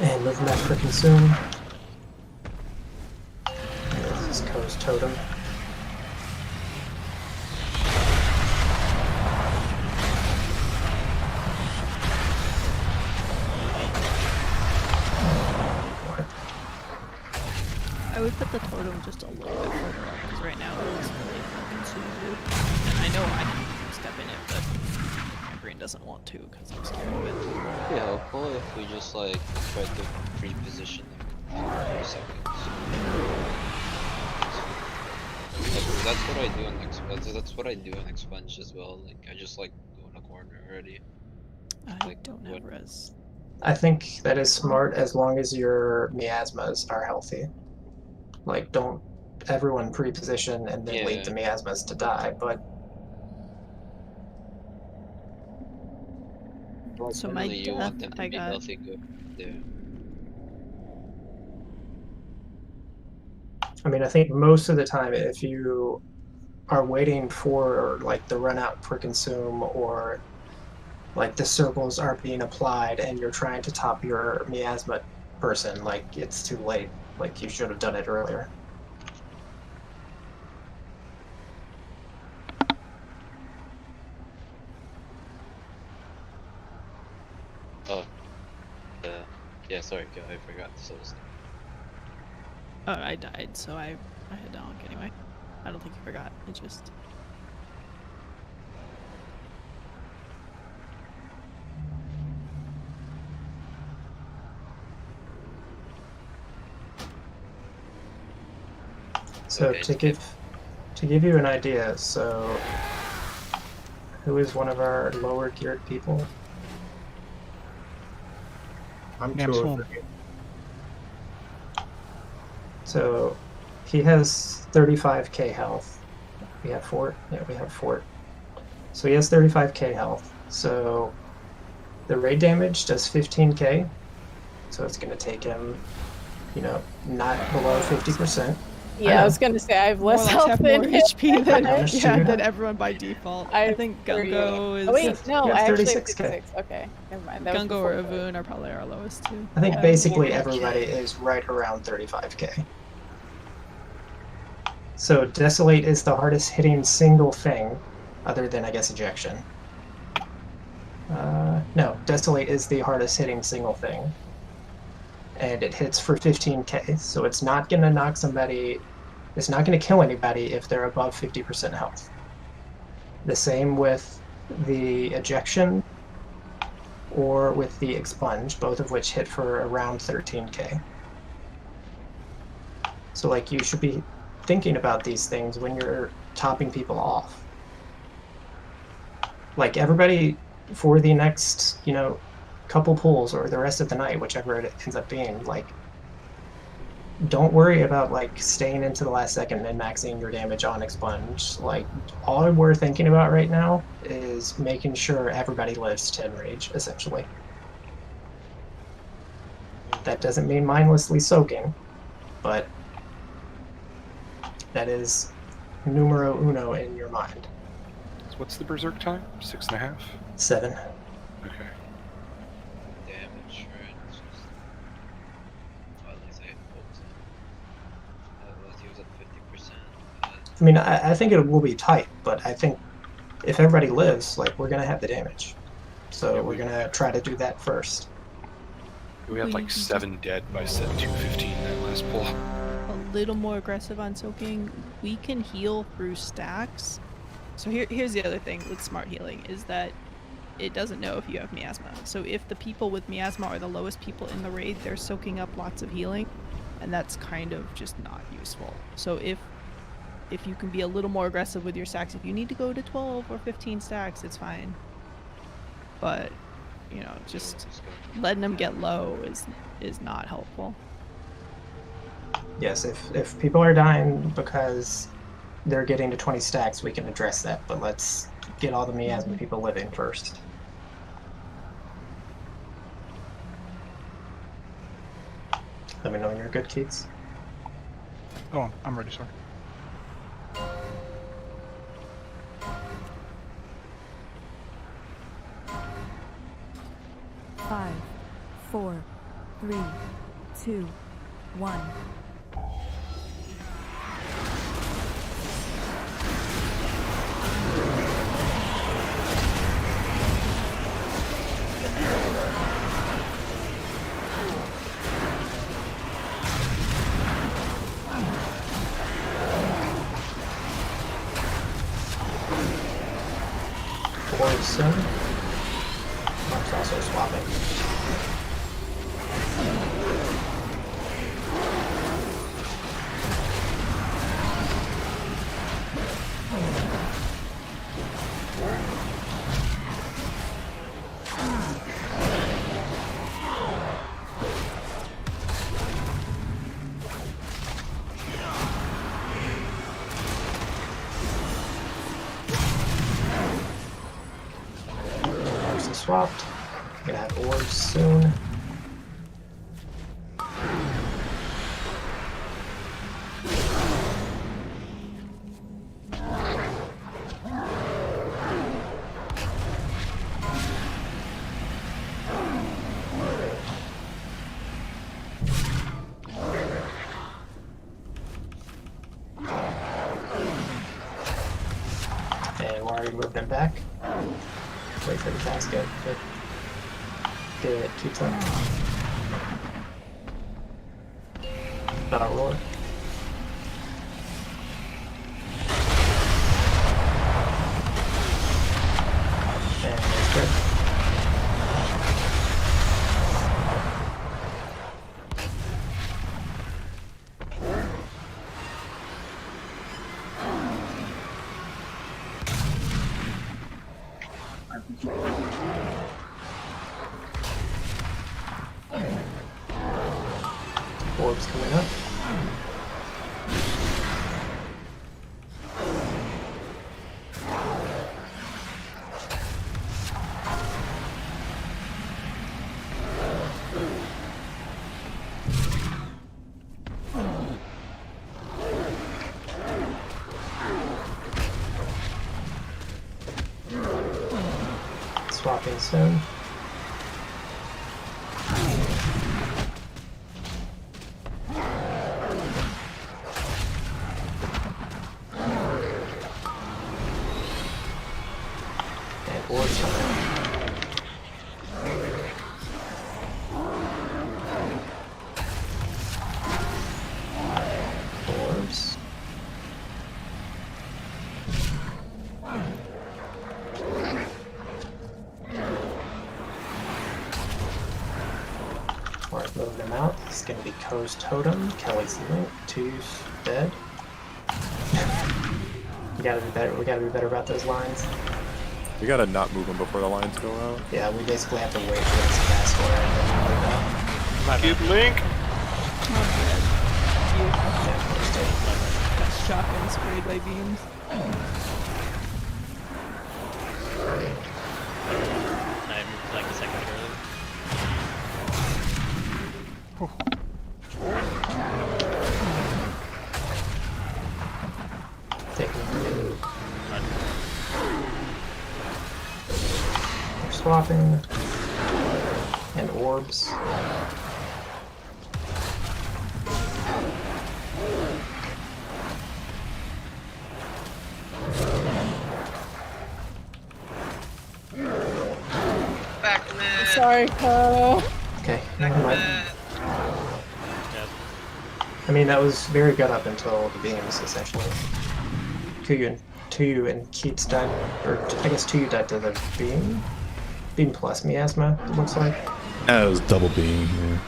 S11: And move that for consume. Totem.
S2: I would put the totem just a little bit further up because right now it is really consumed. And I know I can step in it, but my brain doesn't want to because I'm scared of it.
S9: It'd be helpful if we just like try to pre-position them for a few seconds. That's what I do on Expunge. That's what I do on Expunge as well. Like I just like go in a corner already.
S2: I don't have res.
S11: I think that is smart as long as your miasmas are healthy. Like don't everyone pre-position and then leave the miasmas to die, but
S2: so my
S9: really, you want them to
S2: I
S9: be
S2: got
S9: healthy. Go there.
S11: I mean, I think most of the time, if you are waiting for like the run out for consume or like the circles are being applied and you're trying to top your miasma person, like it's too late. Like you should have done it earlier.
S9: Oh, yeah. Sorry, I forgot. So.
S2: Oh, I died, so I had donk anyway. I don't think you forgot. It just.
S11: So
S9: okay,
S11: to give you an idea, so who is one of our lower geared people?
S7: I'm
S13: Damn
S7: two
S13: swamp.
S7: of you.
S11: So he has 35k health. We have Fort. Yeah, we have Fort. So he has 35k health. So the raid damage does 15k. So it's going to take him, you know, not below 50%.
S4: Yeah, I was gonna say I have less
S2: More like
S4: health
S2: more
S4: than
S2: HP than
S11: How much do you
S2: than
S11: have?
S2: everyone by default. I think Gungo is.
S4: Oh wait, no,
S11: you
S4: I
S11: have
S4: actually have
S11: 36K.
S4: 36. Okay, never mind. That was
S2: Gungo or
S4: before.
S2: Avun are probably our lowest too.
S11: I think basically everybody is right around 35k. So Desolate is the hardest hitting single thing, other than I guess ejection. No, Desolate is the hardest hitting single thing. And it hits for 15k, so it's not going to knock somebody, it's not going to kill anybody if they're above 50% health. The same with the ejection or with the expunge, both of which hit for around 13k. So like you should be thinking about these things when you're topping people off. Like everybody for the next, you know, couple pulls or the rest of the night, whichever it ends up being, like don't worry about like staying into the last second and maxing your damage on expunge. Like all we're thinking about right now is making sure everybody lives 10 rage, essentially. That doesn't mean mindlessly soaking, but that is numero uno in your mind.
S5: So what's the berserk time? 6.5?
S11: 7.
S5: Okay.
S18: Damage, right? It's just... Well, at least I hope so. He was at 50%.
S11: I mean, I think it will be tight, but I think if everybody lives, like, we're gonna have the damage. So we're gonna try to do that first.
S5: We had like 7 dead by set 215 that last pull.
S2: A little more aggressive on soaking. We can heal through stacks. So here's the other thing with smart healing is that it doesn't know if you have miasma. So if the people with miasma are the lowest people in the raid, they're soaking up lots of healing, and that's kind of just not useful. So if you can be a little more aggressive with your stacks, if you need to go to 12 or 15 stacks, it's fine. But, you know, just letting them get low is not helpful.
S11: Yes, if people are dying because they're getting to 20 stacks, we can address that, but let's get all the miasma people living first. Let me know when you're good, Keats.
S13: Oh, I'm ready, sir.
S1: Five, 4, 3, 2, 1.
S11: Soon. Mark's also swapping. Swapped. Gonna have orbs soon. And we already moved them back. Wait for the basket. Good. 2 times. Battle roar. And that's good. Orbs coming up. Swapping soon. Orbs. Alright, moving them out. It's gonna be Ko's Totem, Kelly's Link, 2's dead. We gotta be better. We gotta be better about those lines.
S6: We gotta not move them before the lines go out.
S11: Yeah, we basically have to wait for this fast one and then move out.
S5: Good Link!
S2: You got shotgun sprayed by beams.
S12: I moved like a second
S11: We're swapping. And orbs.
S4: Sorry, Kyle.
S11: Okay. I mean, that was very good up until the beams, essentially. Two and Keats died, or I guess 2 died to the beam. Beam plus miasma, it looks like.
S15: It was double beam, yeah.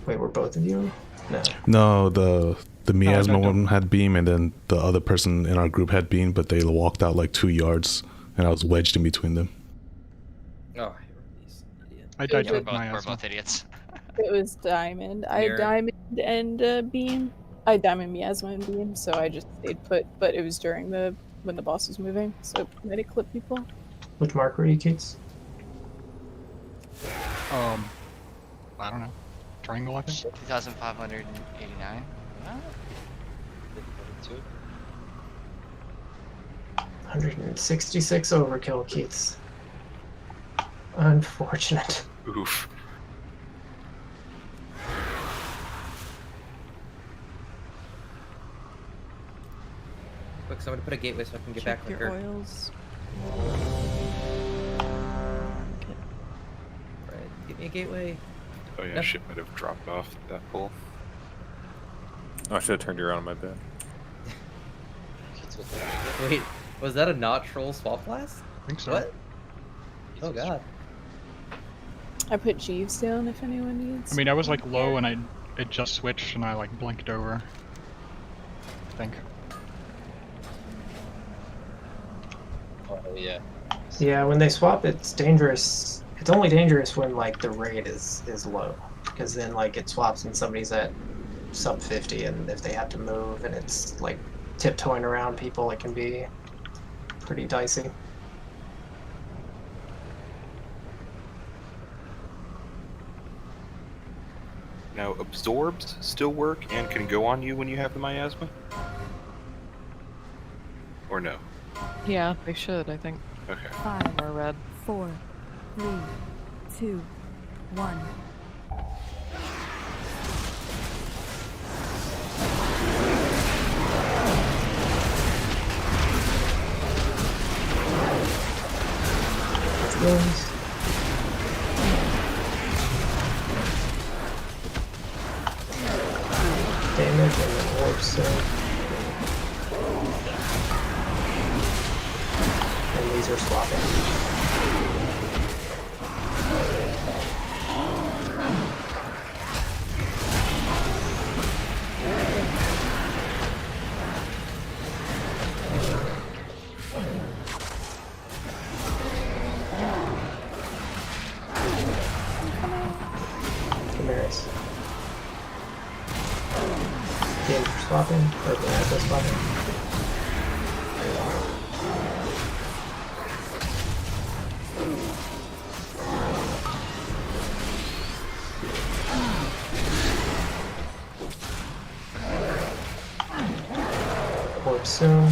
S11: Wait, were both of you? No.
S15: No, the miasma
S11: no.
S15: one had beam, and then the other person in our group had beam, but they walked out like 2 yards, and I was wedged in between them.
S3: Oh,
S13: I died to
S8: We're
S13: miasma.
S8: both idiots.
S4: It was Diamond. I had
S3: Mirror.
S4: Diamond and Beam. I had Diamond, Miasma, and Beam, so I just stayed put. But it was during when the boss was moving, so it might have clipped people.
S11: Which mark were you, Keats?
S13: I don't know. Triangle, I think?
S8: 2,589.
S11: 166 overkill, Keats. Unfortunate.
S5: Oof.
S3: Quick, somebody put a gateway so I can get
S2: Check
S3: back
S2: your
S3: quicker.
S2: oils.
S3: Right, give me a gateway.
S5: Oh yeah,
S3: Yep.
S5: shit might have dropped off that pole.
S6: Oh, I should have turned you around on my bed.
S3: Wait, was that a not troll swap blast?
S13: I think so.
S3: What? Oh god.
S4: I put Jeeves down if anyone needs.
S13: I mean, I was like low and it just switched and I like blinked over. I think.
S9: Oh yeah.
S11: Yeah, when they swap, it's dangerous. It's only dangerous when like the rate is low, because then like it swaps and somebody's at sub 50, and if they have to move and it's like tiptoeing around people, it can be pretty dicey.
S5: Now, absorbs still work and can go on you when you have the miasma? Or no?
S17: Yeah, they should, I think.
S5: Okay.
S1: 5,
S17: Or red.
S1: 4, 3, 2, 1.
S11: Goes. Damage and then warp cell. And these are swapping. Chimeras. Games are swapping, or the asset swapping. Warp soon.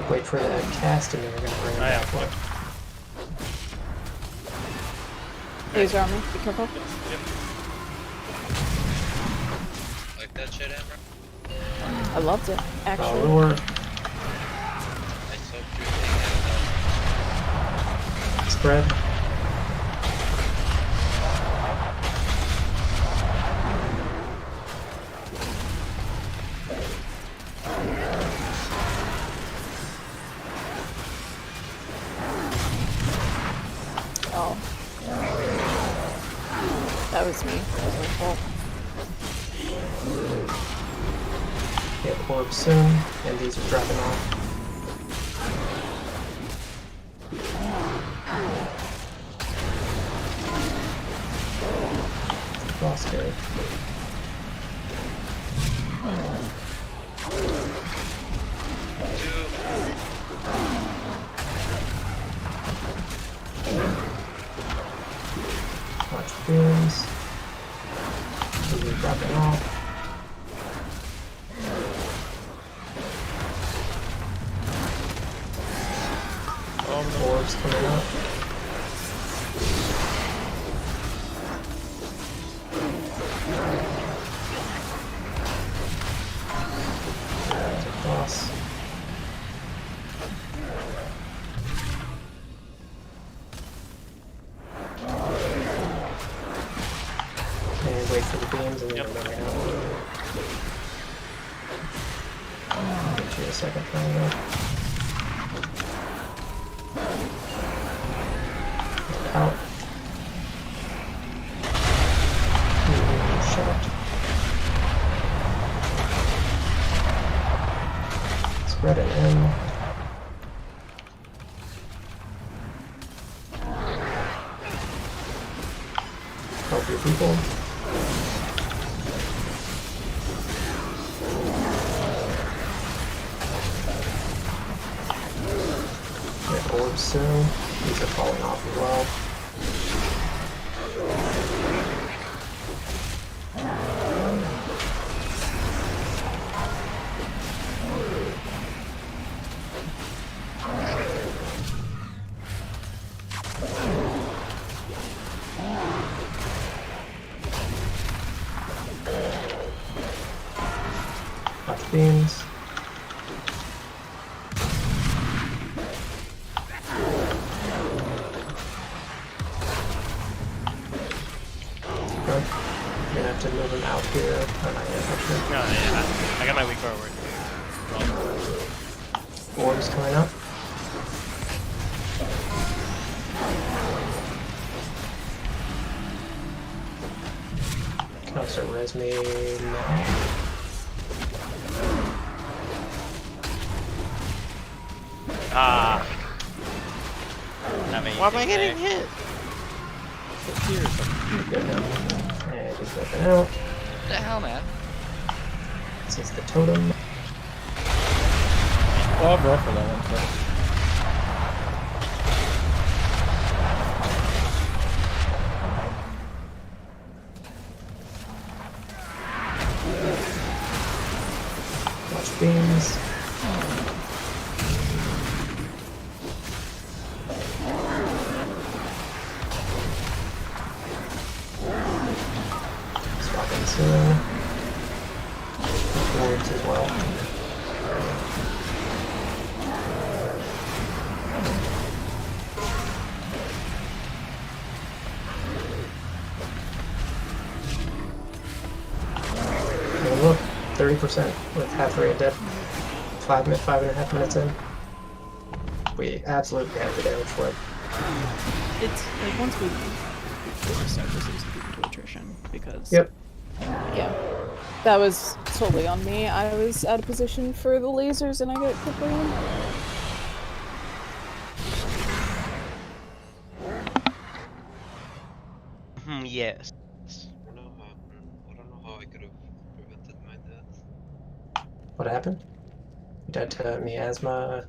S11: Wait for the cast and then we're gonna bring it back up.
S4: Laser armor, be careful.
S18: Like that shit, Amber?
S4: I loved it, actually.
S11: Lure.
S18: I so appreciate
S11: Spread.
S4: Oh. That was me. That was my fault.
S11: Get orb soon, and these are dropping off. Lost it. Watch beams. These are dropping off. Orbs coming up. There's a boss. And wait for the beams and then we're running out. Get you a second triangle. Out. Shot. Spread it in. Help your people. Get orbs soon. These are falling off as well. Watch beams. You're gonna have to move him out here. Oh, not yet, actually.
S12: No, yeah, I got my weak forward.
S11: Orbs coming up. Can also res me now.
S12: Ah.
S19: Why am I getting hit?
S11: Good now. And he's looking out.
S8: What the hell, man?
S11: This is the totem.
S10: Oh, I'll draw for that one first.
S11: Watch beams. Swapping soon. Orbs as well. And look, 30% with half rate dead. 5.5 minutes in. We absolutely have the damage for it.
S2: It's like once we start just losing people to attrition because.
S11: Yep.
S4: Yeah. That was totally on me. I was out of position for the lasers and I got it quickly in.
S12: Yes.
S9: I don't know how I could have prevented my death.
S11: What happened? You died to miasma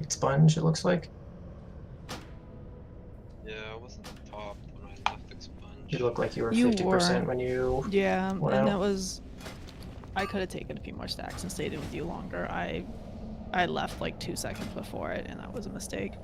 S11: expunge, it looks like.
S9: Yeah, I wasn't popped when I left expunge.
S11: You look like you were
S2: You
S11: 50%
S2: were.
S11: when you
S2: Yeah,
S11: went
S2: and
S11: out.
S2: that was. I could have taken a few more stacks and stayed in with you longer. I left like 2 seconds before it, and that was a mistake.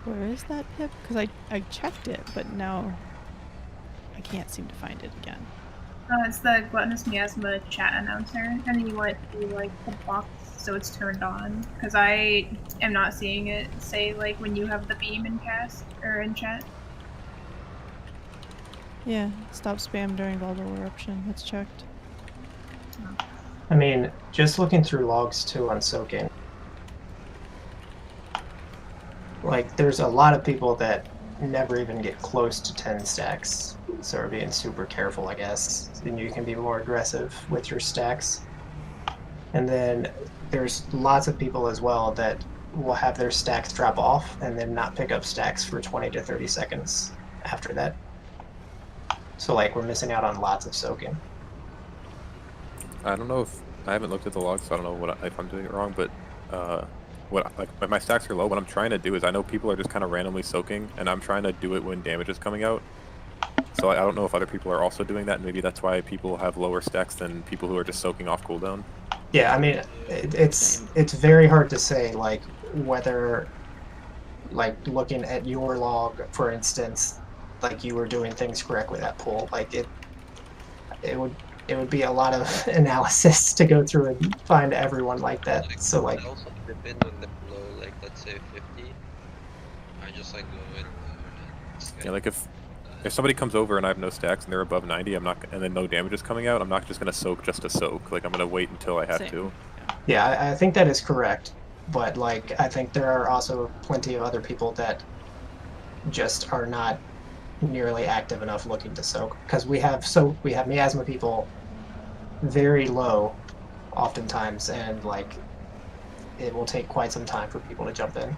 S2: Where is that pip? Because I checked it, but now I can't seem to find it again.
S14: It's the Gluttonous Miasma chat announcer, and then you want to do like the box so it's turned on. Because I am not seeing it say like when you have the beam in cast or in chat.
S2: Yeah, stop spam during volatile eruption. That's checked.
S11: I mean, just looking through logs too on soaking, like there's a lot of people that never even get close to 10 stacks, so we're being super careful, I guess, and you can be more aggressive with your stacks. And then there's lots of people as well that will have their stacks drop off and then not pick up stacks for 20 to 30 seconds after that. So like we're missing out on lots of soaking.
S6: I don't know if I haven't looked at the logs, so I don't know if I'm doing it wrong, but when my stacks are low, what I'm trying to do is I know people are just kind of randomly soaking, and I'm trying to do it when damage is coming out. So I don't know if other people are also doing that, and maybe that's why people have lower stacks than people who are just soaking off cooldown.
S11: Yeah, I mean, it's very hard to say, like, whether, like, looking at your log, for instance, like you were doing things correctly that pool. Like it would be a lot of analysis to go through and find everyone like that. So like.
S18: It also depends when they're below, like let's say 50. I just like go in and
S6: Yeah, like if somebody comes over and I have no stacks and they're above 90, I'm not, and then no damage is coming out, I'm not just gonna soak just to soak. Like I'm gonna wait until I have to.
S11: Yeah, I think that is correct, but like I think there are also plenty of other people that just are not nearly active enough looking to soak, because we have miasma people very low oftentimes, and like it will take quite some time for people to jump in.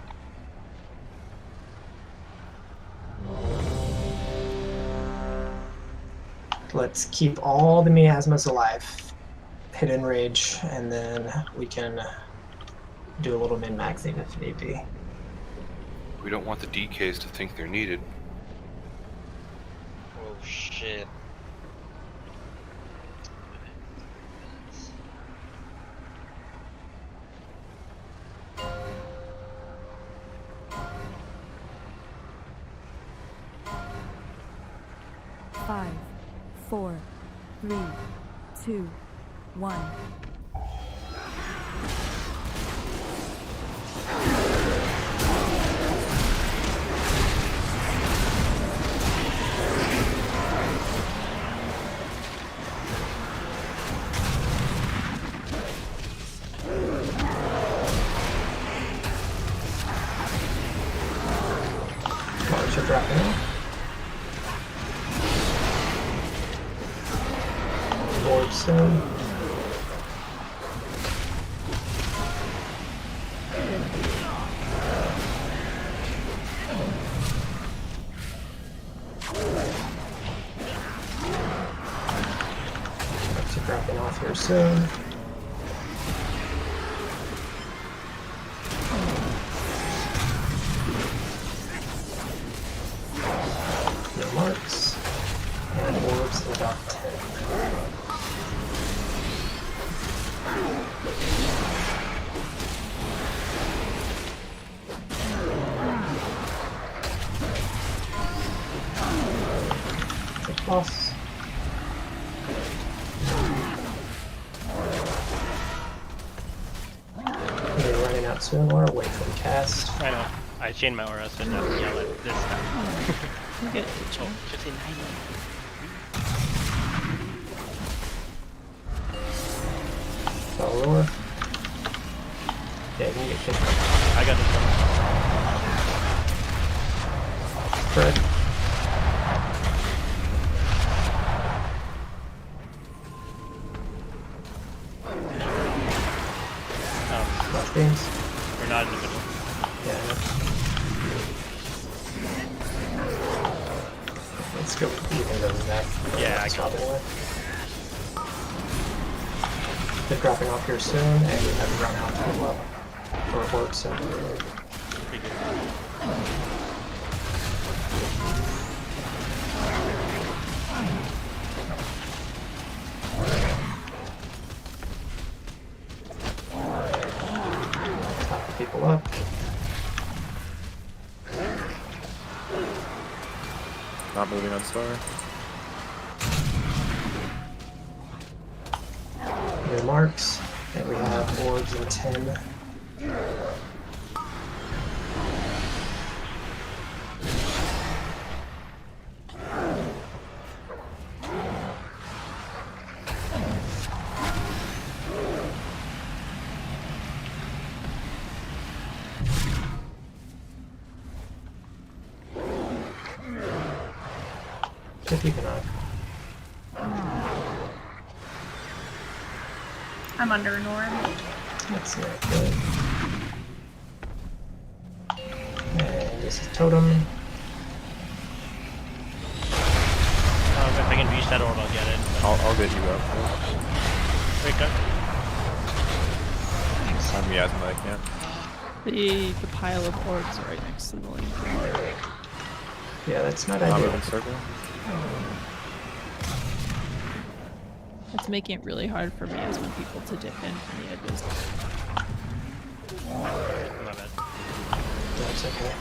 S11: Let's keep all the miasmas alive, hit enrage, and then we can do a little min-maxing if need be.
S5: We don't want the DKs to think they're needed.
S18: oh shit.
S1: Five, 4, 3, 2, 1.
S11: March are dropping off. Board soon. March are dropping off here soon. No marks. And orbs in about 10. Boss. We're running out soon, or wait for the cast.
S12: I know. I chained my aura so I didn't have to yell at this time.
S2: You get it,
S12: Oh, just in 90.
S11: Roar. Yeah, you can get kicked.
S12: I got this one.
S11: Fred. Left beams.
S12: We're not in the middle.
S11: Yeah, I know. Let's go even those back.
S12: Yeah, I got
S11: it. They're dropping off here soon, and we have to run out as well for work, so. Top the people up.
S6: Not moving on Star.
S11: Your marks, and we have orbs in 10. If you cannot.
S14: I'm under an orb.
S11: That's not good. And this is totem.
S12: If I can reach that orb, I'll get it.
S6: I'll get you up.
S12: Wait, go.
S6: I'm Miasma, I can't.
S2: The pile of orbs are right next to the link.
S11: Yeah, that's not
S6: Not
S11: ideal.
S6: moving circle.
S2: It's making it really hard for me as when people to dip in from the edges.
S12: My bad.
S11: That's okay.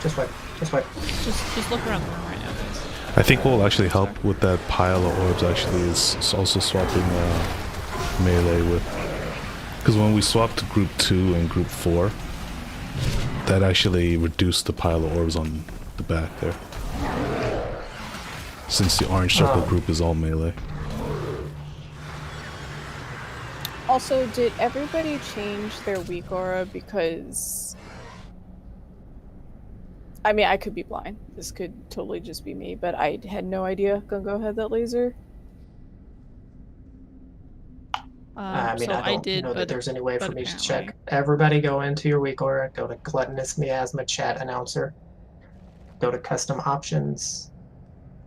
S11: Just wait. Just wait.
S2: Just look around the room right now, guys.
S15: I think what will actually help with that pile of orbs actually is also swapping melee with, because when we swapped to group 2 and group 4, that actually reduced the pile of orbs on the back there. Since the orange circle group is all melee.
S4: Also, did everybody change their weak aura? Because I mean, I could be blind. This could totally just be me, but I had no idea Gungo had that laser.
S11: I mean,
S2: So
S11: I don't
S2: did,
S11: know
S2: but,
S11: that there's any way for
S2: but
S11: me to
S2: apparently.
S11: check. Everybody go into your weak aura, go to Gluttonous Miasma Chat Announcer, go to Custom Options,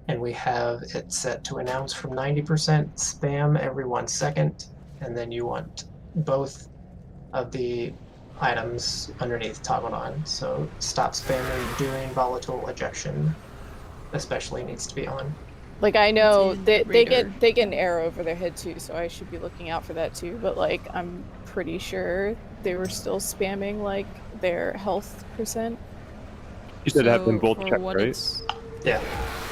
S11: and we have it set to announce from 90% spam every 1 second, and then you want both of the items underneath toggled on. So stop spamming during volatile ejection, especially needs to be on.
S4: Like I know they
S2: Raider.
S4: get an arrow over their head too, so I should be looking out for that too. But like I'm pretty sure they were still spamming like their health percent.
S6: You said have been
S2: So,
S6: both
S2: for
S6: checked,
S2: what
S6: right?
S2: it's-
S11: Yeah.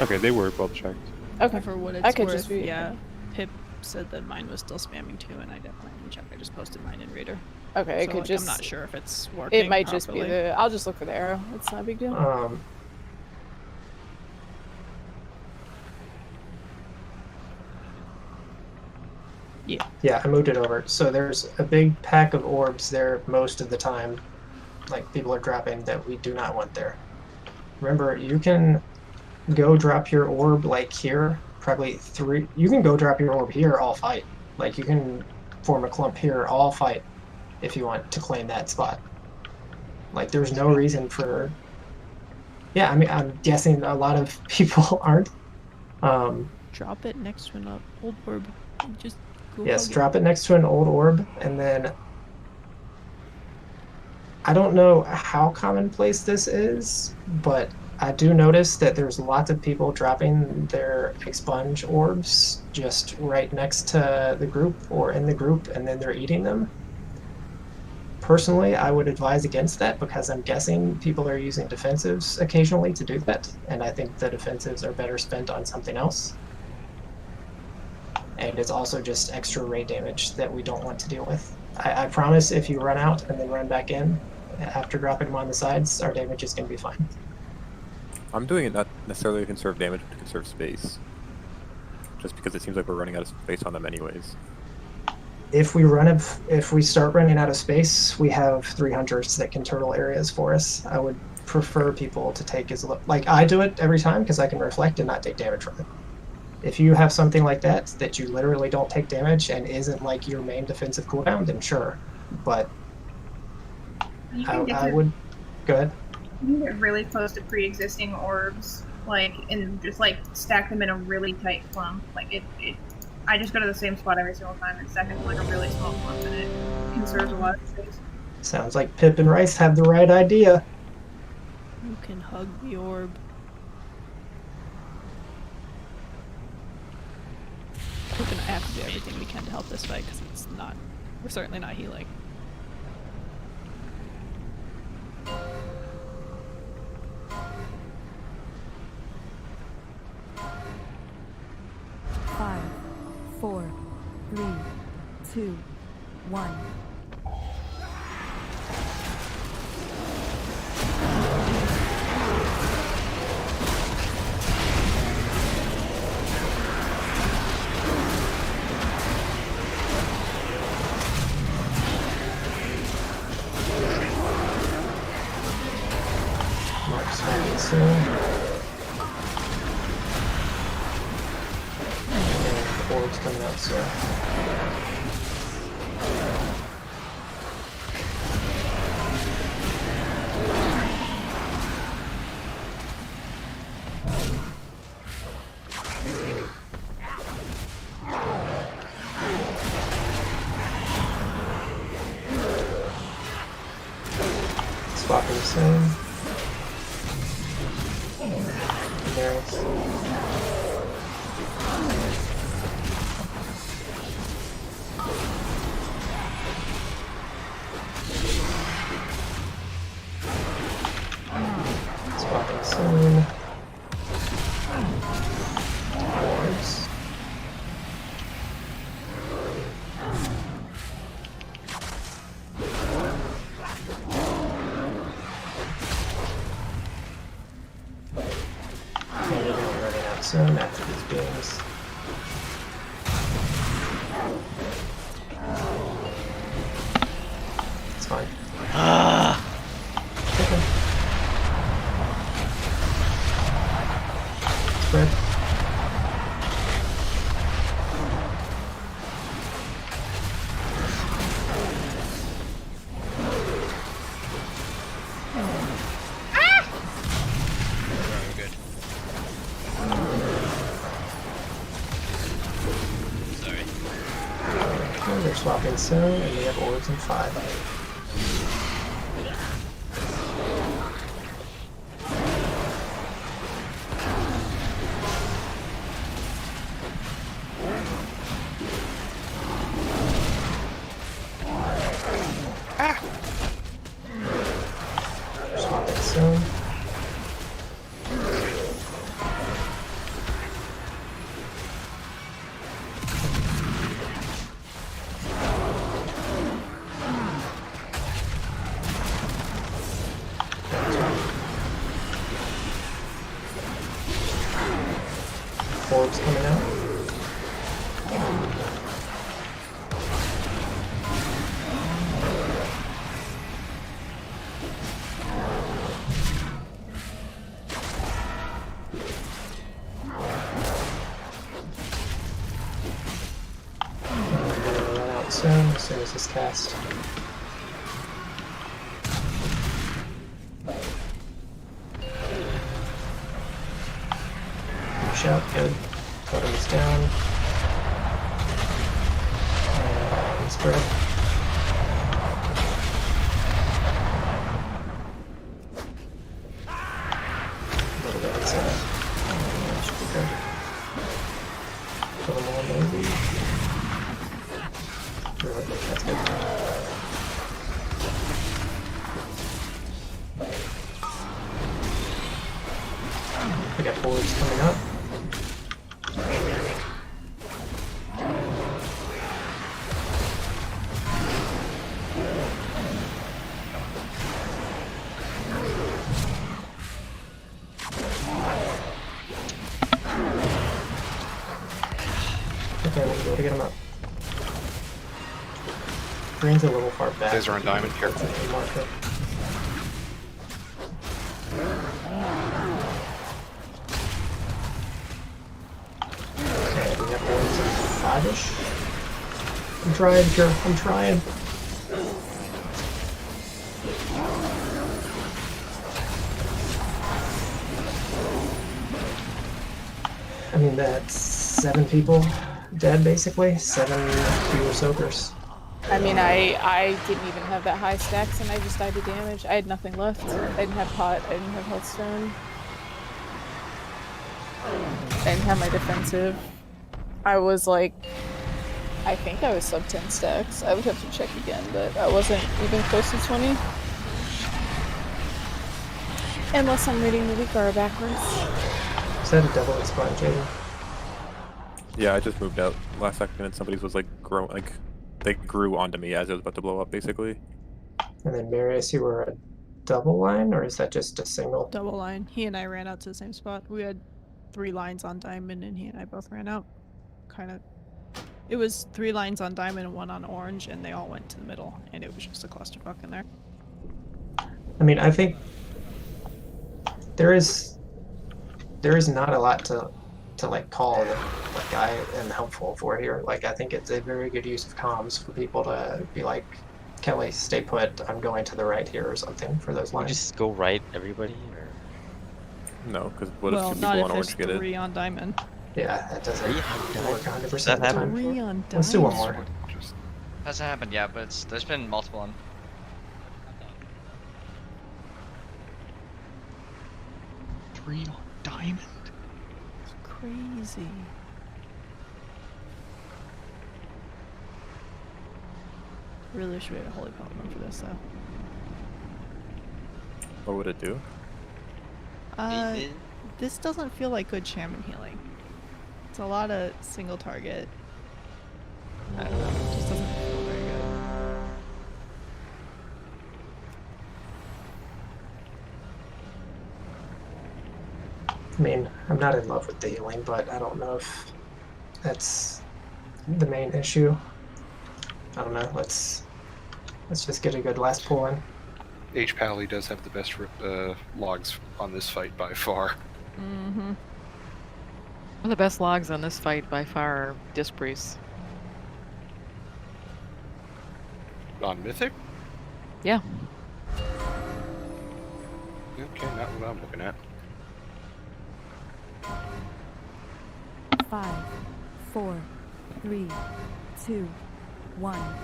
S6: Okay, they were both checked.
S4: Okay.
S2: For what it's
S4: I could
S2: worth,
S4: just be
S2: yeah. Pip said that mine was still spamming too, and I definitely didn't check. I just posted mine in Raider.
S4: Okay, it
S2: So,
S4: could
S2: like,
S4: just.
S2: I'm not sure if it's working.
S4: It might just be
S2: properly.
S4: the. I'll just look for the arrow. It's not a big deal.
S11: Yeah, I moved it over. So there's a big pack of orbs there most of the time. Like people are dropping that we do not want there. Remember, you can go drop your orb like here, probably 3. You can go drop your orb here, all fight. Like you can form a clump here, all fight, if you want to claim that spot. Like there's no reason for. Yeah, I mean, I'm guessing a lot of people aren't.
S2: Drop it next to an old orb. Just go
S11: Yes,
S2: hug
S11: drop it next to an old orb, and then I don't know how commonplace this is, but I do notice that there's lots of people dropping their expunge orbs just right next to the group or in the group, and then they're eating them. Personally, I would advise against that because I'm guessing people are using defensives occasionally to do that, and I think the defensives are better spent on something else. And it's also just extra raid damage that we don't want to deal with. I promise if you run out and then run back in after dropping them on the sides, our damage is going to be fine.
S6: I'm doing it not necessarily to conserve damage, but to conserve space. Just because it seems like we're running out of space on them anyways.
S11: If we start running out of space, we have 300s that can turtle areas for us. I would prefer people to take as little. Like I do it every time because I can reflect and not take damage from it. If you have something like that you literally don't take damage and isn't like your main defensive cooldown, then sure. But I would. Go ahead.
S14: You can get really close to pre-existing orbs, like, and just like stack them in a really tight clump. Like it I just go to the same spot every single time and stack it in like a really small clump, and it conserves a lot of space.
S11: Sounds like Pip and Rice have the right idea.
S2: You can hug the orb. We're gonna have to do everything we can to help this fight because it's not. We're certainly not healing.
S1: 1.
S11: Mark's fine soon. And orb's coming out soon. Swapping soon. There's swapping soon. Orbs. Soon after these beams. It's fine. Okay. Spread. They're swapping soon, and we have orbs in 5. Swapping soon. Orbs coming out. Run out soon, as soon as this cast. Shout, good. Totem is down. And spread. A little bit outside. Should be good. Totem more maybe. Really, that's good. We got boards coming up. Okay, we'll be able to get him up. Green's a little far back.
S5: Guys are on diamond here.
S11: Marker. Okay, we have ones in 5-ish. I'm trying, Joe. I'm trying. I mean, that's 7 people dead, basically. 7 fewer soakers.
S4: I mean, I didn't even have that high stacks, and I just died to damage. I had nothing left. I didn't have pot. I didn't have healthstone. I didn't have my defensive. I was like, I think I was sub 10 stacks. I would have to check again, but I wasn't even close to 20. Unless I'm reading the Wikara backwards.
S11: Is that a double explode, Jaden?
S6: Yeah, I just moved out last second and somebody's was like growing, like they grew onto me as it was about to blow up, basically.
S11: And then Marius, you were a double line, or is that just a single?
S2: Double line. He and I ran out to the same spot. We had 3 lines on diamond, and he and I both ran out. Kind of. It was 3 lines on diamond and 1 on orange, and they all went to the middle, and it was just a clusterfuck in there.
S11: I mean, I think there is not a lot to like call that like I am helpful for here. Like I think it's a very good use of comms for people to be like, Kelly, stay put, I'm going to the right here or something for those
S19: We
S11: lines.
S19: just go right, everybody, or
S6: no? Because what if
S2: Well,
S6: 2
S2: not
S6: people
S2: if
S6: on
S2: there's
S6: orange get it?
S2: 3 on diamond.
S11: Yeah, that doesn't work 100% of the
S19: That
S11: time.
S2: 3 on
S11: Let's do one
S2: diamond.
S11: more.
S8: Hasn't happened yet, but there's been multiple on.
S13: Three on diamond.
S2: It's crazy. Really wish we had a holy paladin for this though.
S6: What would it do?
S2: This doesn't feel like good shaman healing. It's a lot of single target. I don't know. It just doesn't feel very good.
S11: I mean, I'm not in love with the healing, but I don't know if that's the main issue. I don't know. Let's just get a good last pull in.
S5: H-Pally does have the best logs on this fight by far.
S17: Mm-hmm. One of the best logs on this fight by far are Disc Priests.
S5: On Mythic?
S17: Yeah.
S5: Okay, not what I'm looking at.
S1: 5, 4, 3, 2, 1.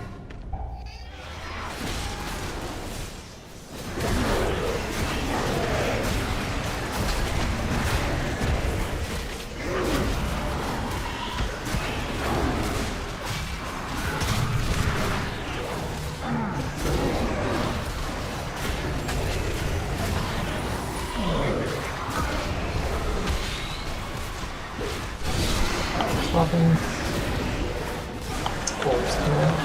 S11: Swapping. Wolves coming out.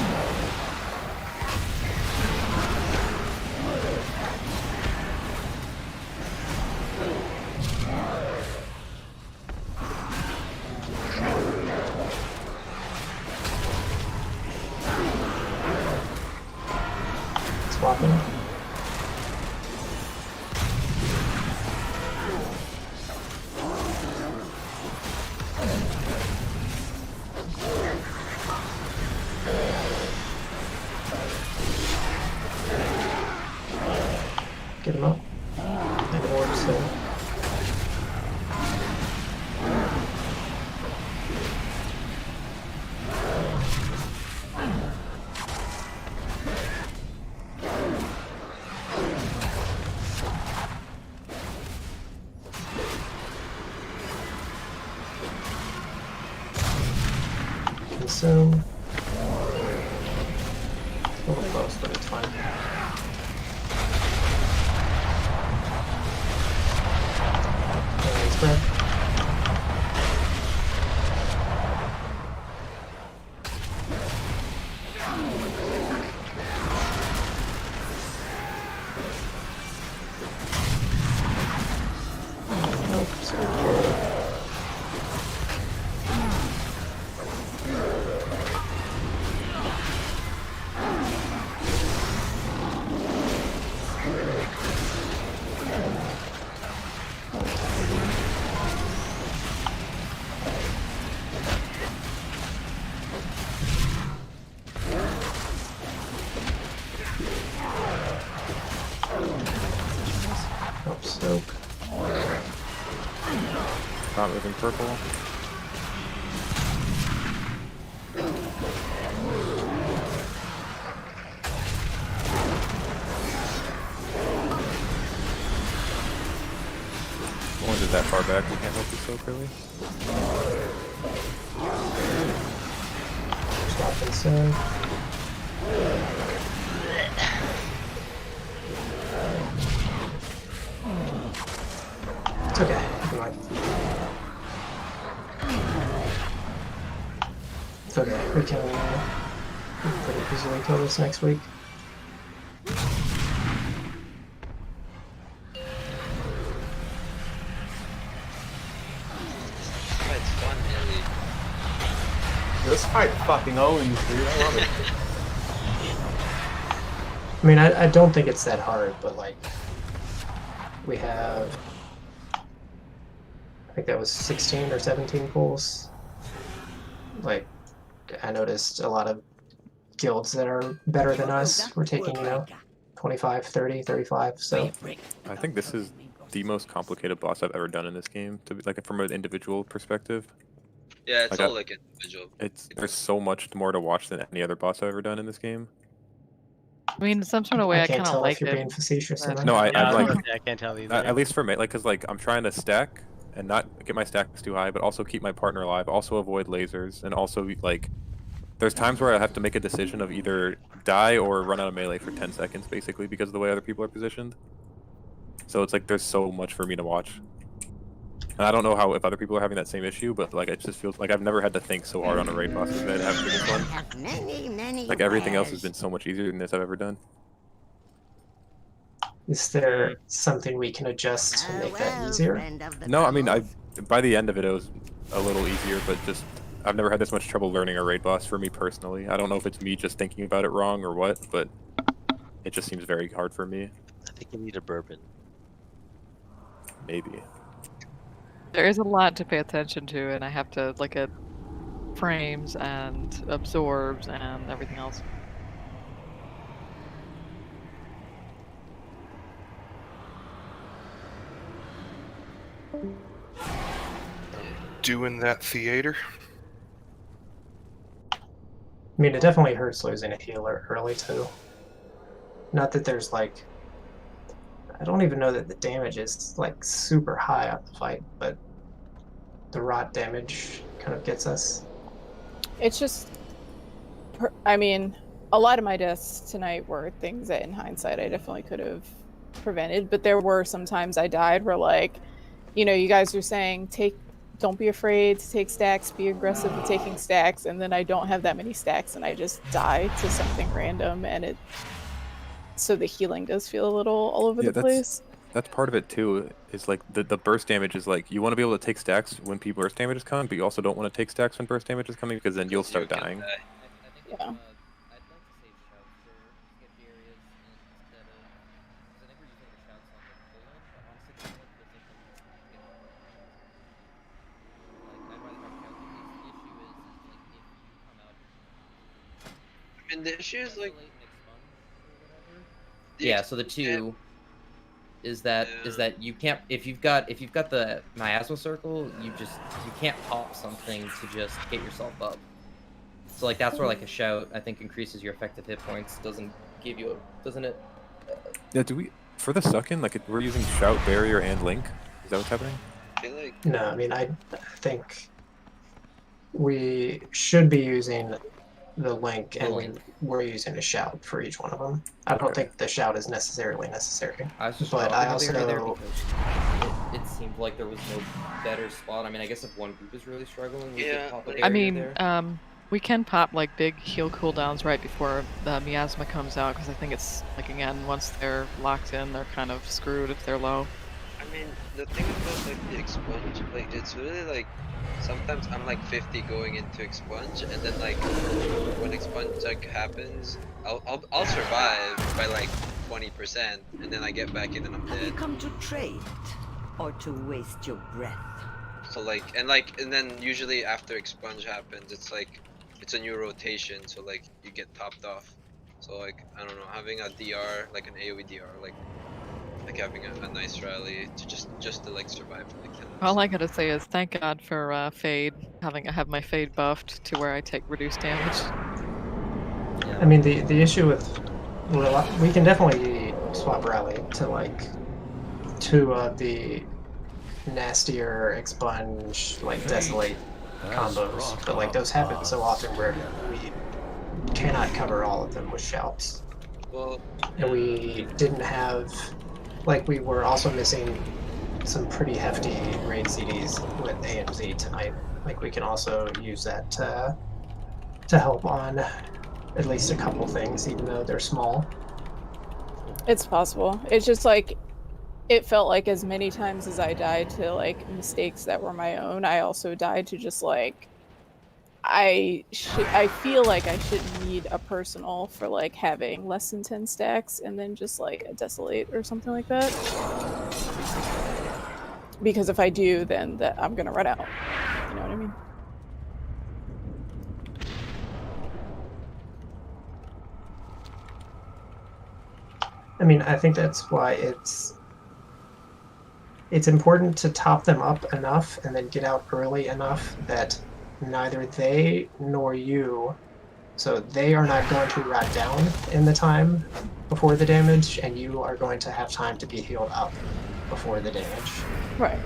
S11: Swapping. Get him up. And the orb still. Consume. A little close, but it's fine. Spread. Nope, Help soak.
S6: Not moving purple. Only did that far back, we can't help you soak really.
S11: Swap and soak. It's okay. Come on. It's okay. We can pretty easily kill this next week.
S18: It's fun, really.
S7: This fight fucking owns, dude. I love it.
S11: I mean, I don't think it's that hard, but like, we have, I think that was 16 or 17 pulls. Like, I noticed a lot of guilds that are better than us were taking, 25, 30, 35, so.
S6: I think this is the most complicated boss I've ever done in this game, to be, like, from an individual perspective.
S18: Yeah, it's
S6: Like,
S18: all like individual.
S6: There's so much more to watch than any other boss I've ever done in this game.
S17: I mean, in some sort of way, I
S11: can't
S17: kind of
S11: tell
S17: like
S11: if you're
S17: it.
S11: being facetious or not.
S6: No, I'm like,
S12: I can't tell either.
S6: at least for me, like, because like I'm trying to stack and not get my stacks too high, but also keep my partner alive, also avoid lasers, and also like, there's times where I have to make a decision of either die or run out of melee for 10 seconds, basically, because of the way other people are positioned. So it's like there's so much for me to watch. And I don't know how if other people are having that same issue, but like it just feels like I've never had to think so hard on a raid boss as I have for this one. Like everything else has been so much easier than this I've ever done.
S11: Is there something we can adjust to make that easier?
S6: No, I mean, by the end of it, it was a little easier, but just I've never had this much trouble learning a raid boss for me personally. I don't know if it's me just thinking about it wrong or what, but it just seems very hard for me.
S19: I think you need a bourbon.
S6: Maybe.
S17: There is a lot to pay attention to, and I have to look at frames and absorbs and everything else.
S5: Doing that theater.
S11: I mean, it definitely hurts losing a healer early too. Not that there's like, I don't even know that the damage is like super high on the fight, but the rot damage kind of gets us.
S4: It's just, I mean, a lot of my deaths tonight were things that in hindsight I definitely could have prevented, but there were some times I died where like, you know, you guys were saying don't be afraid to take stacks, be aggressive with taking stacks, and then I don't have that many stacks and I just die to something random, and so the healing does feel a little all over the place.
S6: That's part of it too, is like the burst damage is like, you want to be able to take stacks when burst damage is coming, but you also don't want to take stacks when burst damage is coming, because then you'll start dying.
S4: Yeah.
S18: I mean, the issue is like.
S3: Yeah, so the two is that you can't, if you've got the miasma circle, you can't pop something to just get yourself up. So like that's where like a shout I think increases your effective hit points. Doesn't it?
S6: Yeah, do we for the suck-in, like we're using shout, barrier, and link? Is that what's happening?
S11: No, I mean, I think we should be using the link, and we're using a shout for each one of them. I don't think the shout is necessarily necessary. But I also...
S3: It seemed like there was no better spot. I mean, I guess if one group is really struggling, we could pop a barrier
S17: I mean,
S3: there.
S17: we can pop like big heal cooldowns right before the miasma comes out, because I think it's like, again, once they're locked in, they're kind of screwed if they're low.
S18: I mean, the thing about like the expunge, like it's really like sometimes I'm like 50 going into expunge, and then like when expunge like happens, I'll survive by like 20%, and then I get back in and I'm dead.
S21: Have you come to trade or to waste your breath?
S18: So like and then usually after expunge happens, it's like it's a new rotation, so like you get topped off. So like I don't know, having a DR like an AoE DR like having a nice rally to just to like survive for like 10 minutes.
S17: All I gotta say is thank God for Fade, I have my Fade buffed to where I take reduced damage.
S11: I mean, the issue with... we can definitely swap rally to like 2 of the nastier expunge, like desolate combos, but like those happen so often where we cannot cover all of them with shouts.
S18: Well,
S11: and we didn't have... like, we were also missing some pretty hefty raid CDs with AMZ tonight. Like, we can also use that to help on at least a couple things, even though they're small.
S4: It's possible. It's just like, it felt like as many times as I died to like mistakes that were my own, I also died to just like, I feel like I shouldn't need a personal for like having less than 10 stacks and then just like a desolate or something like that. Because if I do, then I'm gonna run out. You know what I mean?
S11: I mean, I think that's why it's important to top them up enough and then get out early enough that neither they nor you, so they are not going to rot down in the time before the damage, and you are going to have time to be healed up before the damage.
S4: Right.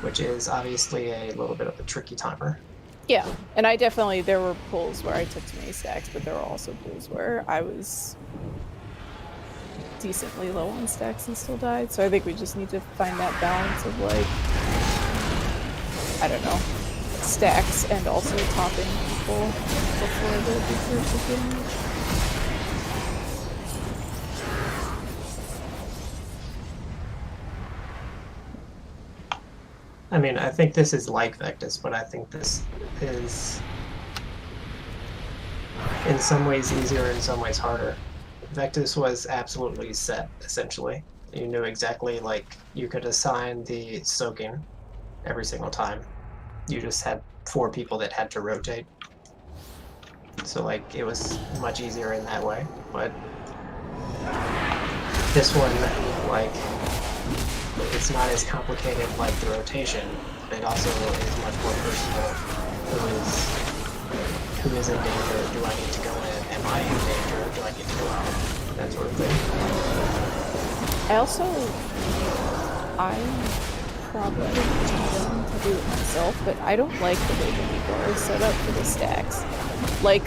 S11: Which is obviously a little bit of a tricky timer.
S4: Yeah, and I definitely, there were pulls where I took too many stacks, but there were also pulls where I was decently low on stacks and still died. So I think we just need to find that balance of like, I don't know, stacks and also topping people before the big groups of damage.
S11: I mean, I think this is like Vectus, but I think this is in some ways easier, in some ways harder. Vectus was absolutely set, essentially. You knew exactly, like, you could assign the soaking every single time. You just had 4 people that had to rotate. So, like, it was much easier in that way. But this one, like, it's not as complicated like the rotation, but it also is much more personal. Who is in danger? Do I need to go in? Am I in danger? Do I need to go out? That sort of thing.
S4: I probably going to do it myself, but I don't like the way the Igor is set up for the stacks. Like,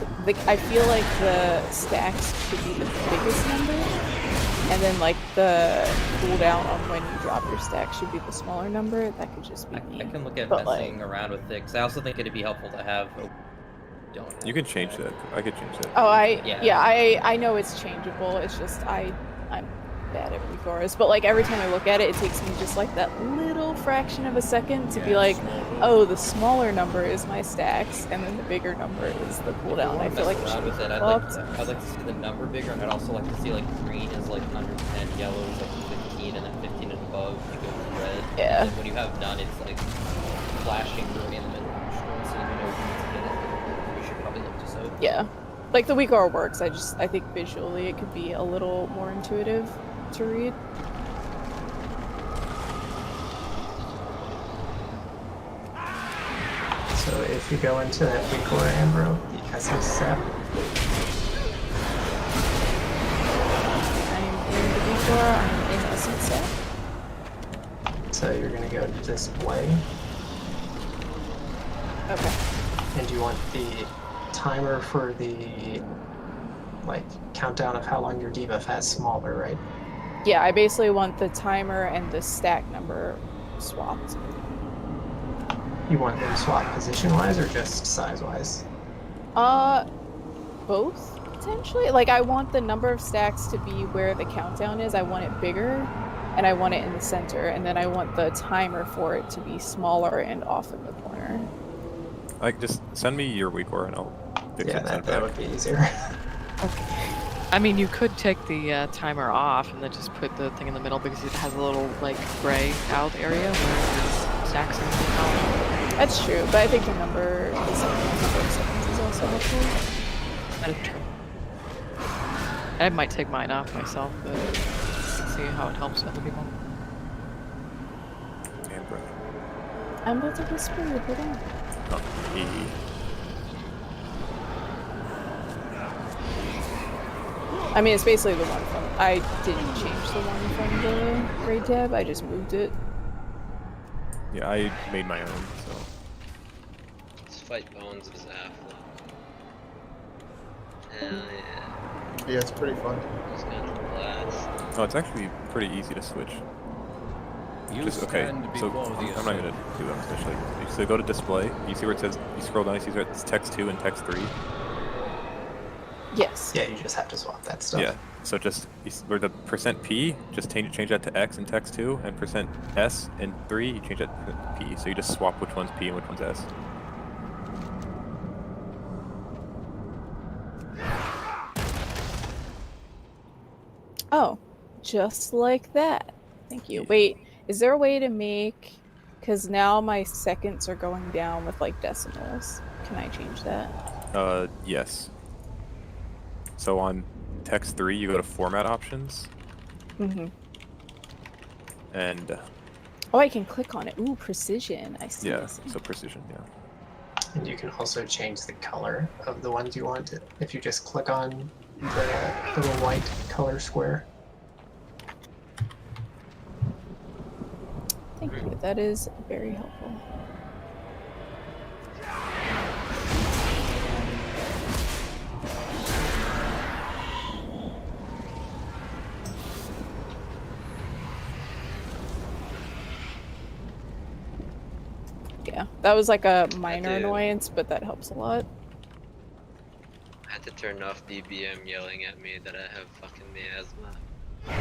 S4: I feel like the stacks should be the biggest number, and then like the cooldown on when you drop your stack should be the smaller number. That could just be me.
S3: I can look at
S4: but,
S3: messing around with it, 'cause I also think it'd be helpful to have a donut.
S6: You can change that. I could change that.
S4: Oh, I know it's changeable. It's just I'm bad at Regoras, but like every time I look at it, it takes me just like that little fraction of a second to be like, oh, the smaller number is my stacks, and then the bigger number is the cooldown. I feel like it should be
S3: I'd like to see the number bigger, and I'd also like to see like green is like under 10, yellow is like 15, and then 15 and above you go with red.
S4: Yeah.
S3: And then when you have none, it's like flashing green in the middle. So you know when to get it. We should probably look to soak.
S4: Yeah, like the Weaker works. I think visually it could be a little more intuitive to read.
S11: So if you go into that Weaker Ambro, you has his set.
S4: I'm in the Weaker, I'm in Essence set.
S11: So you're gonna go to display.
S4: Okay.
S11: And you want the timer for the like countdown of how long your debuff has smaller, right?
S4: Yeah, I basically want the timer and the stack number swapped.
S11: You want them swapped position-wise or just size-wise?
S4: Both, potentially. Like, I want the number of stacks to be where the countdown is. I want it bigger, and I want it in the center, and then I want the timer for it to be smaller and off in the corner.
S6: Like, just send me your Weaker and I'll fix it.
S11: Yeah, that would be easier.
S17: Okay. I mean, you could take the timer off and then just put the thing in the middle because it has a little, like, gray out area where the stacks in the column.
S4: That's true, but I think the number of seconds is also helpful.
S17: That is true. I might take mine off myself, but let's see how it helps other people.
S6: Damn, bro.
S4: I'm about to whisper you, hold on. I mean, it's basically the one from... I didn't change the one from the raid tab, I just moved it.
S6: Yeah, I made my own, so...
S18: Let's fight Bones as Affle. Hell yeah.
S7: Yeah, it's pretty fun.
S18: Just got the blast.
S6: Oh, it's actually pretty easy to switch. Just, okay, so I'm not gonna do them especially. So go to display, you see where it says, you scroll down, you see where it's text 2 and text 3.
S11: Yes. Yeah, you just have to swap that stuff.
S6: Yeah. So just where the %P, just change that to X in text 2, and %S in 3, you change that to P. So you just swap which one's P and which one's S.
S4: Oh, just like that. Thank you. Wait, is there a way to make... Because now my seconds are going down with, like, decimals. Can I change that?
S6: Yes. So on text 3, you go to format options.
S4: Mm-hmm.
S6: And...
S4: Oh, I can click on it. Ooh, precision. I see.
S6: Yeah, so precision, yeah.
S11: And you can also change the color of the ones you want if you just click on the little white color square.
S4: Thank you. That is very helpful. Yeah, that was like a minor annoyance, but that helps a lot.
S18: I had to turn off BBM yelling at me that I have fucking miasma. It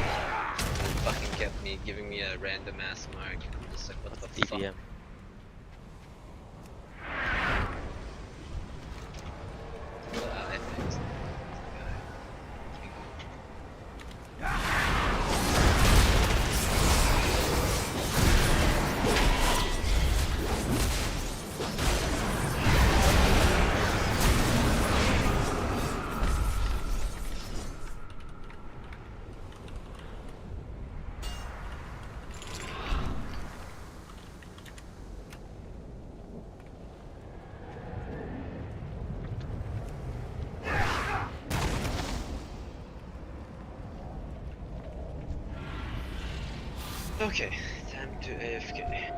S18: fucking kept me giving me a random ass mark. I'm just like, what the fuck? I think. Okay, time to AFK.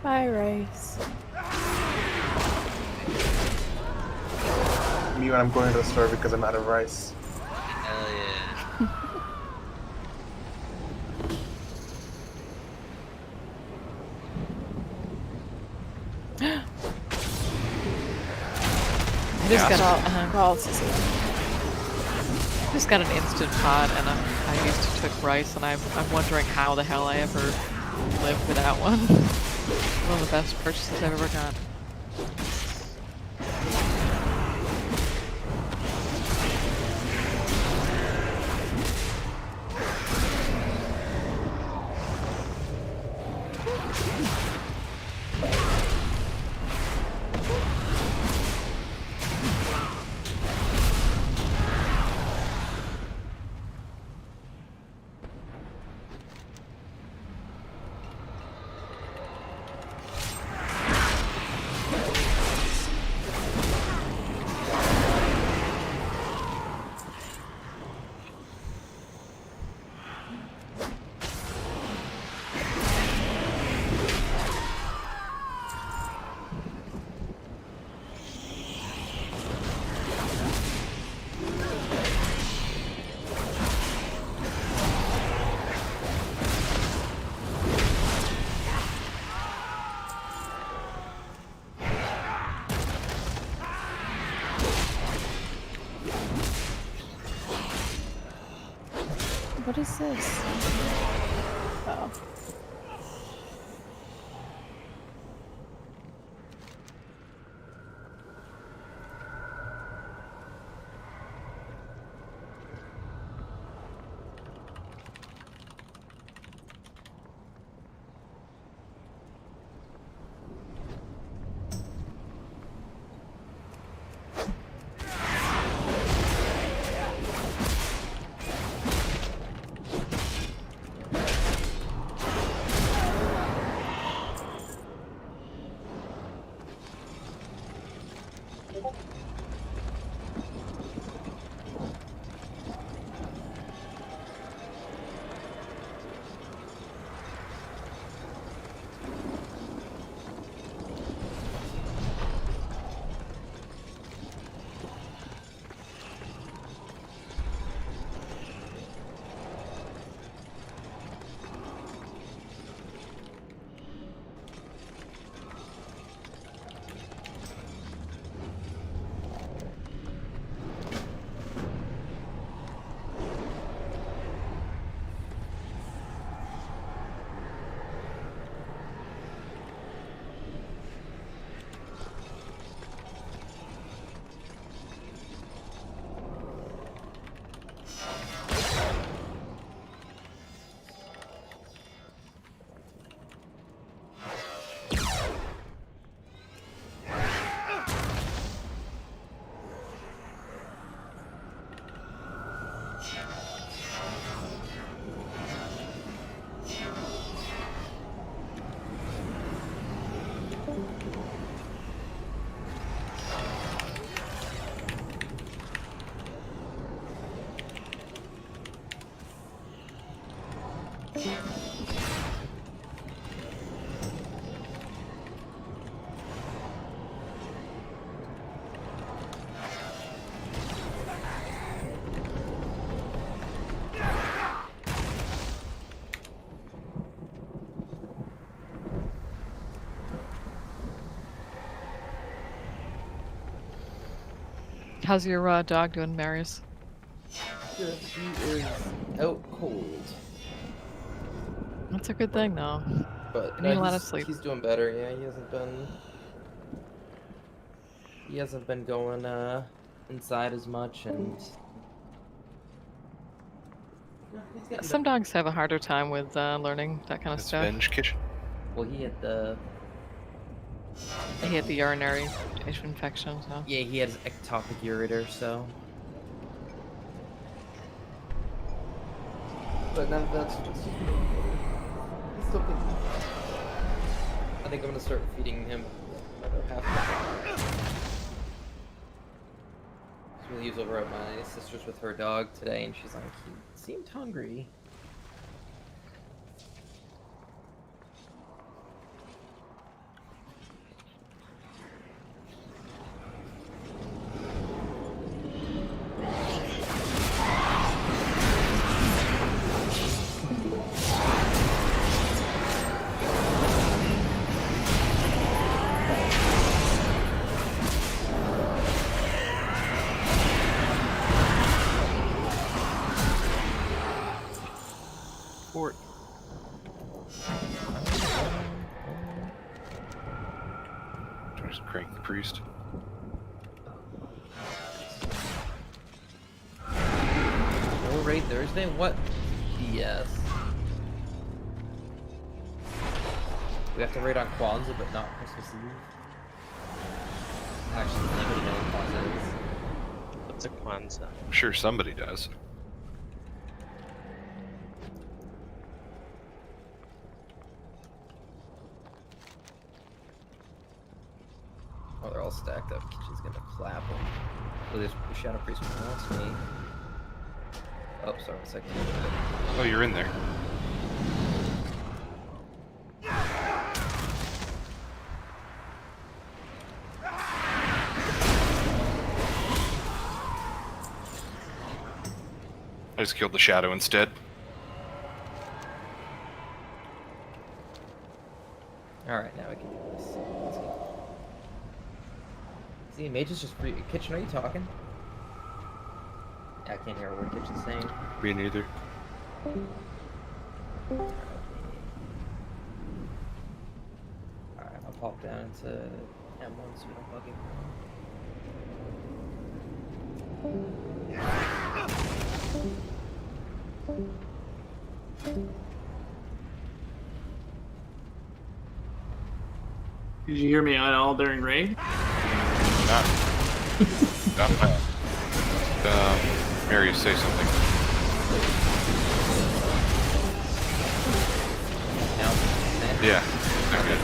S4: Bye, Rice.
S7: Me when I'm going to the store because I'm out of rice.
S18: Hell yeah.
S17: I just got an instant pot, and I used to cook rice, and I'm wondering how the hell I ever lived without one. One of the best purchases I've ever got.
S4: What is this? Oh.
S17: How's your dog doing, Marius?
S3: Good. He is out cold.
S17: That's a good thing, though.
S3: But
S17: I need a lot of
S3: he's,
S17: sleep.
S3: he's doing better. Yeah, he hasn't been going inside as much, and he's getting
S17: Some
S3: better.
S17: dogs have a harder time with learning that kind of
S5: It's
S17: stuff.
S5: Venge Kitchen.
S3: Well, he had the
S17: urinary infection, so.
S3: yeah, he had his ectopic ureter, so. But now that's just he's still good. I think I'm gonna start feeding him another half. So he was over at my sister's with her dog today, and she's like, he seemed hungry.
S5: Fort. Just crank the priest.
S3: No raid Thursday? What? Yes. We have to raid on Kwanzaa, but not Christmas Eve. Actually, nobody knows what Kwanzaa is.
S19: What's a Kwanzaa?
S5: I'm sure somebody does.
S3: Oh, they're all stacked up. Kitchen's gonna clap them. Oh, there's the Shadow Priest wants me. Oh, sorry, a second.
S5: Oh, you're in there. I just killed the shadow instead.
S3: Alright, now we can do this. Let's go. See, Mage is just free. Kitchen, are you talking? I can't hear a word Kitchen's saying.
S5: Me neither.
S3: Alright, I'll pop down into M1 so we don't bug it.
S16: Did you hear me at all during raid?
S5: Not Marius, say something. Yeah, okay.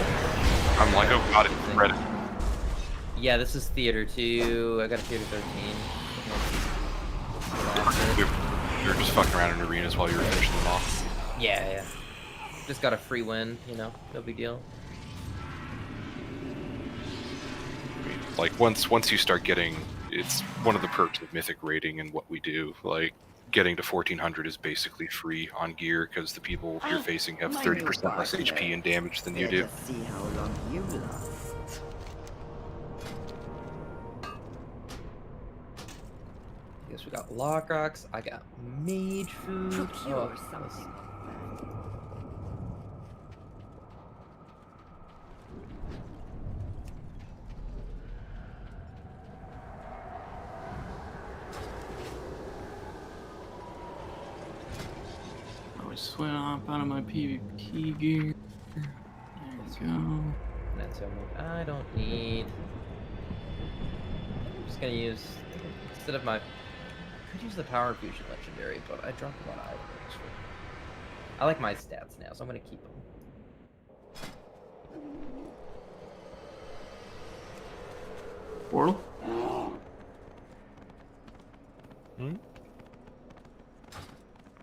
S5: I'm like, oh god, it's red.
S3: Yeah, this is Theater 2. I got a Theater 13.
S5: You're just fucking around in arenas while you were finishing them off.
S3: Yeah. Just got a free win, you know, no big deal.
S5: Like, once you start getting, it's one of the perks of Mythic rating and what we do. Like, getting to 1400 is basically free on gear because the people you're facing have 30% less HP and damage than you do.
S21: See how long you last.
S3: I guess we got Lock Rocks. I got Mage Food.
S21: Procure something.
S16: Sweat off out of my PvP gear. There we go.
S3: That's almost. I don't need. I'm just gonna use instead of my. I could use the Power Fusion Legendary, but I dropped a lot of items. I like my stats now, so I'm gonna keep them.
S16: Portal?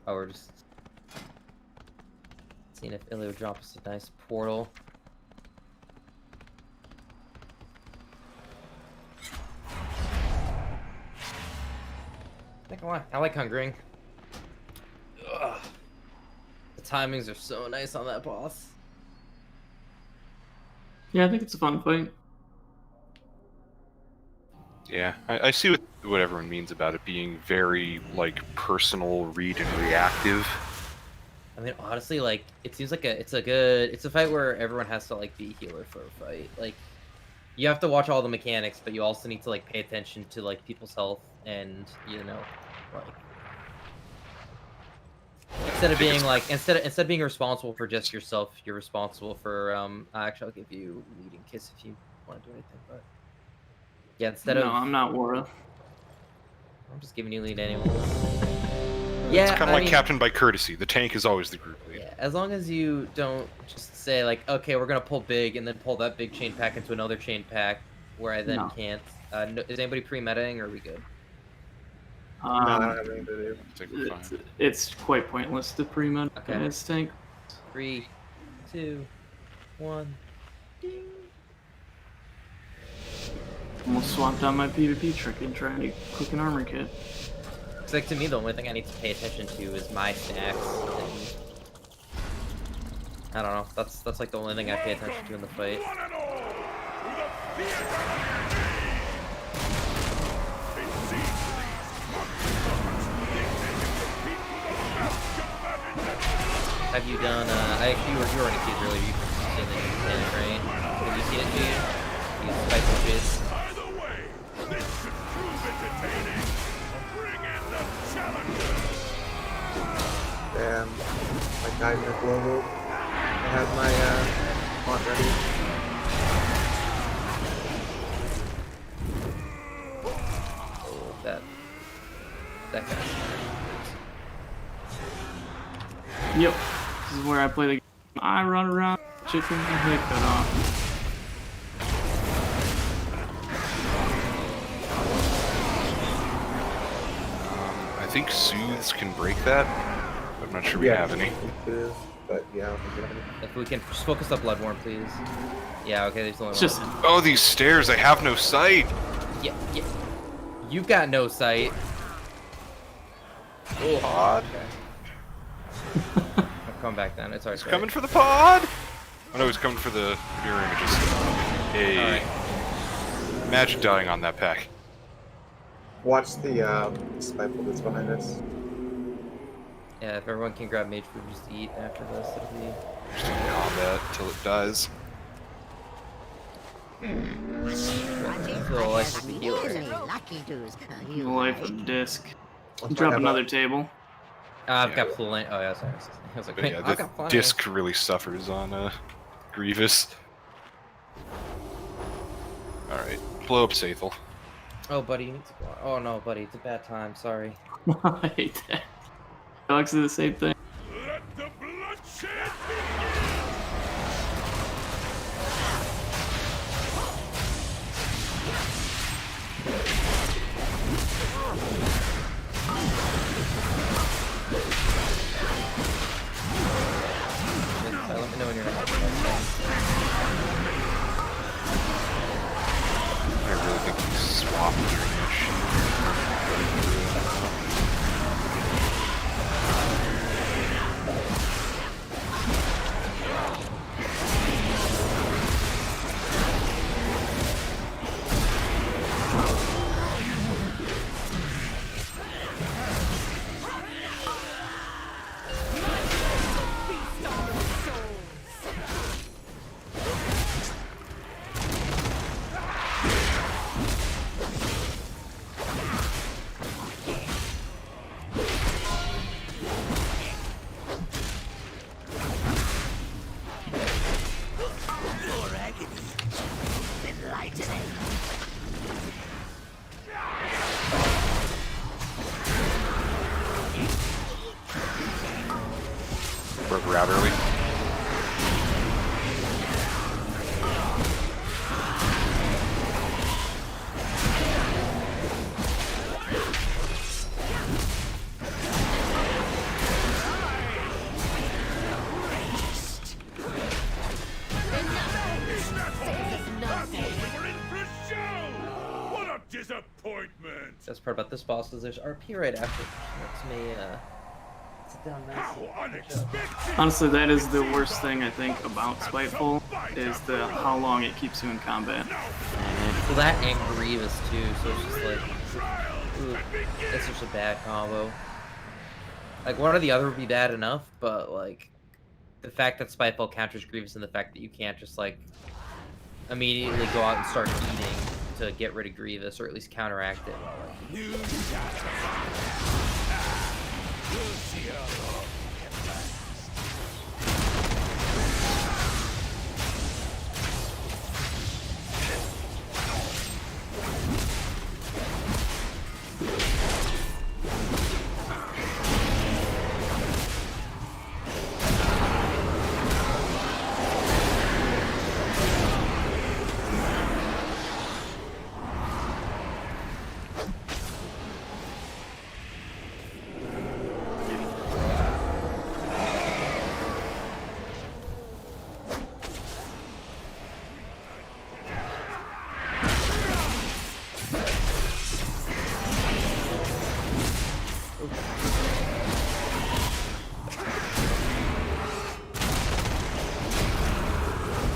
S3: Oh, we're just. Seeing if Ilio drops a nice portal. I like hungering. Ugh. The timings are so nice on that boss.
S16: Yeah, I think it's a fun fight.
S5: Yeah, I see what everyone means about it being very, like, personal, read and reactive.
S3: I mean, honestly, like, it seems like it's a fight where everyone has to, like, be a healer for a fight. Like, you have to watch all the mechanics, but you also need to, like, pay attention to, like, people's health and, you know, like, instead of being, like, instead of being responsible for just yourself, you're responsible for, actually, I'll give you leading kiss if you want to do anything, but... Yeah, instead of...
S16: No, I'm not Wara.
S3: I'm just giving you lead anyways.
S5: Yeah, it's kind of like Captain by courtesy. The tank is always the group lead.
S3: Yeah, as long as you don't just say, like, okay, we're going to pull big, and then pull that big chain pack into another chain pack, where I then can't. Is anybody pre-metaing, or are we good?
S7: No, I don't have anything to do.
S16: It's quite pointless to pre-meta this tank.
S3: 3, 2, 1.
S16: Almost swapped out my PvP trick and trying to cook an armor kit.
S3: It's like, to me, the only thing I need to pay attention to is my stacks. And I don't know. That's like the only thing I pay attention to in the fight. Have you done? You were in a cage earlier. You've seen the mechanic, right? Have you seen it, G? You spike the shit.
S7: Damn, my guy in the global. I have my font ready.
S3: Oh, that guy's smart.
S16: Yep, this is where I play the game. I run around, chicken my head cut off.
S5: I think Soothes can break that. I'm not sure we have any.
S7: But yeah, I don't think we have any.
S3: If we can just focus up Bloodborne, please. Yeah, okay, there's only one.
S5: Just these stairs, I have no sight.
S3: Yeah. You've got no sight.
S5: Oh, pod.
S3: Okay. I'm coming back then. It's alright.
S5: He's coming for the pod. Oh no, he's coming for the mirror images. Hey, imagine dying on that pack.
S7: Watch the spiteful that's behind us.
S3: Yeah, if everyone can grab mage food just to eat after this, it'll be...
S5: Just in combat until it dies.
S3: So, life of the healer.
S16: Life of disc. Drop another table.
S3: I've got plenty. Oh yeah, sorry. I was like, wait,
S5: Yeah,
S3: I've
S5: the
S3: got plenty.
S5: disc really suffers on Grievous. Alright, blow up Sathel.
S3: Oh, buddy, you need to go. Oh no, buddy, it's a bad time. Sorry.
S16: I hate that. Alex did the same thing.
S20: Let the bloodshed
S3: Let me know when you're not.
S5: I really think he swapped during that broke her out early.
S3: part about this boss is there's RP right after, which lets me sit down nicely.
S16: Honestly, that is the worst thing I think about Spiteful, is the how long it keeps you in combat.
S3: Well, that and Grievous too, so it's just like, ooh, it's just a bad combo. Like, one or the other would be bad enough, but like, the fact that Spiteful counters Grievous and the fact that you can't just like immediately go out and start eating to get rid of Grievous, or at least counteract it while like.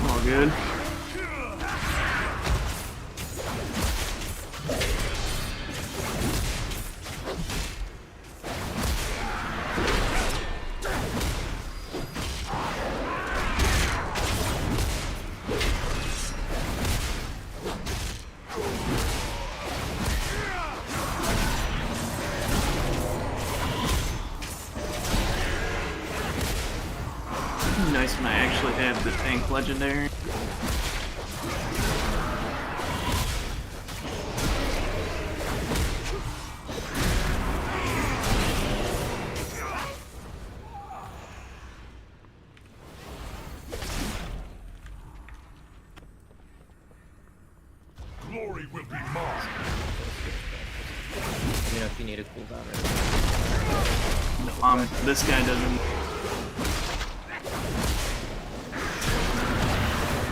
S16: All good. Nice when I actually have the tank legendary.
S20: Glory will be mine.
S3: You know, if you need a cooldown.
S16: No, this guy doesn't.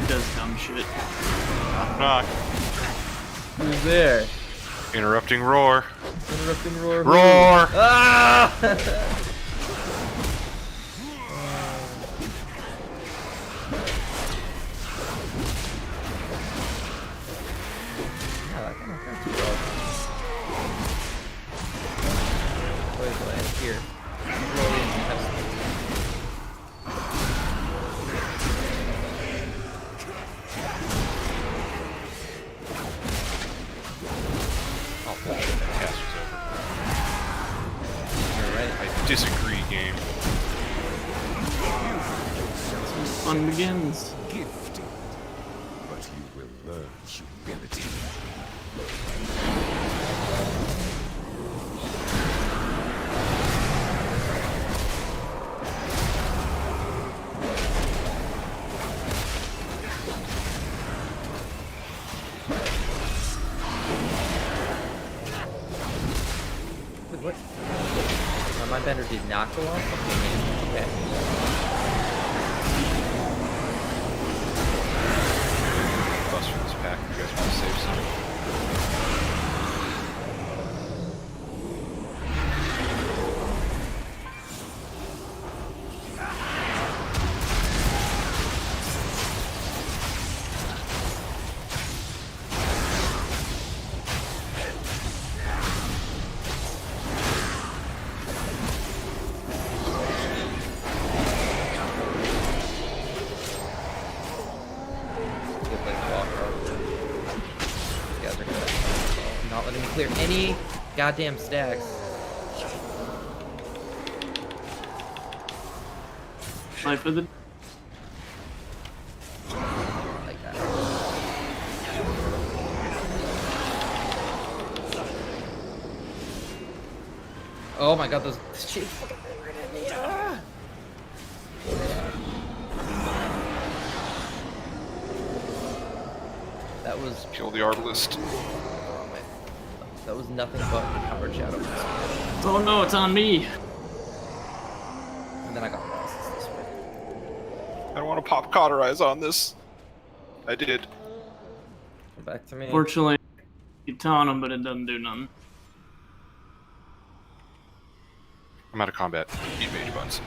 S16: Does dumb shit.
S5: Knock, knock.
S3: Who's there?
S5: Interrupting roar.
S3: Interrupting roar.
S5: Roar!
S3: Ah! Here.
S5: Disagree, game.
S16: Fun begins.
S20: Gifted, but you will learn humility.
S3: What? My bender did not go off? Okay.
S5: Bust for this pack, you guys want to save some?
S3: Not letting me clear any goddamn stacks.
S16: Fight for the.
S3: Like that. Oh my god, those shit fucking ran at me. Ah! That was
S5: kill the arbalist.
S3: That was nothing but the powered shadow.
S16: Oh no, it's on me.
S3: And then I got lost this way.
S5: I don't want to pop cauterize on this. I did.
S3: Come back to me.
S16: Fortunately, you taunt him, but it doesn't do nothing.
S5: I'm out of combat. Eat mage buns.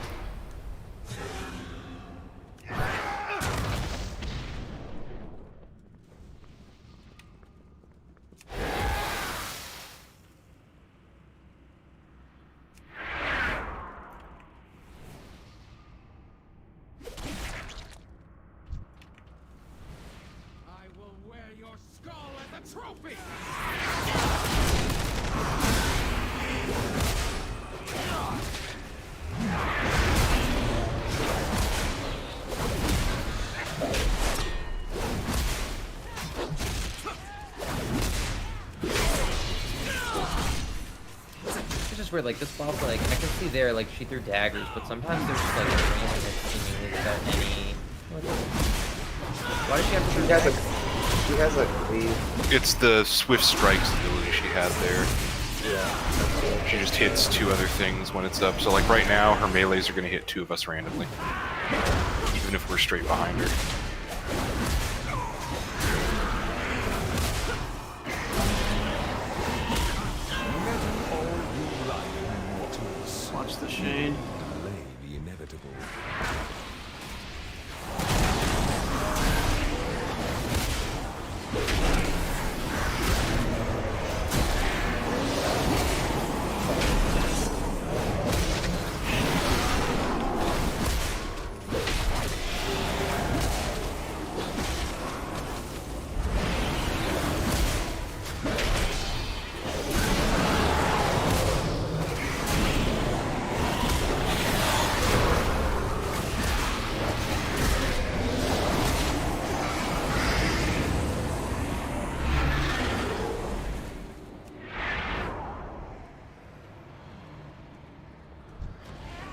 S20: Trophy!
S3: It's just weird, like this boss, like I can see there, like she threw daggers, but sometimes there's just like random hits seemingly without any. Why does she have to throw daggers?
S7: She has a cleave.
S5: It's the swift strikes ability she had there.
S7: Yeah.
S5: She just hits 2 other things when it's up. So like right now, her melees are going to hit 2 of us randomly, even if we're straight behind her.
S16: Watch the shade.
S20: Delay the inevitable.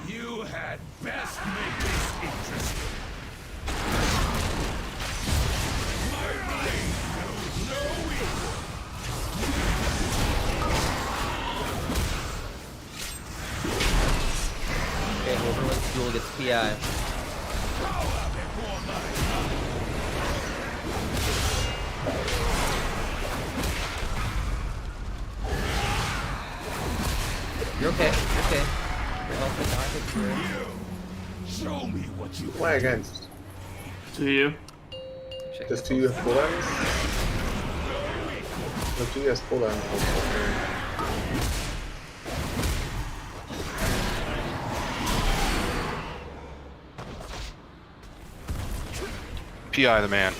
S20: You had best make this interesting. My blade knows no equal.
S3: Okay, Overland's duel gets PI. You're okay. You're okay. You're healthy. Not hit through.
S20: Show me what you
S7: Why against?
S16: To you.
S7: Just 2 with cooldowns? No, 2 has cooldowns.
S5: PI the man.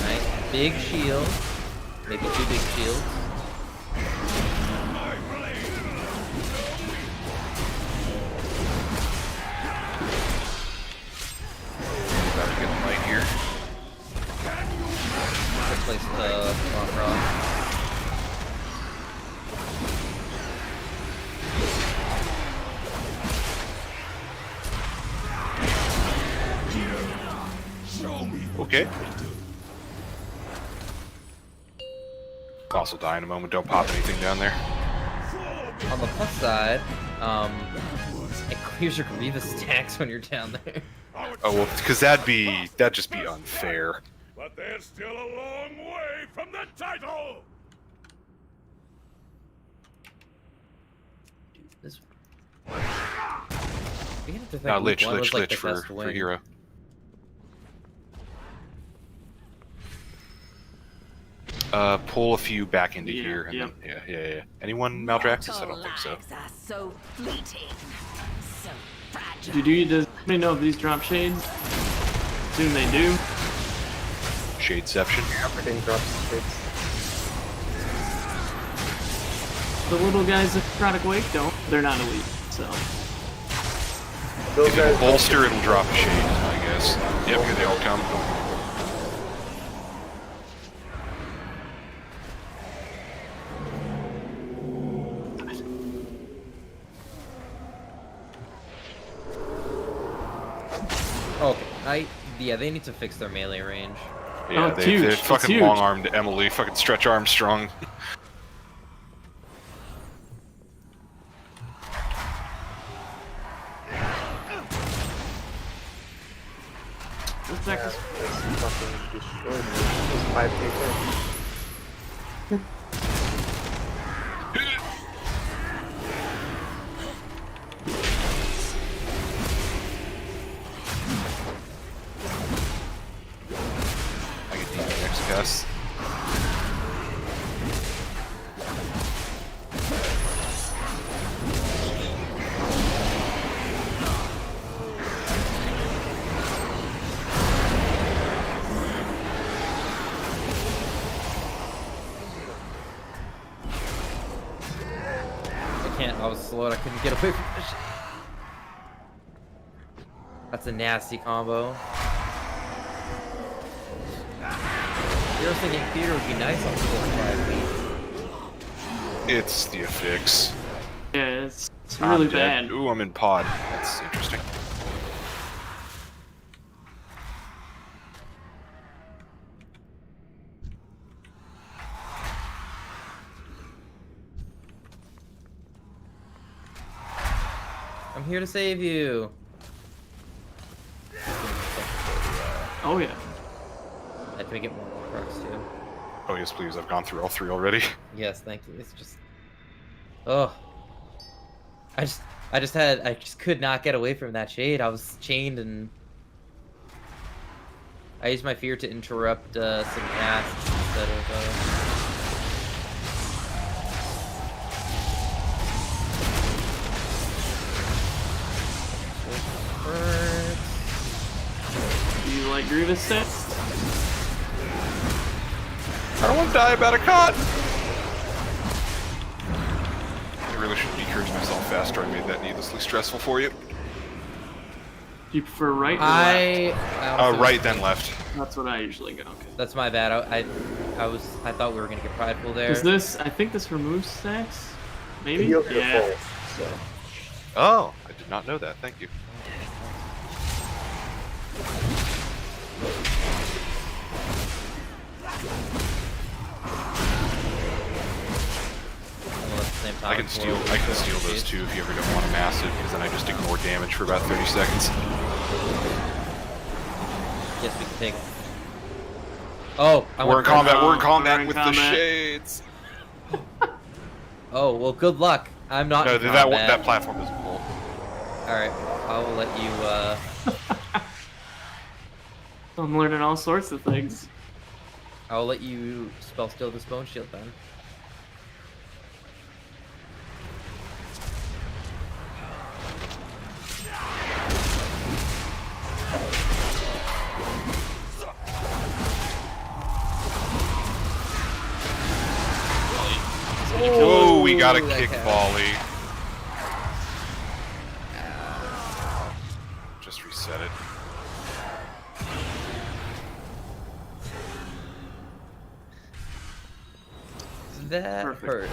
S3: Nice big shield. Maybe 2 big shields.
S5: About to get the light here.
S3: Good place to spawn rock.
S5: Okay. Also die in a moment. Don't pop anything down there.
S3: On the plus side, it clears your Grievous attacks when you're down there.
S5: Oh well, because that'd just be unfair.
S20: But they're still a long way from the title.
S3: This.
S5: Not lich for hero. Pull a few back into here. And then, yeah. Anyone Maldraxxus? I don't think so.
S21: So fleeting, so fragile.
S16: Does anybody know if these drop shades? Soon they do.
S5: Shadeception.
S7: Everything drops shades.
S16: The little guys at Necrotic Wake don't. They're not elite, so.
S5: If it'll bolster, it'll drop a shade, is my guess. Yep, here they all come.
S3: Okay, yeah, they need to fix their melee range.
S5: Yeah,
S16: it's
S5: they
S16: huge. It's
S5: fucking
S16: huge.
S5: long-armed Emily, fucking Stretch Armstrong.
S16: What's that?
S7: Fucking destroyed me. It's 5k.
S5: I get the next guess.
S3: I was slowed. I couldn't get away from this shit. That's a nasty combo. I was thinking theater would be nice on 4 or 5 weeks.
S5: It's the affix.
S16: Yeah, it's really bad.
S5: Ooh, I'm in pod. That's interesting.
S3: I'm here to save you.
S16: Oh yeah.
S3: Can we get more trucks too?
S5: Oh yes, please. I've gone through all 3 already.
S3: Yes, thank you. It's just, oh, I just could not get away from that shade. I was chained, and I used my fear to interrupt some casts instead of.
S16: Do you like Grievous sets?
S5: I don't want to die about a cot! I really should encourage myself faster. I made that needlessly stressful for you.
S16: Do you prefer right or left?
S5: Right then left.
S16: That's what I usually go. Okay.
S3: That's my bad. I thought we were gonna get prideful there.
S16: Does this? I think this removes stacks. Maybe.
S7: Yeah.
S5: Oh, I did not know that. Thank you. I can steal those too if you ever don't want a massive, because then I just ignore damage for about 30 seconds.
S3: Yes, we can take. Oh,
S5: we're in combat with the shades.
S3: Oh well, good luck. I'm not.
S5: No,
S3: in
S5: that platform is full.
S3: All right, I will let you.
S16: I'm learning all sorts of things.
S3: I'll let you spell steal this bone shield then.
S5: Whoa, we got a kick volley. Just reset it.
S3: That hurt.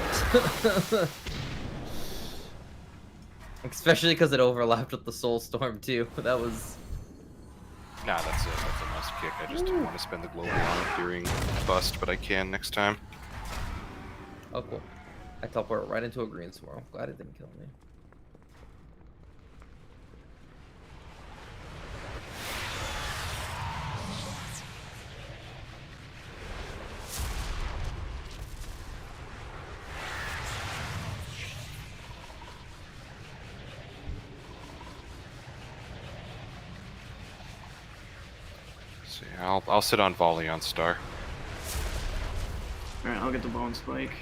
S3: Especially because it overlapped with the Soul Storm too. That was.
S5: Nah, that's a must kick. I just didn't want to spend the global on it during bust, but I can next time.
S3: Oh cool. I teleported right into a green swirl. Glad it didn't kill me.
S5: See, I'll sit on volley on star.
S16: Alright, I'll get the bone spike.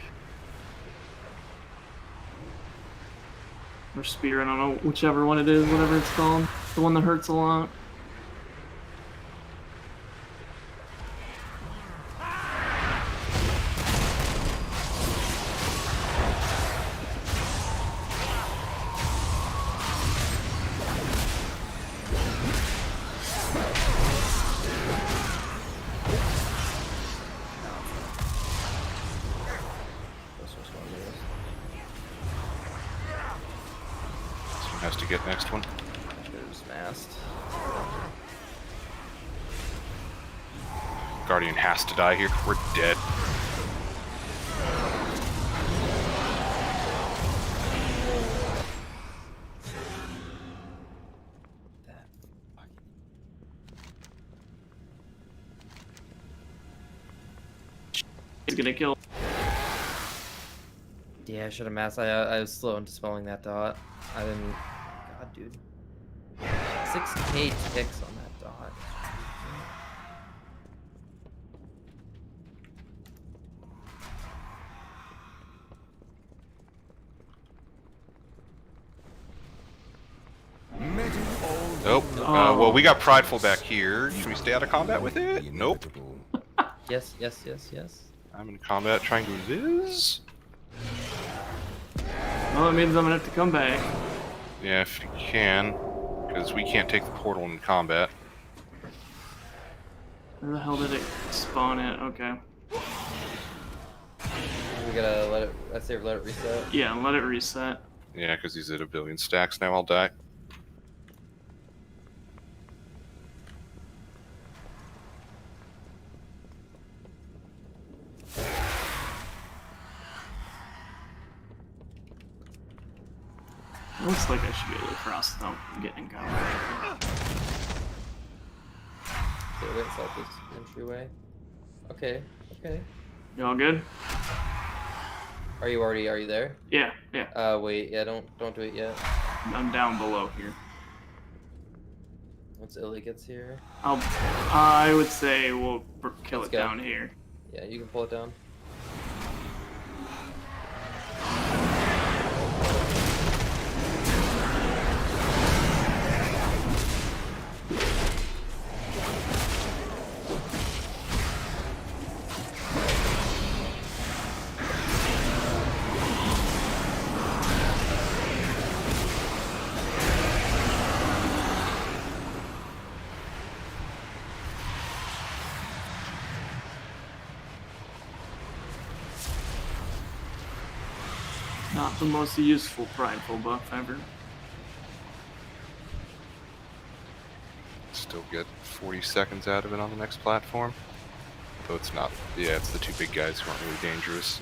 S16: Or spear, I don't know, whichever one it is, whatever it's called. The one that hurts a lot.
S5: Has to get next one.
S3: There's mast.
S5: Guardian has to die here. We're dead.
S16: He's gonna kill.
S3: Yeah, I should have masked. I was slow in dispelling that dot. I didn't. God, dude. 6k ticks on that dot.
S5: Nope. Well, we got Prideful back here. Should we stay out of combat with it? Nope.
S3: Yes, yes, yes, yes.
S5: I'm in combat trying to viz.
S16: Well, that means I'm gonna have to come back.
S5: Yeah, if you can. Because we can't take the portal in combat.
S16: Where the hell did it spawn at? Okay.
S3: We gotta let it. I say let it reset.
S16: Yeah, let it reset.
S5: Yeah, because he's at 1 billion stacks now. I'll die.
S16: Looks like I should be able to cross without getting caught.
S3: Okay, let's help this entryway. Okay, okay.
S16: You all good?
S3: Are you there?
S16: Yeah, yeah.
S3: Wait, yeah, don't do it yet.
S16: I'm down below here.
S3: Once Illy gets here.
S16: I would say we'll kill
S3: Let's
S16: it
S3: go.
S16: down here.
S3: Yeah, you can pull it down.
S16: Not the most useful Prideful buff ever.
S5: Still get 40 seconds out of it on the next platform. Though it's not. Yeah, it's the two big guys who aren't really dangerous.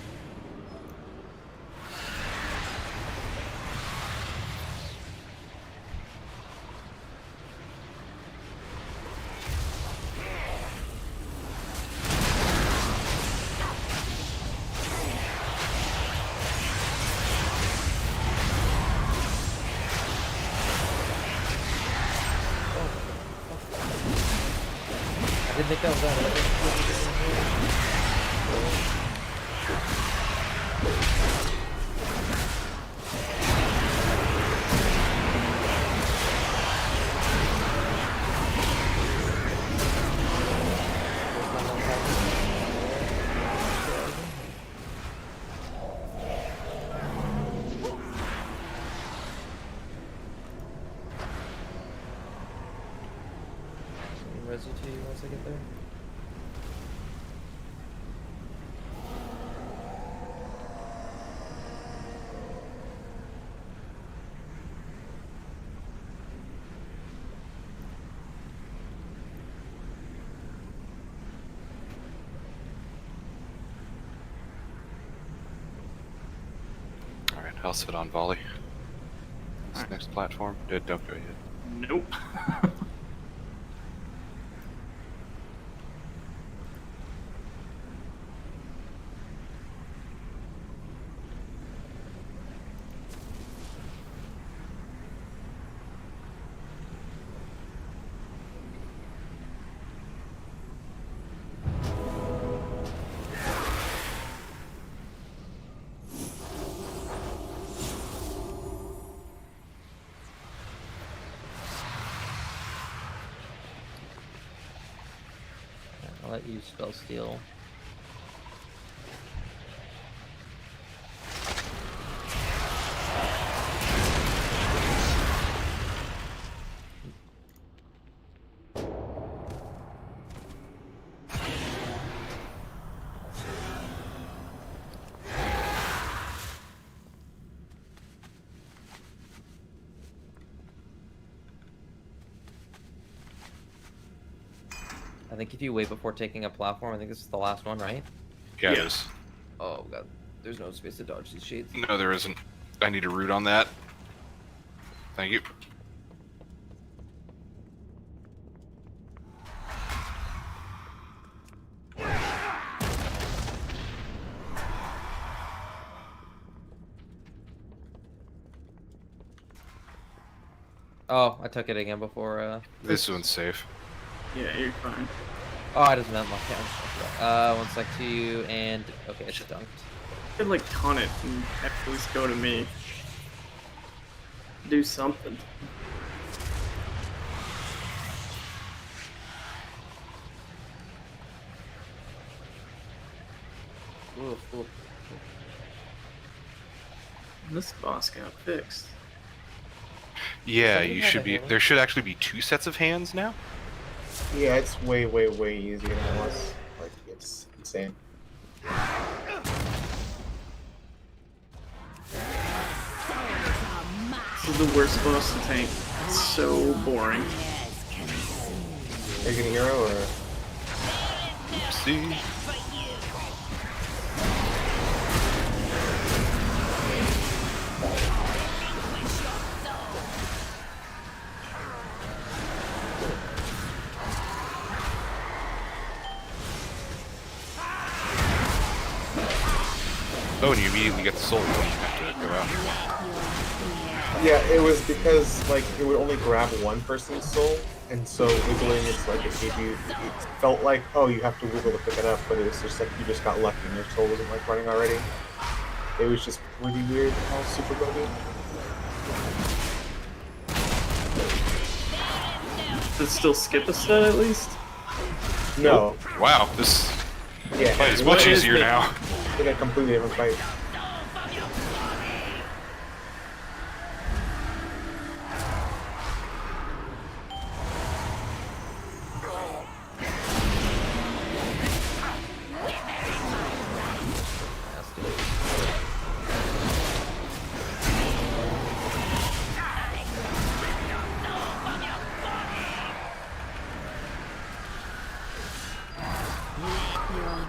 S3: I didn't think that was that. Resi to you once I get there.
S5: Alright, I'll sit on volley. This next platform. Don't go yet.
S16: Nope.
S3: I'll let you spell steal. I think if you wait before taking a platform, I think this is the last one, right?
S5: Yeah, it is.
S3: Oh god, there's no space to dodge these shades.
S5: No, there isn't. I need a root on that. Thank you.
S3: Oh, I took it again before.
S5: This one's safe.
S16: Yeah, you're fine.
S3: Oh, I just meant my camera. 1 sec to you, and okay, it's dunked.
S16: You could like taunt it and at least go to me. Do something.
S3: Ooh.
S16: This boss got fixed.
S5: Yeah, you should be. There should actually be 2 sets of hands now.
S7: Yeah, it's way easier than it was. Like, it's insane.
S16: This is the worst boss to tank. It's so boring.
S7: Are you gonna hero or?
S5: See. Oh, and you immediately get the soul when you have to go out.
S7: Yeah, it was because like it would only grab one person's soul, and so wiggling it's like it gave you. It felt like you have to wiggle to pick it up, but it was just like you just got lucky and your soul wasn't like running already. It was just really weird how super broken.
S16: Does it still skip a set at least?
S7: No.
S5: Wow, this
S7: fight
S5: is much easier now.
S7: It's like a completely different fight.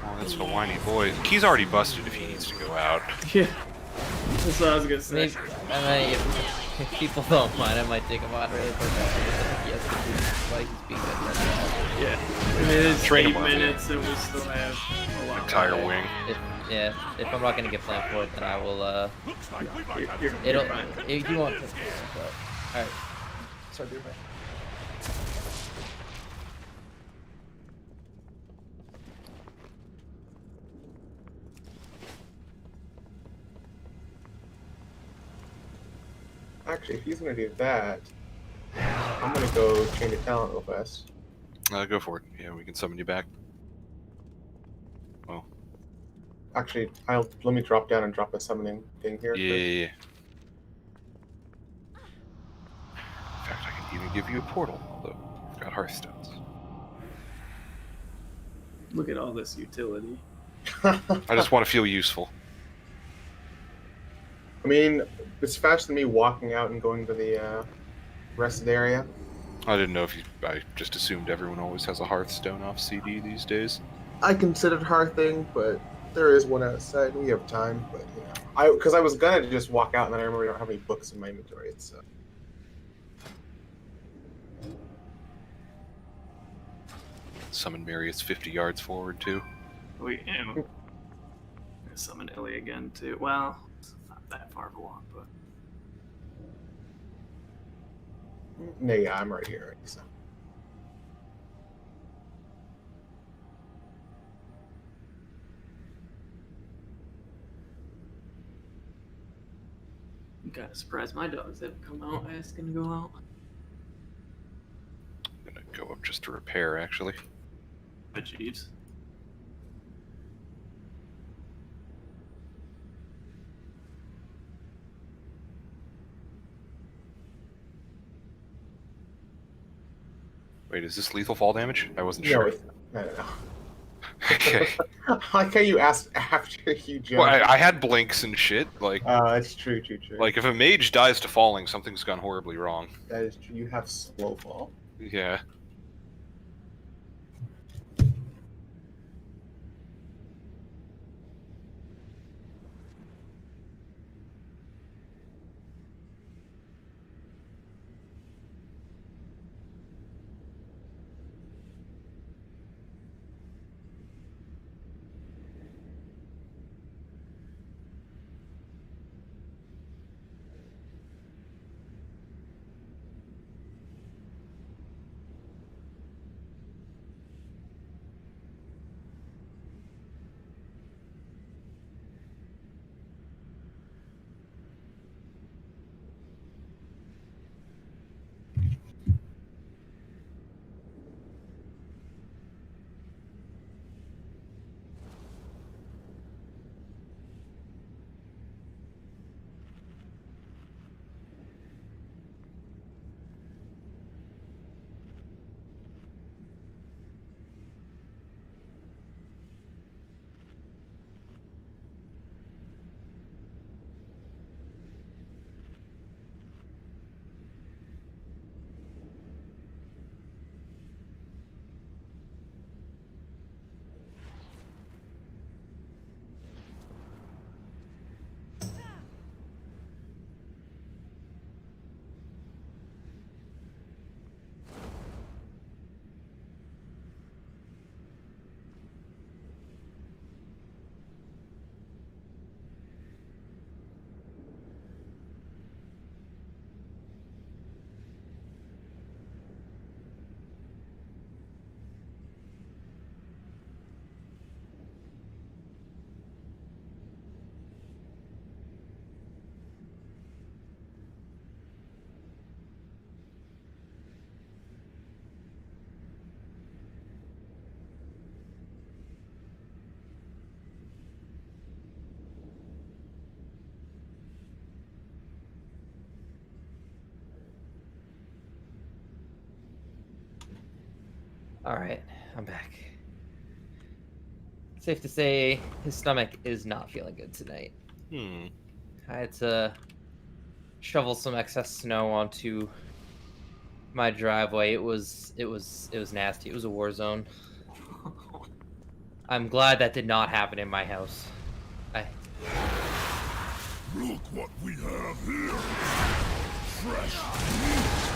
S5: Oh, that's a whiny boy. Key's already busted if he needs to go out.
S16: Yeah. That's what I was gonna say.
S3: Maybe, if people don't mind, I might take him out really quick. Yes, like he's being good.
S16: Yeah. I mean, it's
S5: Train
S16: 8
S5: him on
S16: minutes and we still have a lot.
S5: Entire wing.
S3: If I'm not gonna get planned for it, then I will.
S16: You're fine.
S3: If you want to, but all right. Start your way.
S7: Actually, if he's gonna do that, I'm gonna go change the talent real fast.
S5: Go for it. Yeah, we can summon you back. Oh.
S7: Actually, let me drop down and drop a summoning thing here.
S5: Yeah. In fact, I can even give you a portal, although I've got Hearthstones.
S16: Look at all this utility.
S5: I just want to feel useful.
S7: I mean, it's faster than me walking out and going to the rested area.
S5: I didn't know if you. I just assumed everyone always has a Hearthstone off CD these days.
S7: I considered Hearthing, but there is one outside. We have time, but because I was gonna just walk out, and then I remember I don't have any books in my inventory. So.
S5: Summon Marius 50 yards forward too.
S16: We am. Summon Illy again too. Well, it's not that far of a walk, but.
S7: No, yeah, I'm right here. So.
S16: I'm kind of surprised my dogs haven't come out asking to go out.
S5: I'm gonna go up just to repair, actually.
S16: But Jeeves.
S5: Wait, is this lethal fall damage? I wasn't sure.
S7: No.
S5: Okay.
S7: How can you ask after you jump?
S5: Well, I had blinks and shit. Like.
S7: That's true.
S5: Like, if a mage dies to falling, something's gone horribly wrong.
S7: That is true. You have slow fall.
S5: Yeah.
S3: Alright, I'm back. Safe to say, his stomach is not feeling good tonight. I had to shovel some excess snow onto my driveway. It was nasty. It was a war zone. I'm glad that did not happen in my house.
S20: Look what we have here! Fresh meat!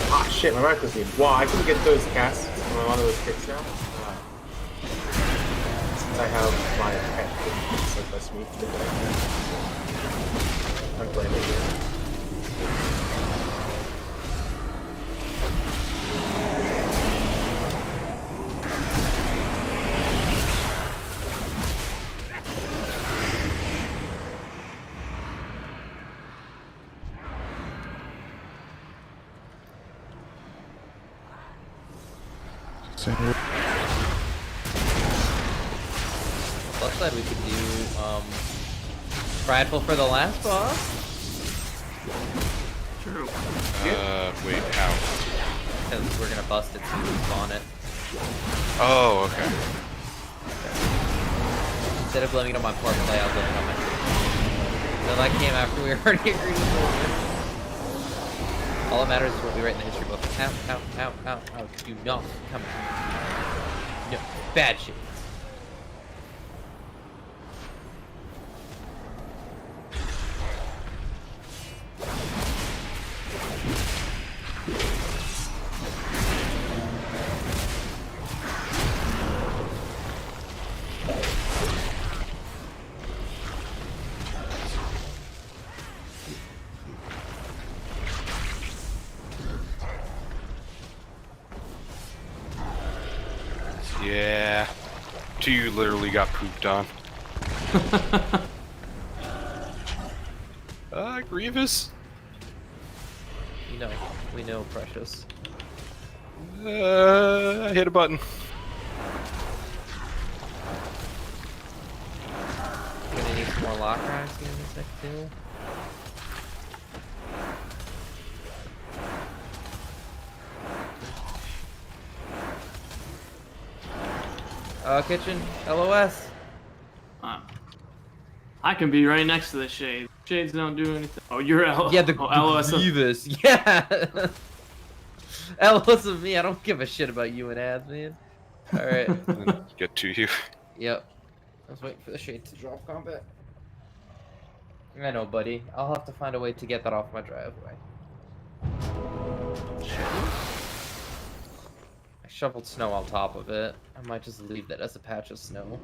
S7: Ah, shit, my mic was muted. Wow, I can get those casts on a lot of those kicks now. Since I have my pet kicks, like that's me. I'm playing it here.
S3: Plus side we could do prideful for the last boss.
S16: True.
S5: Wait, how?
S3: Because we're gonna bust it so we can spawn it.
S5: Oh, okay.
S3: Instead of blaming it on my poor play, I'll blame it on my team. So that came after we already agreed with it. All that matters is what we write in the history book. Ow, ow, ow, ow, ow. Do not come out. No, bad shit.
S5: Yeah. Two literally got pooped on. Grievous?
S3: We know, Precious.
S5: I hit a button.
S3: Gonna need some more lock racks in this next kill. Kitchen, LOS.
S16: I can be right next to the shade. Shades don't do anything. Oh, you're LOS.
S3: Yeah, the
S16: LOS.
S3: Grievous. Yeah. LOS of me. I don't give a shit about you and ads, man. All right.
S5: Get to you.
S3: Yep. I was waiting for the shade to drop combat. I know, buddy. I'll have to find a way to get that off my driveway. I shoveled snow on top of it. I might just leave that as a patch of snow.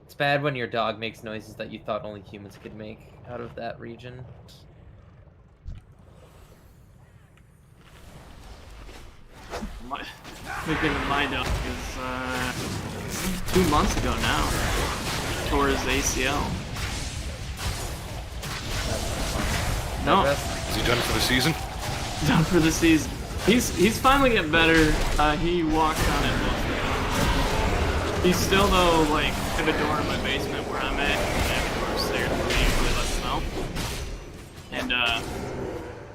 S3: It's bad when your dog makes noises that you thought only humans could make out of that region.
S16: Making the mind up is 2 months ago now. Tore his ACL. No.
S5: Is he done for the season?
S16: Done for the season. He's finally getting better. He walked on it most of the time. He's still though like I have a door in my basement where I'm at. I have a door upstairs where he usually lets him out. And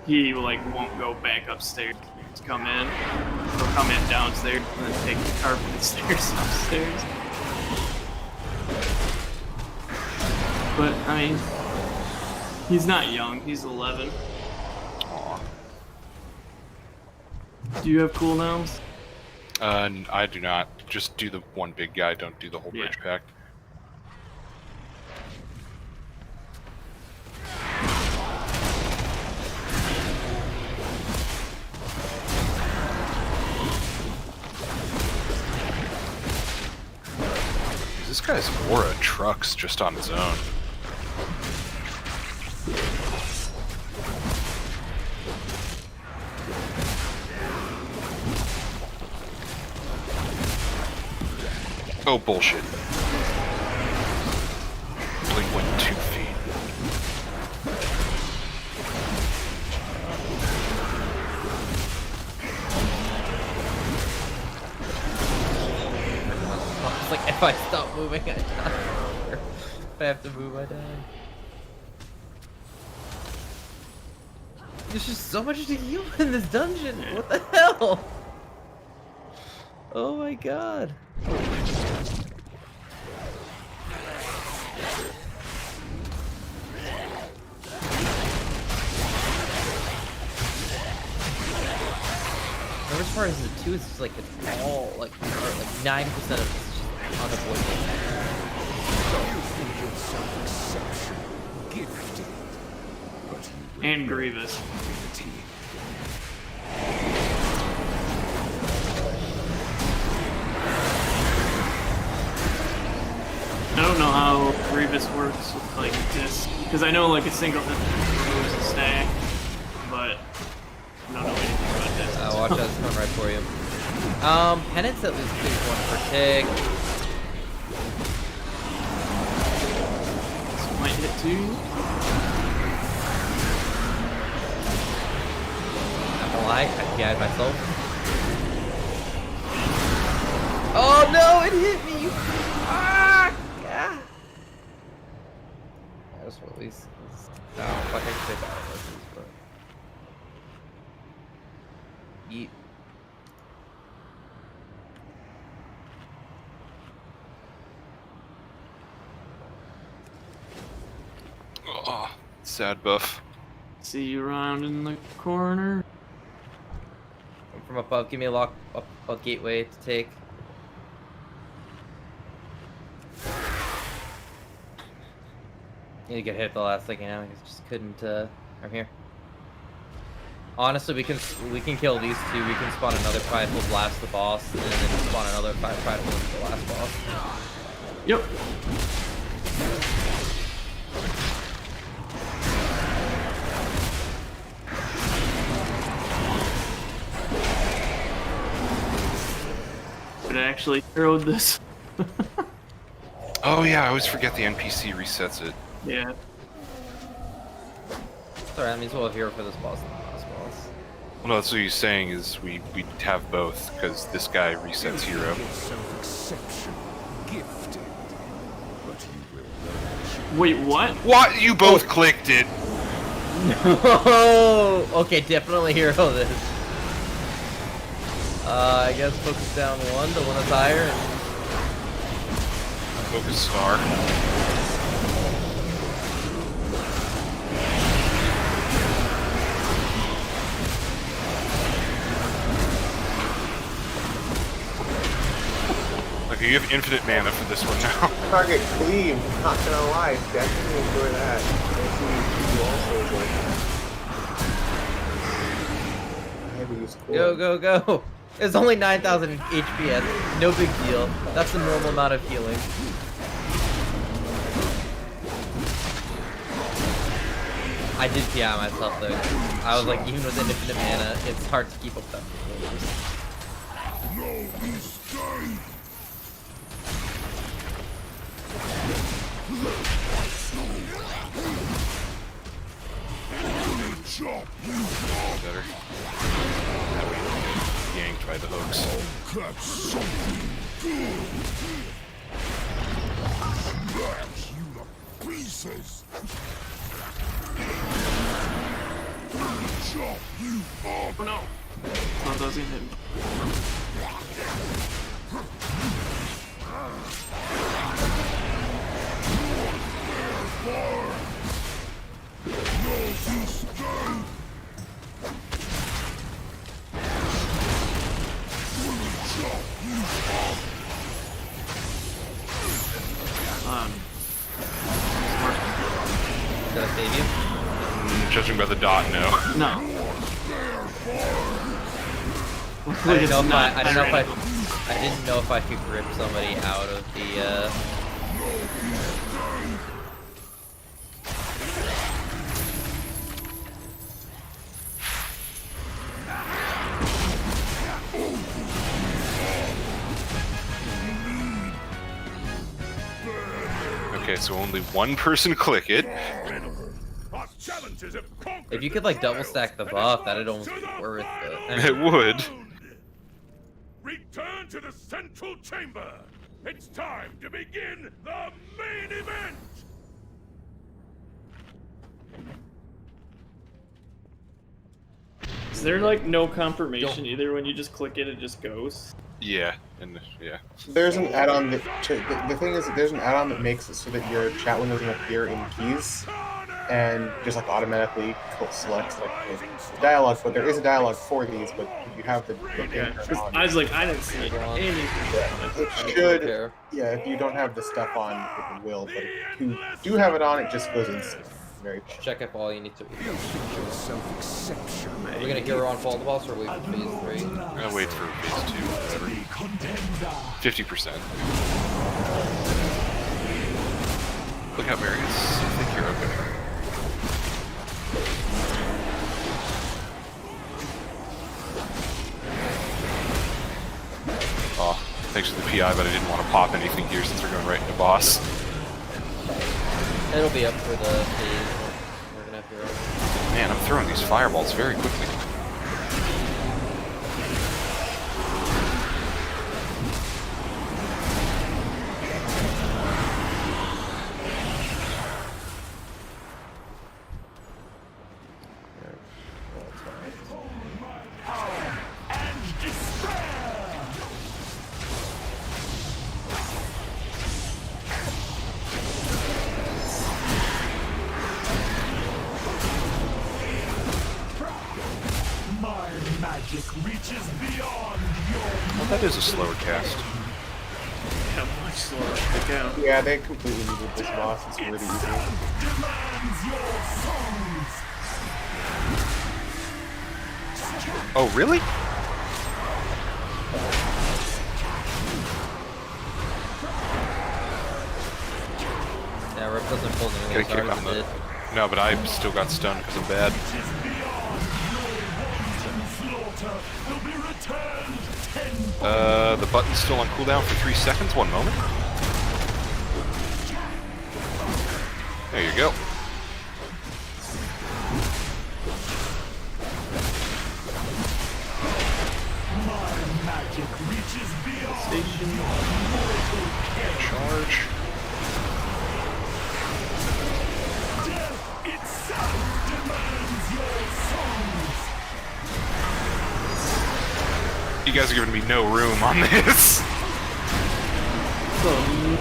S16: he like won't go back upstairs to come in. He'll come in downstairs and then take the carpet stairs upstairs. But, I mean, he's not young, he's 11.
S5: Aw.
S16: Do you have cooldowns?
S5: I do not. Just do the one big guy, don't do the whole bridge pack. This guy's aura trucks just on its own. Oh, bullshit. Blink went 2 feet.
S3: It's like if I stop moving, I die. If I have to move, I die. There's just so much to heal in this dungeon. What the hell? Oh my god. The worst part is the 2 is just like it's all like 90% of it is just unavoidable.
S16: And Grievous. I don't know how Grievous works with like this, because I know like a single hit removes a stack, but I don't know anything about this.
S3: Watch out, it's coming right for you. Penance at least takes 1 per tick.
S16: This might hit 2.
S3: Not gonna lie, I PI'd myself. Oh no, it hit me! You... Ah! Ah! I just release this. No, fucking take out of this, but... Yeet.
S5: Oh, sad buff.
S16: See you around in the corner.
S3: From above, give me a gateway to take. You get hit at the last second. I just couldn't. I'm here. Honestly, we can kill these 2. We can spawn another prideful, blast the boss, and then spawn another prideful into the last boss.
S16: Yep. But I actually heroed this.
S5: Oh yeah, I always forget the NPC resets it.
S16: Yeah.
S3: Sorry, that means we'll have hero for this boss and the last boss.
S5: Well, no, that's what he's saying is we have both because this guy resets hero.
S16: Wait, what?
S5: What? You both clicked it.
S3: No. Okay, definitely hero this. I guess focus down 1 to 1 that's higher. And...
S5: Focus star. Okay, you have infinite mana for this one now.
S7: Target cleave, not gonna lie, definitely enjoy that. You also enjoy that. I have to use
S3: Go, go, go! It's only 9,000 HP, no big deal. That's the normal amount of healing. I did PI myself though. I was like, even with infinite mana, it's hard to keep up that.
S5: Better. That way you don't get yanked by the hooks.
S20: That's something good. Smash you to pieces.
S16: Oh no! Oh, doesn't hit me.
S3: Did I save you?
S5: Judging by the dot, no.
S16: No.
S3: I didn't know if I could grip somebody out of the
S5: Okay, so only one person click it.
S3: If you could like double stack the buff, that'd almost be worth it.
S5: It would.
S10: Return to the central chamber. It's time to begin the main event.
S16: Is there like no confirmation either when you just click it, it just goes?
S5: Yeah, and yeah.
S7: There's an add-on that the thing is that there's an add-on that makes it so that your chat window doesn't appear in keys and just like automatically selects like the dialogue. But there is a dialogue for these, but you have the thing turned on.
S16: I was like, I didn't see anything.
S7: It should, yeah. If you don't have the stuff on, it will. But if you do have it on, it just goes in. Very fast.
S3: Check if all you need to. Are we gonna hero on fall the boss or wait for phase 3?
S5: I'm gonna wait for phase 2, whatever. 50%. Look out, Marius. I think you're okay. Oh, thanks for the PI, but I didn't want to pop anything here since we're going right into boss.
S3: It'll be up for the phase. We're gonna have hero.
S5: Man, I'm throwing these fireballs very quickly. Well, that is a slower cast.
S16: Yeah, much slower.
S7: Yeah, they completely needed this boss. It's really easy.
S5: Oh, really?
S3: Yeah, Rip doesn't pull nearly as
S5: Gotta
S3: hard
S5: kick
S3: as
S5: on
S3: it
S5: the... No, but I still got stunned because I'm bad. The button's still on cooldown for 3 seconds. 1 moment. There you go. Charge. You guys are giving me no room on this.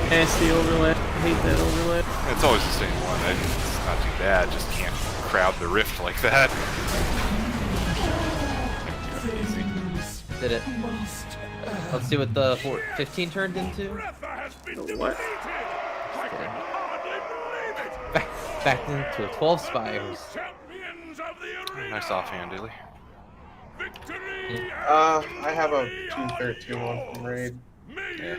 S16: Nasty overlay. I hate that overlay.
S5: It's always the same one. It's not too bad. Just can't crowd the rift like that.
S3: Did it. Let's see what the 15 turned into.
S16: What?
S3: Back into a 12 spires.
S5: Nice offhand, Dilly.
S7: I have a 213 one from Raid.
S5: Yeah.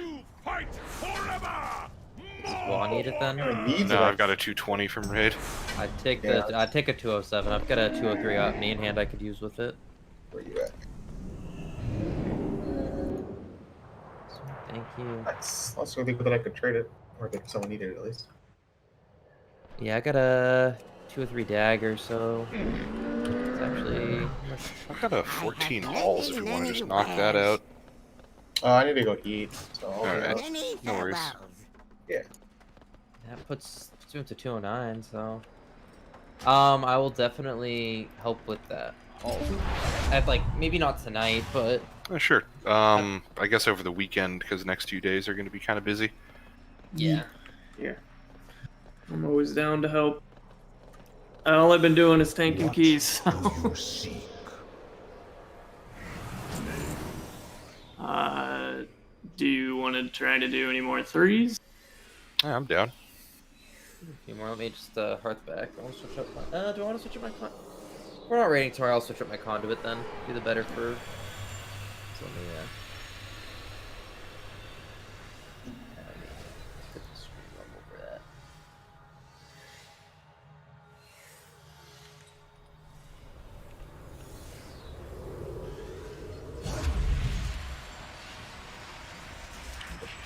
S3: Well, I need it then.
S5: No, I've got a 220 from Raid.
S3: I'd take a 207. I've got a 203 out in hand I could use with it.
S7: Where you at?
S3: Thank you.
S7: That's really good that I could trade it, or that someone needed it at least.
S3: Yeah, I got a 203 dagger, so it's actually.
S5: I've got a 14 halls if you want to just knock that out.
S7: I need to go eat. So
S5: alright, no worries.
S7: Yeah.
S3: That puts me up to 209, so. I will definitely help with that. At like maybe not tonight, but
S5: Sure. I guess over the weekend, because the next 2 days are going to be kind of busy.
S3: Yeah.
S16: Yeah. I'm always down to help. All I've been doing is tanking keys. So. Do you want to try to do any more 3s?
S5: Yeah, I'm down.
S3: A few more. Let me just hearth back. I want to switch up my. Do I want to switch up my con? We're not raiding tomorrow. I'll switch up my conduit then. Be the better for. So let me. Get the screen level for that.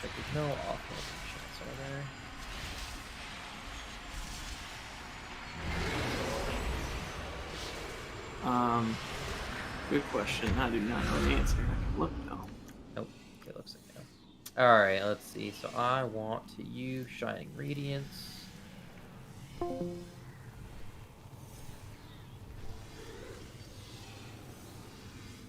S3: Check there's no off notifications are there.
S16: Good question. I do not know the answer. I can look though.
S3: Nope. It looks like no. Alright, let's see. So I want to use Shining Radiance.